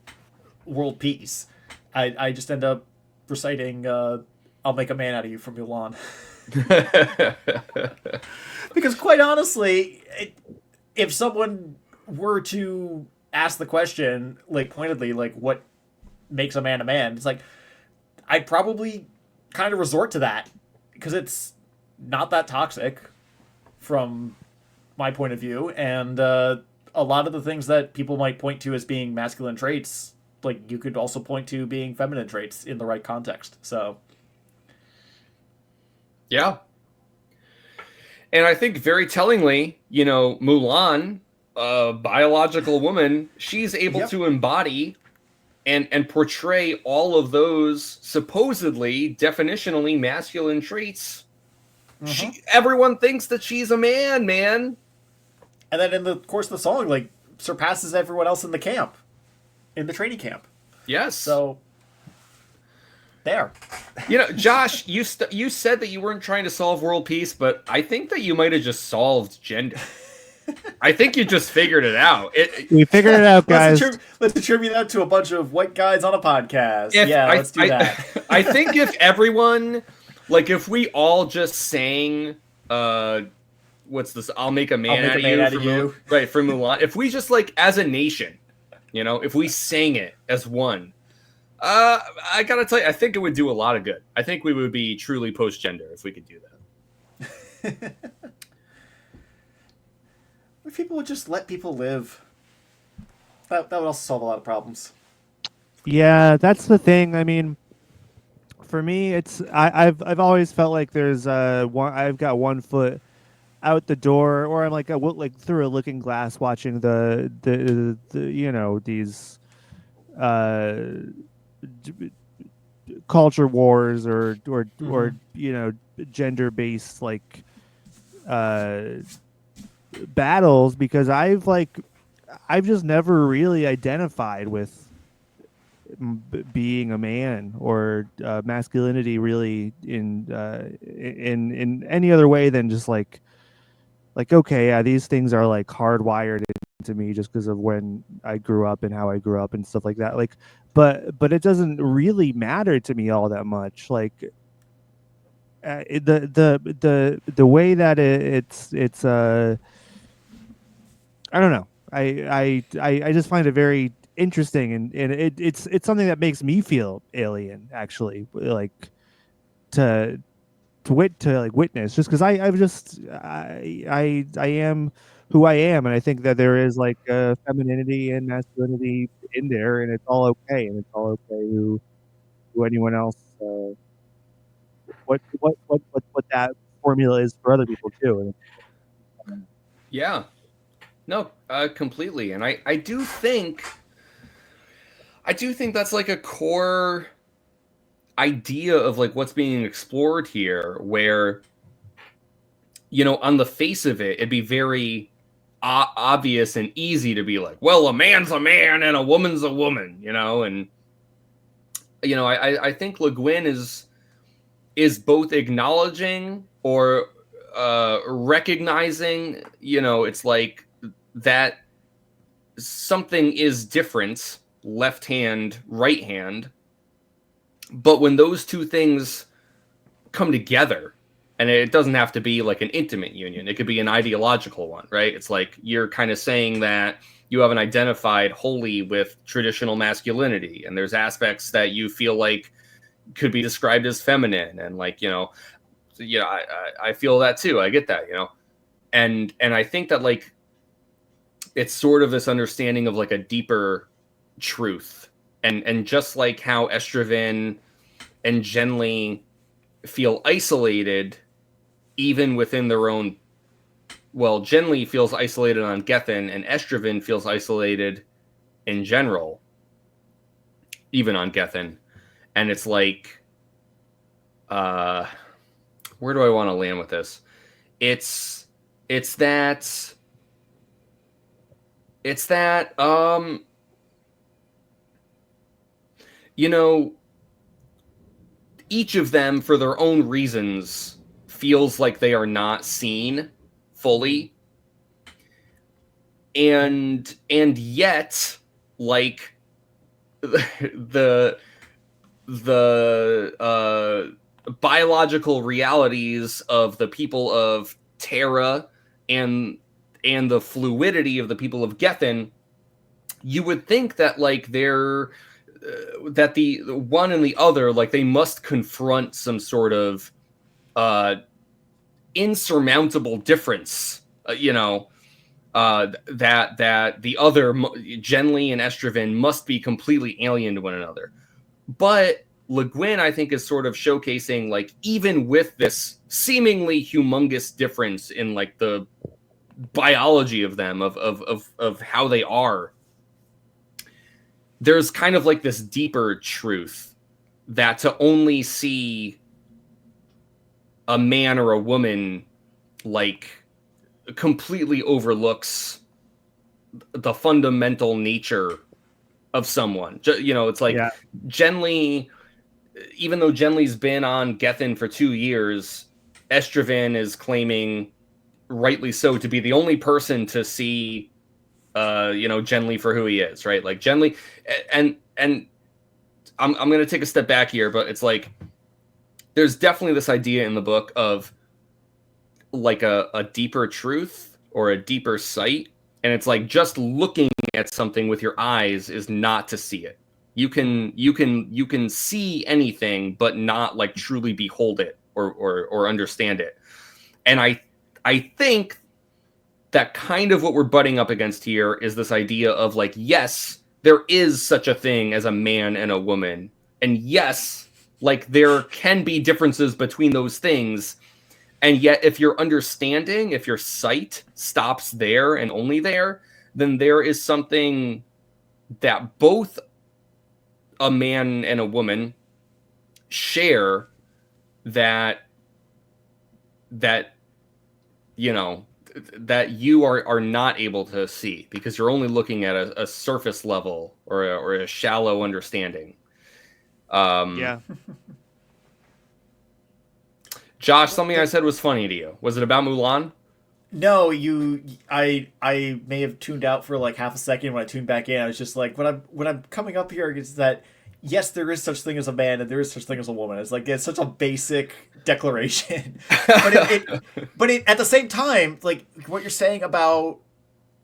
world peace. I just end up reciting "I'll make a man out of you" from Mulan. Because quite honestly, if someone were to ask the question, like, pointedly, like, what makes a man, it's like, I'd probably kind of resort to that, because it's not that toxic from my point of view. And a lot of the things that people might point to as being masculine traits, like, you could also point to being feminine traits in the right context. So yeah. And I think very tellingly, you know, Mulan, a biological woman, she's able to embody and portray all of those supposedly definitionally masculine traits. Everyone thinks that she's a man. And then in the course of the song, like, surpasses everyone else in the camp, in the training camp. Yes. So there. You know, Josh, you said that you weren't trying to solve world peace, but I think that you might have just solved gender. I think you just figured it out. We figured it out, guys. Let's attribute that to a bunch of white guys on a podcast. Let's do that. I think if everyone, like, if we all just sang, what's this? I'll make a man out of you. Right, for Mulan. If we just, like, as a nation, if we sang it as one, I gotta tell you, I think it would do a lot of good. I think we would be truly post-gender if we could do that. If people would just let people live, that would also solve a lot of problems. Yeah, that's the thing. I mean, for me, I've always felt like there's I've got one foot out the door, or I'm like through a looking glass watching the these culture wars or gender based battles, because I've just never really identified with being a man or masculinity really in any other way than just like okay, yeah, these things are like hardwired into me just because of when I grew up and how I grew up and stuff like that. Like, but it doesn't really matter to me all that much. Like, the way that it's I don't know. I just find it very interesting, and it's something that makes me feel alien, actually, like to witness, just because I am who I am, and I think that there is like femininity and masculinity in there, and it's all okay, who anyone else what that formula is for other people too. Yeah. No, completely. And I do think that's like a core idea of like what's being explored here, where, on the face of it, it'd be very obvious and easy to be like, well, a man's a man and a woman's a woman, and, I think Le Guin is both acknowledging or recognizing, it's like, that something is different, left hand, right hand. But when those two things come together, and it doesn't have to be like an intimate union, it could be an ideological one, right? It's like you're kind of saying that you haven't identified wholly with traditional masculinity, and there's aspects that you feel like could be described as feminine, and like, I feel that too. I get that, and I think that like it's sort of this understanding of like a deeper truth, and just like how Estraven and Genly feel isolated even within their own, well, Genly feels isolated on Gethin, and Estraven feels isolated in general even on Gethin. And it's like, where do I want to land with this? It's that each of them, for their own reasons, feels like they are not seen fully, and yet, like, the biological realities of the people of Terra and the fluidity of the people of Gethin, you would think that like they're that the one and the other, like, they must confront some sort of insurmountable difference, that the other, Genly and Estraven, must be completely alien to one another. But Le Guin, I think, is sort of showcasing, like, even with this seemingly humongous difference in like the biology of them, of how they are, there's kind of like this deeper truth that to only see a man or a woman like completely overlooks the fundamental nature of someone. It's like, yeah. Genly, even though Genly's been on Gethin for 2 years, Estraven is claiming rightly so, to be the only person to see Genly for who he is, right? Like Genly, and I'm going to take a step back here, but it's like there's definitely this idea in the book of like a deeper truth or a deeper sight, and it's like just looking at something with your eyes is not to see it. You can see anything, but not like truly behold it or understand it. And I think that kind of what we're butting up against here is this idea of like, yes, there is such a thing as a man and a woman. And yes, like there can be differences between those things. And yet if your understanding, if your sight stops there and only there, then there is something that both a man and a woman share that you are not able to see because you're only looking at a surface level or a shallow understanding. Yeah. Josh, something I said was funny to you. Was it about Mulan? No, I may have tuned out for like half a second. When I tuned back in, I was just like, what I'm coming up here is that yes, there is such thing as a man and there is such thing as a woman. It's like it's such a basic declaration, but at the same time, like what you're saying about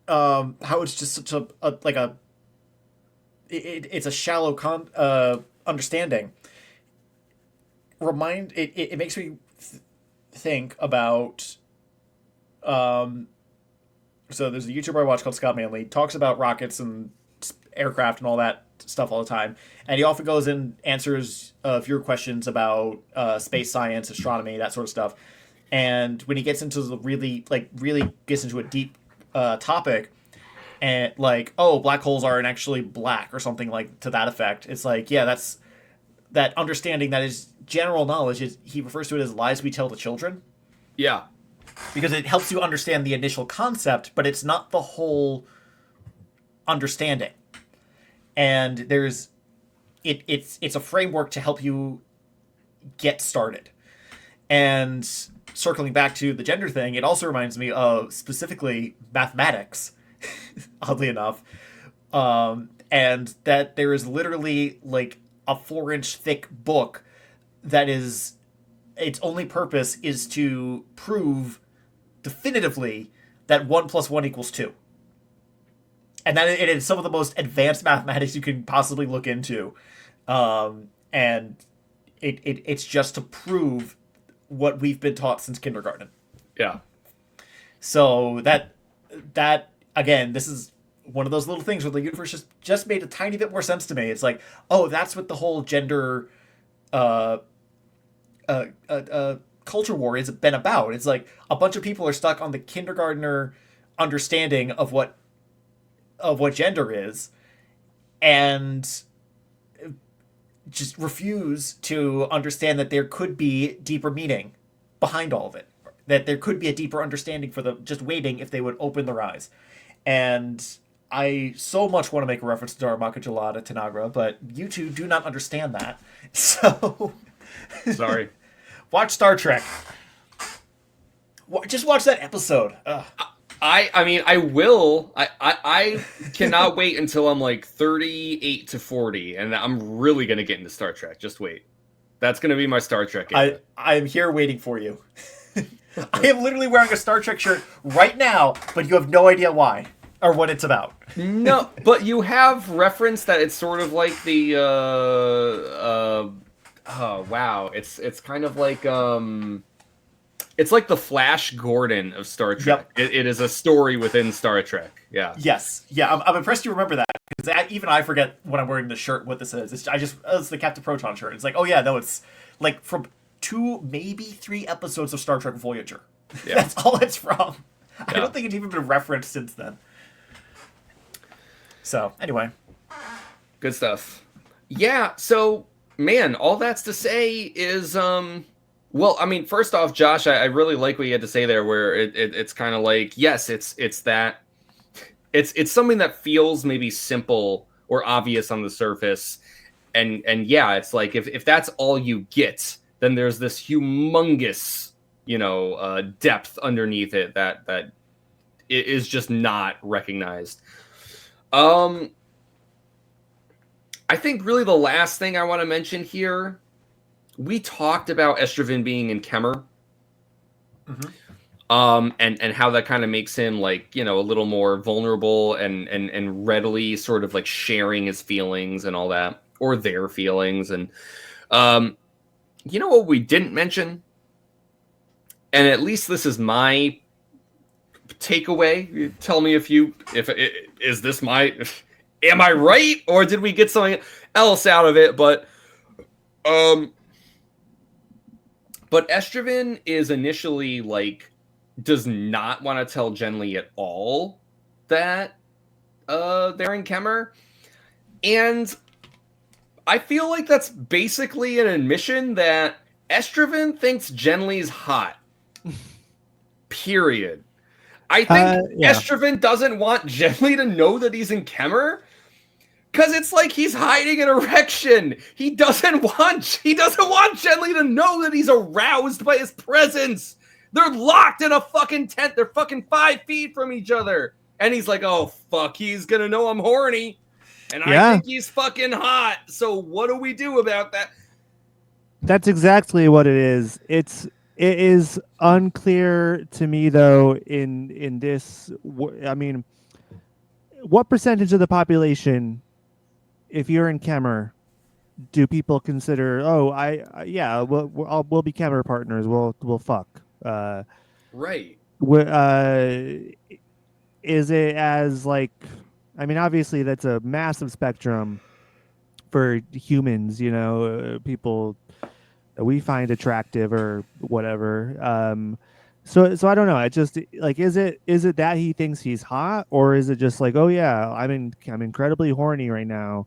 how it's just such it's a shallow understanding. It makes me think about. So there's a YouTuber I watch called Scott Manley. Talks about rockets and aircraft and all that stuff all the time, and he often goes and answers viewer questions about space science, astronomy, that sort of stuff. And when he gets into the really gets into a deep topic, and like, oh, black holes aren't actually black or something like to that effect, it's like, yeah, that's that understanding that is general knowledge. He refers to it as lies we tell to children. Yeah. Because it helps you understand the initial concept, but it's not the whole understanding. And it's a framework to help you get started. And circling back to the gender thing, it also reminds me of specifically mathematics, oddly enough. And that there is literally like a 4-inch thick book that is its only purpose is to prove definitively that 1 + 1 = 2. And that it is some of the most advanced mathematics you can possibly look into. And it's just to prove what we've been taught since kindergarten. Yeah. So that again, this is one of those little things where the universe just made a tiny bit more sense to me. It's like, oh, that's what the whole gender culture war has been about. It's like a bunch of people are stuck on the kindergartner understanding of what gender is, and just refuse to understand that there could be deeper meaning behind all of it. That there could be a deeper understanding for them just waiting if they would open their eyes. And I so much want to make a reference to Dharamaka Jalada Tanagra, but you two do not understand that. So Sorry. Watch Star Trek. Just watch that episode. Ugh. I mean, I will. I cannot wait until I'm like 38 to 40, and I'm really going to get into Star Trek. Just wait. That's going to be my Star Trek. I'm here waiting for you. I am literally wearing a Star Trek shirt right now, but you have no idea why or what it's about. No, but you have referenced that it's sort of like the oh wow, it's kind of like it's like the Flash Gordon of Star Trek. Yep. It is a story within Star Trek. Yeah. Yes. Yeah. I'm impressed you remember that, because even I forget when I'm wearing the shirt what this is. It's the Captain Proton shirt. It's like, oh yeah, no, it's like from 2, maybe 3 episodes of Star Trek Voyager. Yeah. That's all it's from. Yeah. I don't think it's even been referenced since then. So anyway, good stuff. Yeah. So man, all that's to say is well, I mean, first off, Josh, I really like what you had to say there, where it's kind of like, yes, it's something that feels maybe simple or obvious on the surface, and yeah, it's like if that's all you get, then there's this humongous, depth underneath it that is just not recognized. I think really the last thing I want to mention here, we talked about Estraven being in Kemmer. And how that kind of makes him like, a little more vulnerable and readily sort of like sharing his feelings and all that, or their feelings. And what we didn't mention, and at least this is my takeaway. Tell me is this am I right? Or did we get something else out of it? But Estraven is initially like, does not want to tell Genly at all that they're in Kemmer. And I feel like that's basically an admission that Estraven thinks Genly's hot. Period. I think Estraven doesn't want Genly to know that he's in Kemmer, because it's like he's hiding an erection. He doesn't want Genly to know that he's aroused by his presence. They're locked in a fucking tent. They're fucking 5 feet from each other. And he's like, oh, fuck, he's going to know I'm horny. And I think he's fucking hot. So what do we do about that? That's exactly what it is. It is unclear to me, though, in this. I mean, what percentage of the population, if you're in Kemmer, do people consider, we'll be Kemmer partners. We'll fuck. Right. Is it as like, I mean, obviously that's a massive spectrum for humans, people that we find attractive or whatever. So I don't know. It just like, is it that he thinks he's hot, or is it just like, oh yeah, I'm incredibly horny right now.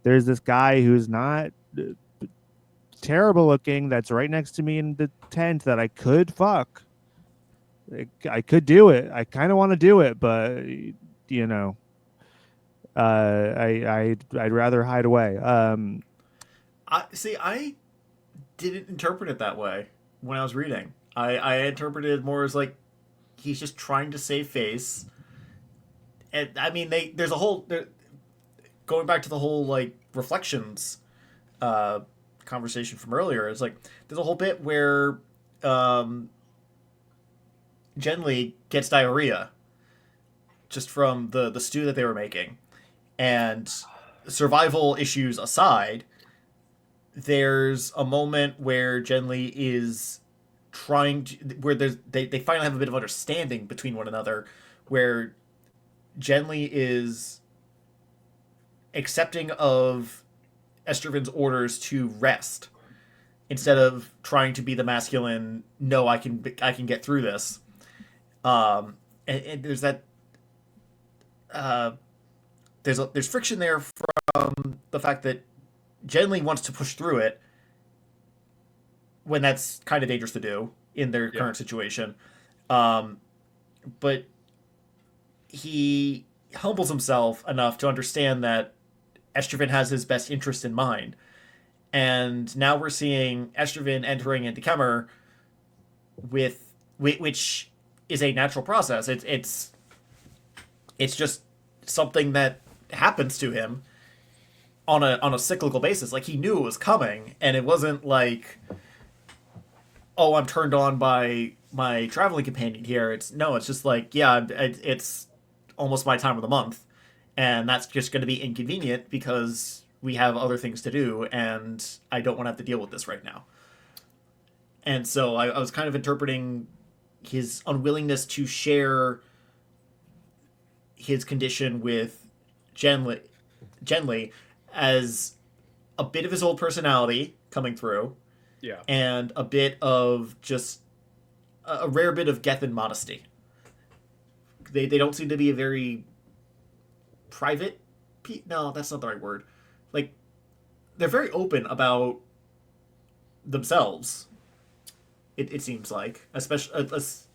There's this guy who's not terrible looking that's right next to me in the tent that I could fuck. I could do it. I kind of want to do it, but I'd rather hide away. I didn't interpret it that way when I was reading. I interpreted it more as like he's just trying to save face. And I mean, there's a whole going back to the whole like reflections conversation from earlier. It's like there's a whole bit where Genly gets diarrhea just from the stew that they were making, and survival issues aside, there's a moment where Genly is where they finally have a bit of understanding between one another, where Genly is accepting of Estraven's orders to rest instead of trying to be the masculine, no, I can get through this. And there's that there's friction there from the fact that Genly wants to push through it when that's kind of dangerous to do in their current situation. But he humbles himself enough to understand that Estraven has his best interest in mind. And now we're seeing Estraven entering into Kemmer which is a natural process. It's just something that happens to him on a cyclical basis. Like, he knew it was coming, and it wasn't like, oh, I'm turned on by my traveling companion here. It's just like, yeah, it's almost my time of the month, and that's just going to be inconvenient because we have other things to do, and I don't want to have to deal with this right now. And so I was kind of interpreting his unwillingness to share his condition with Genly as a bit of his old personality coming through, and a bit of just a rare bit of Gethin modesty. They don't seem to be a very private. No, that's not the right word. Like, they're very open about themselves. It seems like, especially,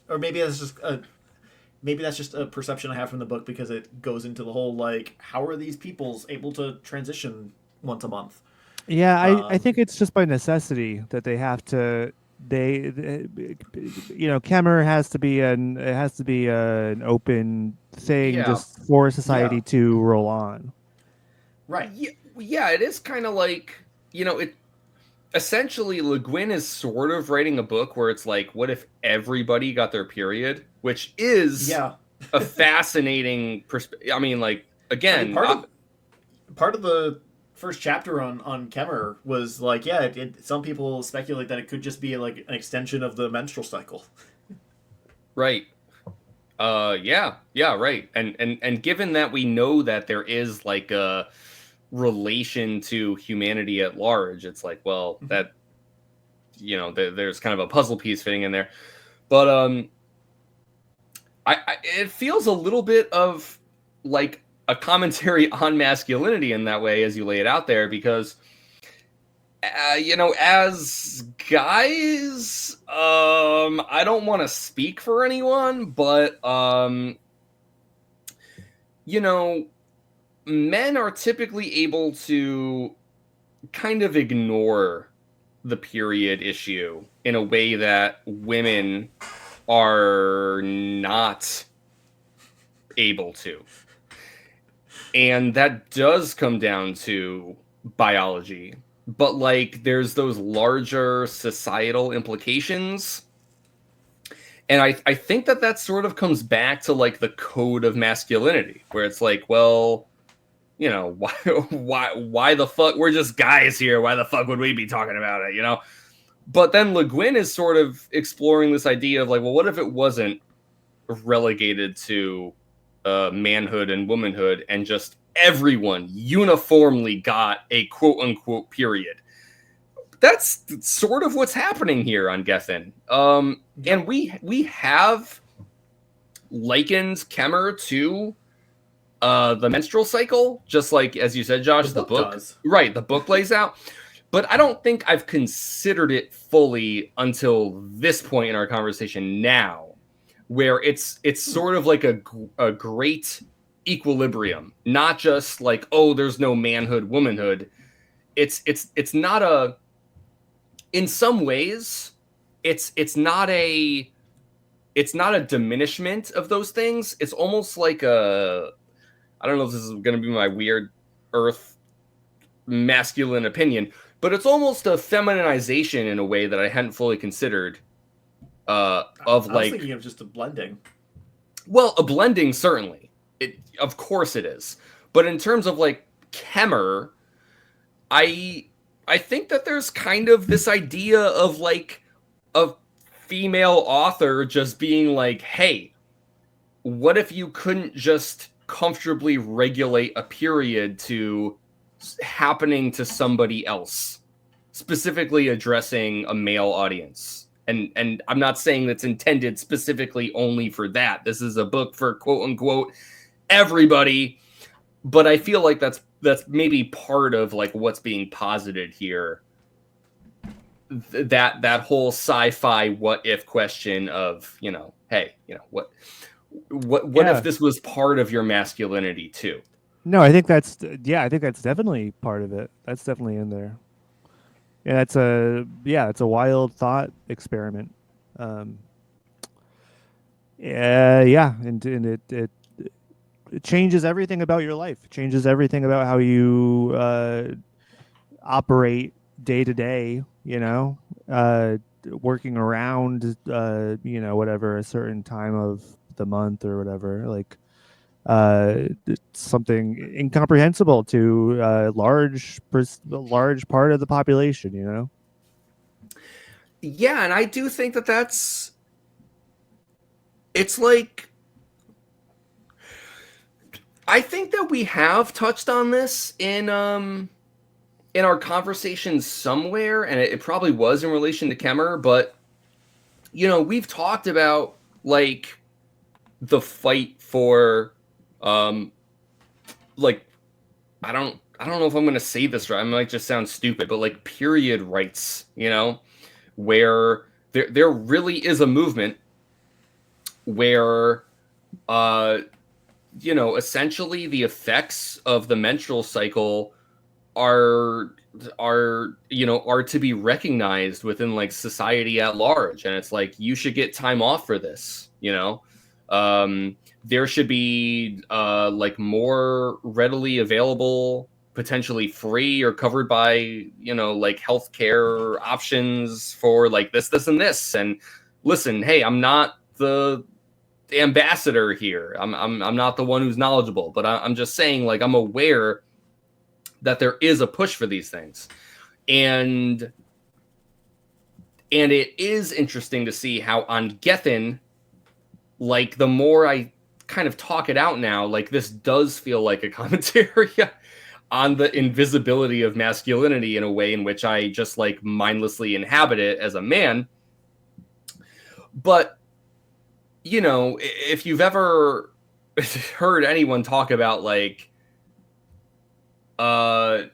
or maybe that's just a perception I have from the book, because it goes into the whole, like, how are these peoples able to transition once a month? Yeah, I think it's just by necessity that they have to Kemmer has to be an open thing Yeah. just for society Yeah. to roll on. Right. Yeah, it is kind of like, it essentially Le Guin is sort of writing a book where it's like, what if everybody got their period, which is Yeah. a fascinating perspective. I mean, like, I mean, again, part of the first chapter on Kemmer was like, yeah, some people speculate that it could just be like an extension of the menstrual cycle. right. Yeah, right. And given that we know that there is like a relation to humanity at large, it's like, well, that there's kind of a puzzle piece fitting in there. But it feels a little bit of like a commentary on masculinity in that way as you lay it out there, because as guys, I don't want to speak for anyone, but men are typically able to kind of ignore the period issue in a way that women are not able to. And that does come down to biology. But like there's those larger societal implications. And I think that sort of comes back to like the code of masculinity, where it's like, well, why the fuck, we're just guys here, why the fuck would we be talking about it, But then Le Guin is sort of exploring this idea of like, well, what if it wasn't relegated to manhood and womanhood, and just everyone uniformly got a quote unquote period? That's sort of what's happening here on Gethin. And we have likened Kemmer to the menstrual cycle, just like as you said, Josh, the book does. Right, the book lays out. But I don't think I've considered it fully until this point in our conversation now, where it's sort of like a great equilibrium, not just like, oh, there's no manhood, womanhood. It's not a, in some ways, it's not a diminishment of those things. It's almost like I don't know if this is going to be my weird earth masculine opinion, but it's almost a feminization in a way that I hadn't fully considered. I was thinking of just a blending. Well, a blending, certainly. Of course it is. But in terms of like Kemmer, I think that there's kind of this idea of like a female author just being like, hey, what if you couldn't just comfortably regulate a period to happening to somebody else, specifically addressing a male audience? And I'm not saying that's intended specifically only for that. This is a book for quote unquote everybody, but I feel like that's maybe part of like what's being posited here. That whole sci-fi what if question of, hey, what if this was part of your masculinity too? No, I think that's definitely part of it. That's definitely in there. And it's a wild thought experiment. And it changes everything about your life. It changes everything about how you operate day to day. Working around whatever a certain time of the month or whatever. Like it's something incomprehensible to a large part of the population. Yeah, and I do think it's like, I think that we have touched on this in our conversation somewhere, and it probably was in relation to Kemmer, but we've talked about like the fight for like, I don't know if I'm going to say this right. I might just sound stupid, but like period rights, where there really is a movement where essentially the effects of the menstrual cycle are are to be recognized within like society at large, and it's like you should get time off for this, there should be like more readily available, potentially free or covered by like healthcare options for like this and this. And listen, hey, I'm not the ambassador here, I'm not the one who's knowledgeable, but I'm just saying, like, I'm aware that there is a push for these things. And it is interesting to see how on Gethin, like, the more I kind of talk it out now, like, this does feel like a commentary on the invisibility of masculinity in a way in which I just, like, mindlessly inhabit it as a man. But, if you've ever heard anyone talk about, like, I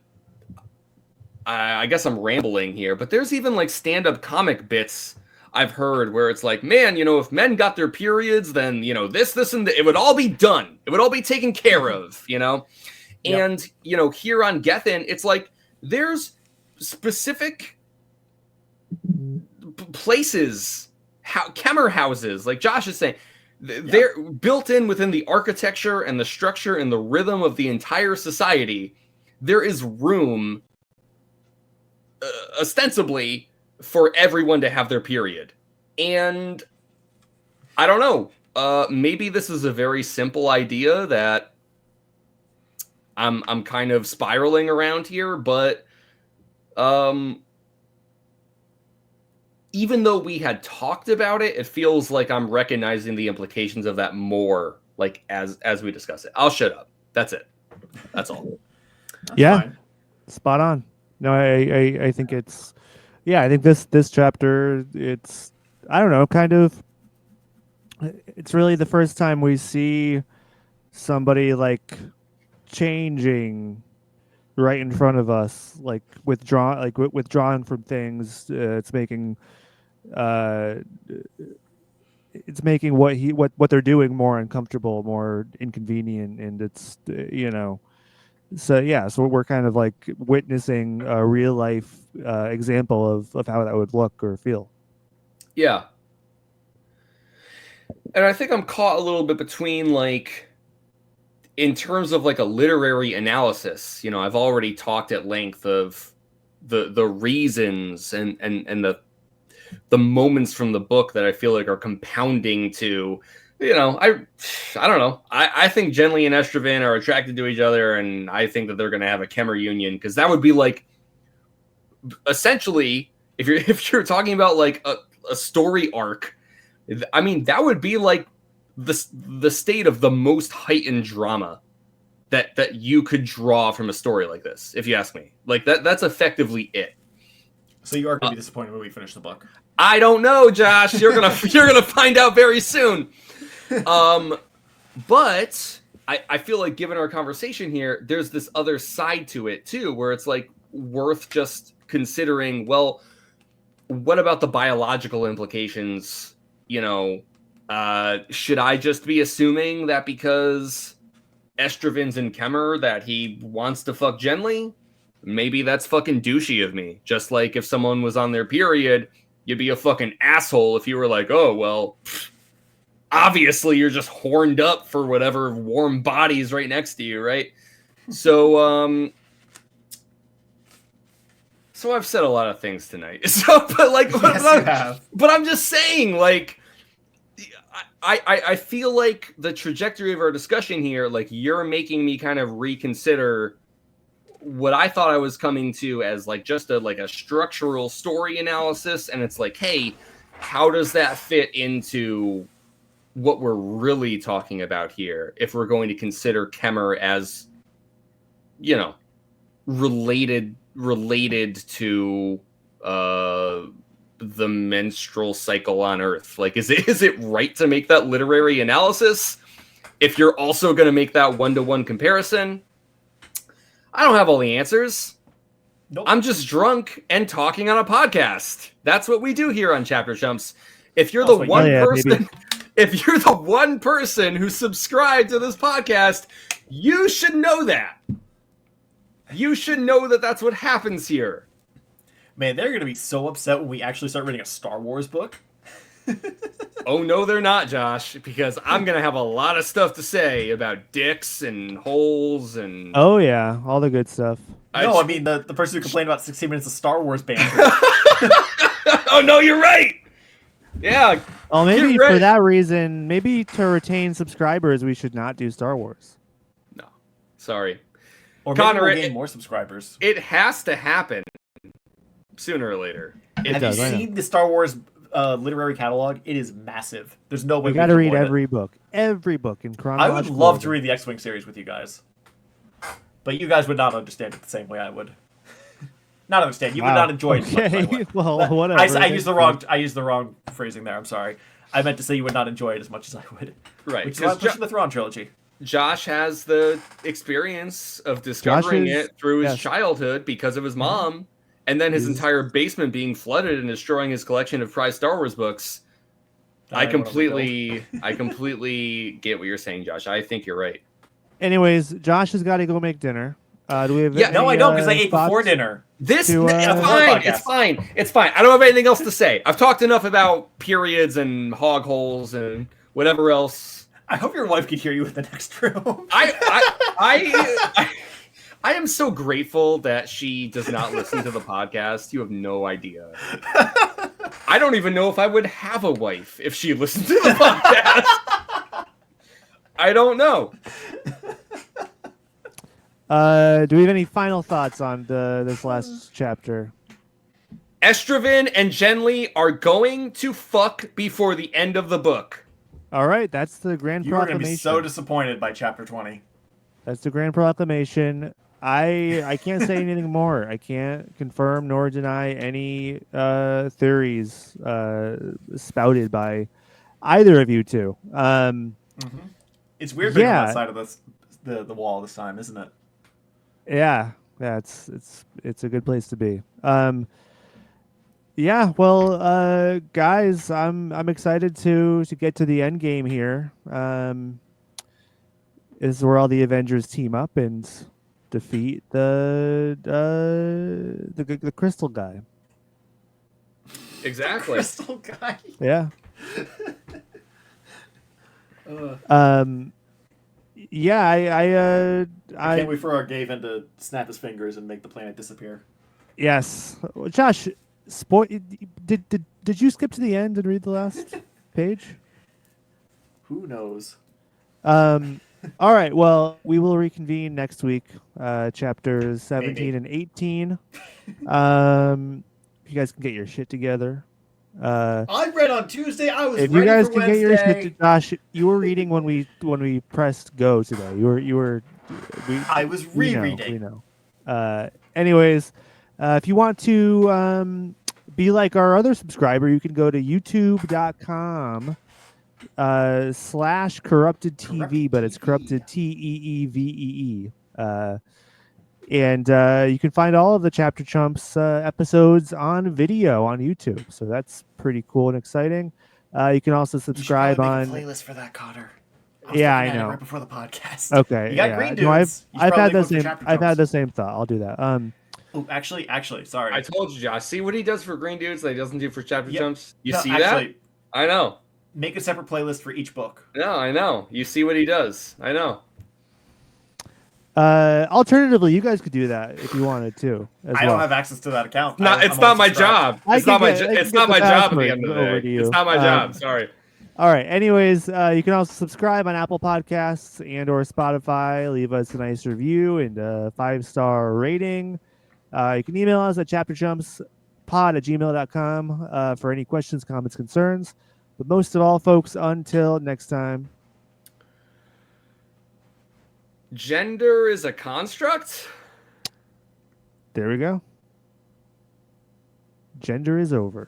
guess I'm rambling here, but there's even like stand-up comic bits I've heard where it's like, man, if men got their periods, then, this, and it would all be done. It would all be taken care of, Yep. And, here on Gethin, it's like, there's specific places, Kemmer houses, like Josh is saying, they're built in within the architecture and the structure and the rhythm of the entire society. There is room, ostensibly, for everyone to have their period. And I don't know. Maybe this is a very simple idea that I'm kind of spiraling around here, but even though we had talked about it, it feels like I'm recognizing the implications of that more, like, as we discuss it. I'll shut up. That's it. That's all. That's yeah, fine. Spot on. No, I think it's, I think this chapter, it's, I don't know, kind of, it's really the first time we see somebody like changing right in front of us, like withdrawn from things. It's making what they're doing more uncomfortable, more inconvenient, and it's so we're kind of like witnessing a real life example of how that would look or feel. Yeah. And I think I'm caught a little bit between, like, in terms of like a literary analysis, I've already talked at length of the reasons and the moments from the book that I feel like are compounding to, I don't know. I think Genly and Estraven are attracted to each other, and I think that they're going to have a Kemmer union, because that would be like, essentially, if you're talking about like a story arc, I mean, that would be like the state of the most heightened drama that you could draw from a story like this, if you ask me. Like, that's effectively it. So you are going to be disappointed when we finish the book. I don't know, Josh. You're gonna find out very soon. But I feel like, given our conversation here, there's this other side to it too, where it's like worth just considering, well, what about the biological implications? Should I just be assuming that because Estraven's in Kemmer that he wants to fuck Genly? Maybe that's fucking douchey of me. Just like if someone was on their period, you'd be a fucking asshole if you were like, oh, well, obviously you're just horned up for whatever warm body's right next to you, right? So, so I've said a lot of things tonight. So, but like, but I'm just saying, like, I feel like the trajectory of our discussion here, like, you're making me kind of reconsider what I thought I was coming to as like just a structural story analysis. And it's like, hey, how does that fit into what we're really talking about here? If we're going to consider Kemmer as, related to the menstrual cycle on Earth. Like, is it right to make that literary analysis if you're also going to make that one-to-one comparison? I don't have all the answers. Nope. I'm just drunk and talking on a podcast. That's what we do here on Chapter Chumps. If you're the if you're the one person who subscribed to this podcast, you should know that. You should know that that's what happens here. Man, they're gonna be so upset when we actually start reading a Star Wars book. Oh, no, they're not, Josh, because I'm going to have a lot of stuff to say about dicks and holes and... Oh yeah, all the good stuff. No, I mean the person who complained about 16 minutes of Star Wars banter. Oh, no, you're right. Yeah. Oh, maybe You're right. for that reason, maybe to retain subscribers, we should not do Star Wars. No, sorry. Or maybe Connor, we'll gain more subscribers. It has to happen sooner or later. Have does, you I know. seen the Star Wars literary catalog? It is massive. There's no way We got to can read avoid it. every book in I chronological would love order. to read the X-Wing series with you guys, but you guys would not understand it the same way I would. Not understand. You would not enjoy it as much as I Okay, would. well, whatever. I used the wrong phrasing there. I'm sorry. I meant to say you would not enjoy it as much as I would. Right. Which is why I'm pushing the Thrawn trilogy. Josh has the experience of discovering Josh is- it through his yes. childhood because of his mom, and then his He's- entire basement being flooded and destroying his collection of prized Star Wars books. I completely get what you're saying, Josh. I think you're right. Anyways, Josh has got to go make dinner. Do we have Yeah, No, any, I don't, because I ate thoughts? before dinner. This To, it's before fine. podcast. It's fine. It's fine. I don't have anything else to say. I've talked enough about periods and hog holes and whatever else. I hope your wife could hear you in the next room. I am so grateful that she does not listen to the podcast. You have no idea. I don't even know if I would have a wife if she listened to the podcast. I don't know. Do we have any final thoughts on this last chapter? Estraven and Genly are going to fuck before the end of the book. All right, that's the grand You are going to proclamation. be so disappointed by chapter 20. That's the grand proclamation. I can't say anything more. I can't confirm nor deny any theories spouted by either of you two. It's weird being Yeah. on that side of the wall this time, isn't it? Yeah, it's a good place to be. Yeah, well, guys, I'm excited to get to the end game here. This is where all the Avengers team up and defeat the crystal guy. Exactly. Crystal guy. Yeah. Yeah, I can't wait for our Gaven to snap his fingers and make the planet disappear. yes. Josh, did you skip to the end and read the last page? Who knows? All right. Well, we will reconvene next week, chapters 17 Maybe. and 18. You guys can get your shit together. I read on Tuesday. I was If ready you guys for can Wednesday. get your shit, Josh, you were reading when we pressed go today. You were. I was rereading. We know. Anyways, if you want to be like our other subscriber, you can go to youtube.com /corrupted TV, but it's corrupted TEEVEE. And you can find all of the Chapter Chumps episodes on video on YouTube. So that's pretty cool and exciting. You can also subscribe on. playlist for that, Cotter. Yeah, I know. Right before the podcast. Okay, You got yeah. Green No, Dudes. You should I've had probably the look for same. Chapter I've had Chumps. the same thought. I'll do that. Oh, actually, sorry. I told you, Josh. See what he does for Green Dudes that he doesn't do for Chapter Yeah. Jumps? You No, see actually, that? I know. make a separate playlist for each book. No, I know. You see what he does. I know. Alternatively, you guys could do that if you wanted to. As I well. don't have access to that account. It's not my job. I It's can not my. get- I can It's get not the my job at the password end of the over to day. you. It's not my job. Sorry. All right. Anyways, you can also subscribe on Apple Podcasts and or Spotify. Leave us a nice review and a 5-star rating. You can email us at chapterjumpspod@gmail.com for any questions, comments, concerns. But most of all, folks, until next time. Gender is a construct? There we go. Gender is over.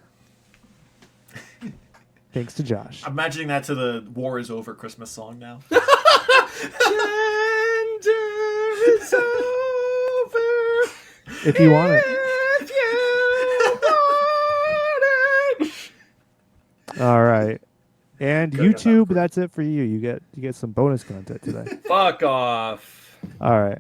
Thanks to Josh. I'm imagining that to the War is Over Christmas song now. Gender is over. If you want it. If you want it. All right. And Good enough. YouTube, that's it for you. You get some bonus content today. Fuck off. All right.